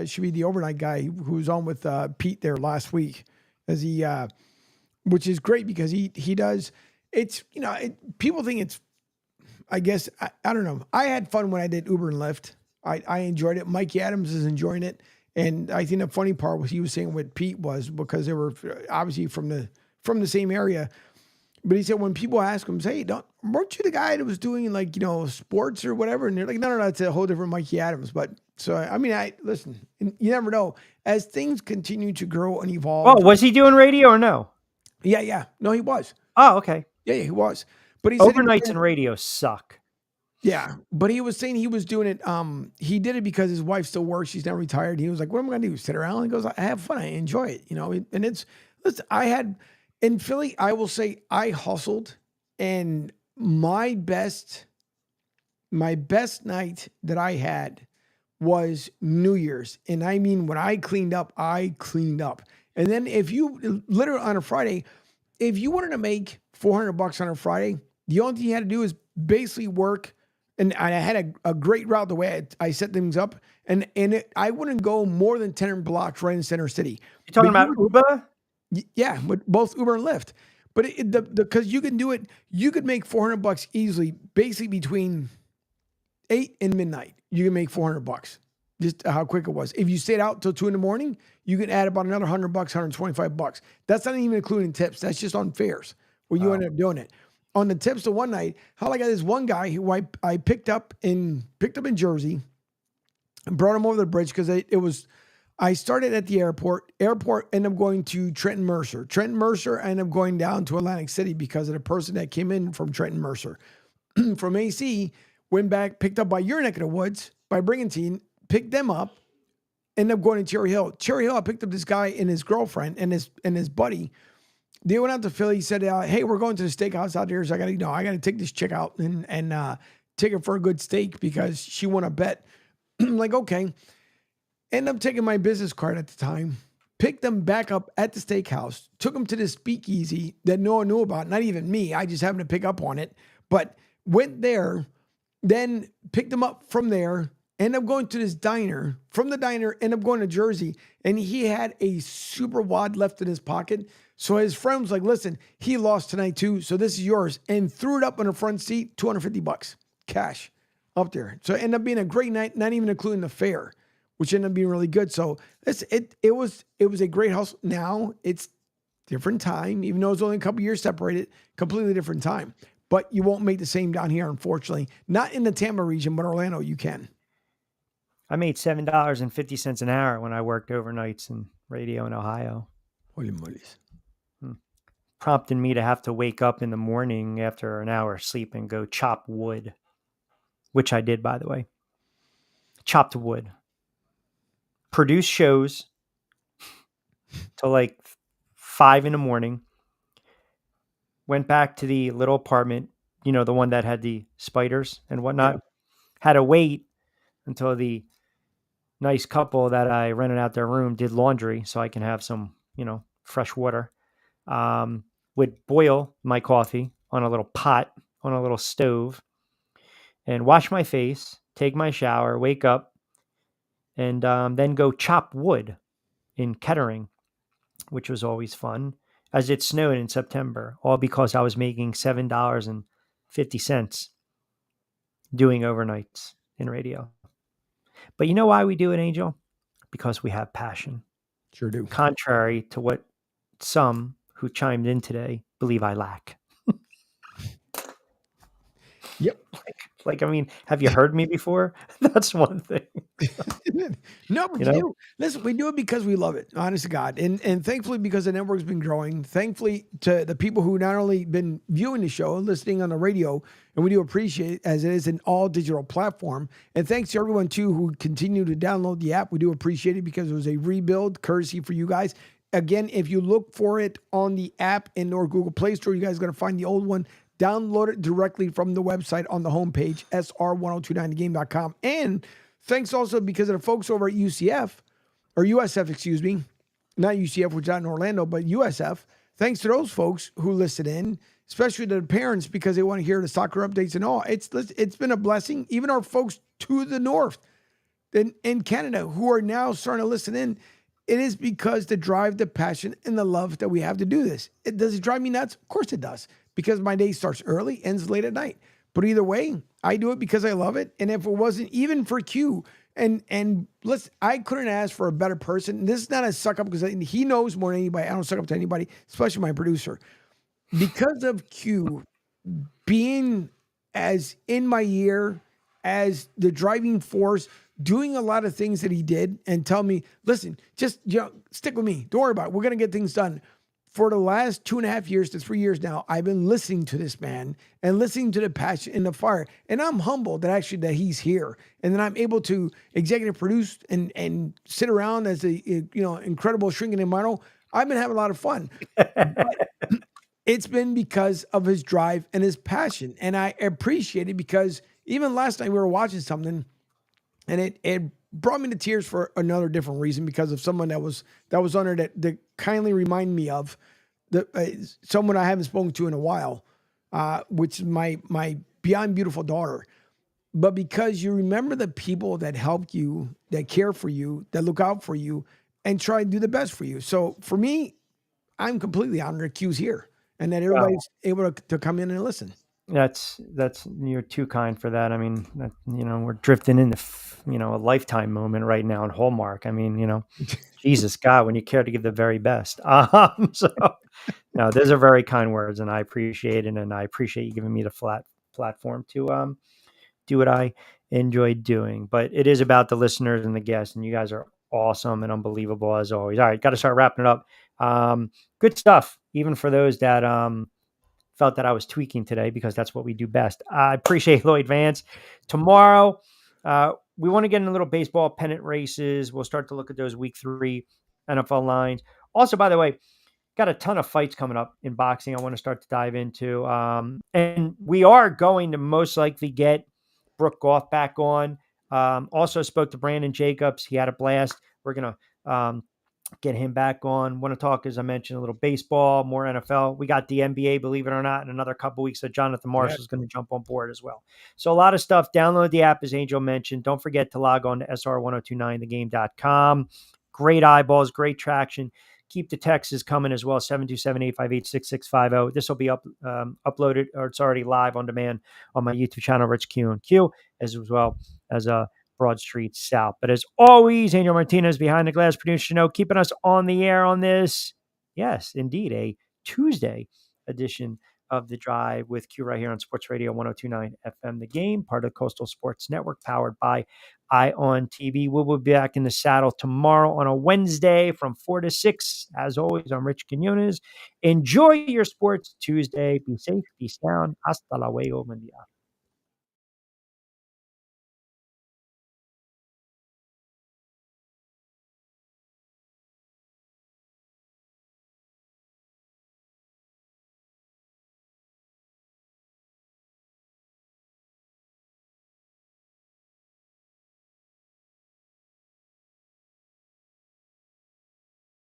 should be the overnight guy who was on with Pete there last week, as he, which is great because he does. It's people think it's. I guess I don't know. I had fun when I did Uber and Lyft. I enjoyed it. Mikey Adams is enjoying it, and I think the funny part was he was saying what Pete was because they were obviously from the same area. But he said when people ask him, "Hey, weren't you the guy that was doing sports or whatever?" And they're like, "No, that's a whole different Mikey Adams." But so I mean, listen. You never know as things continue to grow and evolve. Oh, was he doing radio or no? Yeah. No, he was. Oh, okay. Yeah, he was. But he overnights in radio suck. Yeah, but he was saying he was doing it. He did it because his wife still works. She's now retired. He was like, "What am I going to do? Sit around?" He goes, "I have fun. I enjoy it." And it's listen. I had in Philly. I will say I hustled, and my best night that I had was New Year's, and I mean when I cleaned up. And then if you literally on a Friday, if you wanted to make $400 on a Friday, the only thing you had to do is basically work. And I had a great route the way I set things up. And I wouldn't go more than 10 blocks right in Center City. You talking about Uber? Yeah, with both Uber and Lyft. But because you can do it, you could make $400 easily, basically between 8 and midnight. You can make $400. Just how quick it was. If you stayed out till 2 a.m, you can add about another $100, $125. That's not even including tips. That's just on fares where you end up doing it. On the tips to one night, how I got this one guy who I picked up in Jersey and brought him over the bridge because I started at the airport. Airport ended up going to Trenton Mercer. Trenton Mercer ended up going down to Atlantic City because of the person that came in from Trenton Mercer. From AC, went back, picked up by your neck of the woods, by Brigantine, picked them up, ended up going to Cherry Hill. Cherry Hill, I picked up this guy and his girlfriend and his buddy. They went out to Philly. He said, "Hey, we're going to the steakhouse out there, so I got to take this chick out and take her for a good steak because she won a bet." I'm like, okay. End up taking my business card at the time, picked them back up at the steakhouse, took them to this speakeasy that no one knew about, not even me. I just happened to pick up on it, but went there, then picked them up from there. End up going to this diner. From the diner, end up going to Jersey, and he had a super wad left in his pocket. So his friend was like, "Listen, he lost tonight too, so this is yours," and threw it up on the front seat, $250 cash up there. So it ended up being a great night, not even including the fare, which ended up being really good. So it was a great hustle. Now it's different time, even though it's only a couple years separated, completely different time. But you won't make the same down here, unfortunately. Not in the Tampa region, but Orlando, you can. I made $7.50 an hour when I worked overnights in radio in Ohio. Holy mollies. Prompting me to have to wake up in the morning after an hour of sleep and go chop wood, which I did, by the way. Chopped wood. Produce shows till like 5 a.m. Went back to the little apartment, the one that had the spiders and whatnot. Yeah. Had to wait until the nice couple that I rented out their room did laundry so I can have some, fresh water. Would boil my coffee on a little pot, on a little stove, and wash my face, take my shower, wake up, and then go chop wood in Kettering, which was always fun, as it snowed in September, all because I was making $7.50 doing overnights in radio. But you know why we do it, Angel? Because we have passion. Sure do. Contrary to what some who chimed in today believe I lack. Yep. Have you heard me before? That's one thing. No, but you listen, we do it because we love it, honest to God. And thankfully, because the network's been growing, thankfully to the people who not only been viewing the show, listening on the radio, and we do appreciate it as it is an all digital platform. And thanks to everyone too who continue to download the app. We do appreciate it because it was a rebuild courtesy for you guys. Again, if you look for it on the app and or Google Play Store, you guys are going to find the old one. Download it directly from the website on the homepage, sr1029thegame.com. And thanks also because of the folks over at USF, excuse me, not UCF, which is out in Orlando, but USF. Thanks to those folks who listen in, especially to the parents because they want to hear the soccer updates and all. It's been a blessing. Even our folks to the north in Canada who are now starting to listen in. It is because the drive, the passion, and the love that we have to do this. Does it drive me nuts? Of course it does. Because my day starts early, ends late at night. But either way, I do it because I love it. And if it wasn't even for Q, and listen, I couldn't ask for a better person. This is not a suck up because he knows more than anybody. I don't suck up to anybody, especially my producer. Because of Q being as in my ear as the driving force, doing a lot of things that he did and tell me, listen, just stick with me. Don't worry about it. We're going to get things done. for the last 2.5 years to 3 years now, I've been listening to this man and listening to the passion and the fire. And I'm humbled that he's here and that I'm able to executive produce and sit around as a incredible shrinking and model. I've been having a lot of fun. But it's been because of his drive and his passion. And I appreciate it because even last night we were watching something and it brought me to tears for another different reason because of someone that was on there that kindly reminded me of someone I haven't spoken to in a while, which is my beyond beautiful daughter. But because you remember the people that helped you, that care for you, that look out for you, and try to do the best for you. So for me, I'm completely honored that Q's here and that everybody's able to come in and listen. That's you're too kind for that. I mean, we're drifting into a lifetime moment right now in Hallmark. I mean, Jesus God, when you care to give the very best. So no, those are very kind words, and I appreciate it, and I appreciate you giving me the platform to do what I enjoy doing. But it is about the listeners and the guests, and you guys are awesome and unbelievable as always. All right, got to start wrapping it up. Good stuff, even for those that felt that I was tweaking today because that's what we do best. I appreciate Lloyd Vance. Tomorrow, we want to get in a little baseball pennant races. We'll start to look at those week 3 NFL lines. Also, by the way, got a ton of fights coming up in boxing I want to start to dive into. And we are going to most likely get Brooke Goff back on. Also spoke to Brandon Jacobs. He had a blast. We're going to get him back on. Want to talk, as I mentioned, a little baseball, more NFL. We got the NBA, believe it or not, in another couple weeks. So Jonathan Marshall is going to jump on board as well. So a lot of stuff. Download the app, as Angel mentioned. Don't forget to log on to sr1029thegame.com. Great eyeballs, great traction. Keep the texts coming as well, 727-858-6650. This will be uploaded, or it's already live on demand on my YouTube channel, Rich Q&Q, as well as Broad Street South. But as always, Angel Martinez behind the glass producer note, keeping us on the air on this, yes, indeed, a Tuesday edition of The Drive with Q right here on Sports Radio 102.9 FM The Game, part of the Coastal Sports Network, powered by ION TV. We will be back in the saddle tomorrow on a Wednesday from 4 to 6. As always, I'm Rich Quinones. Enjoy your Sports Tuesday. Be safe, be sound. Hasta luego, buen día.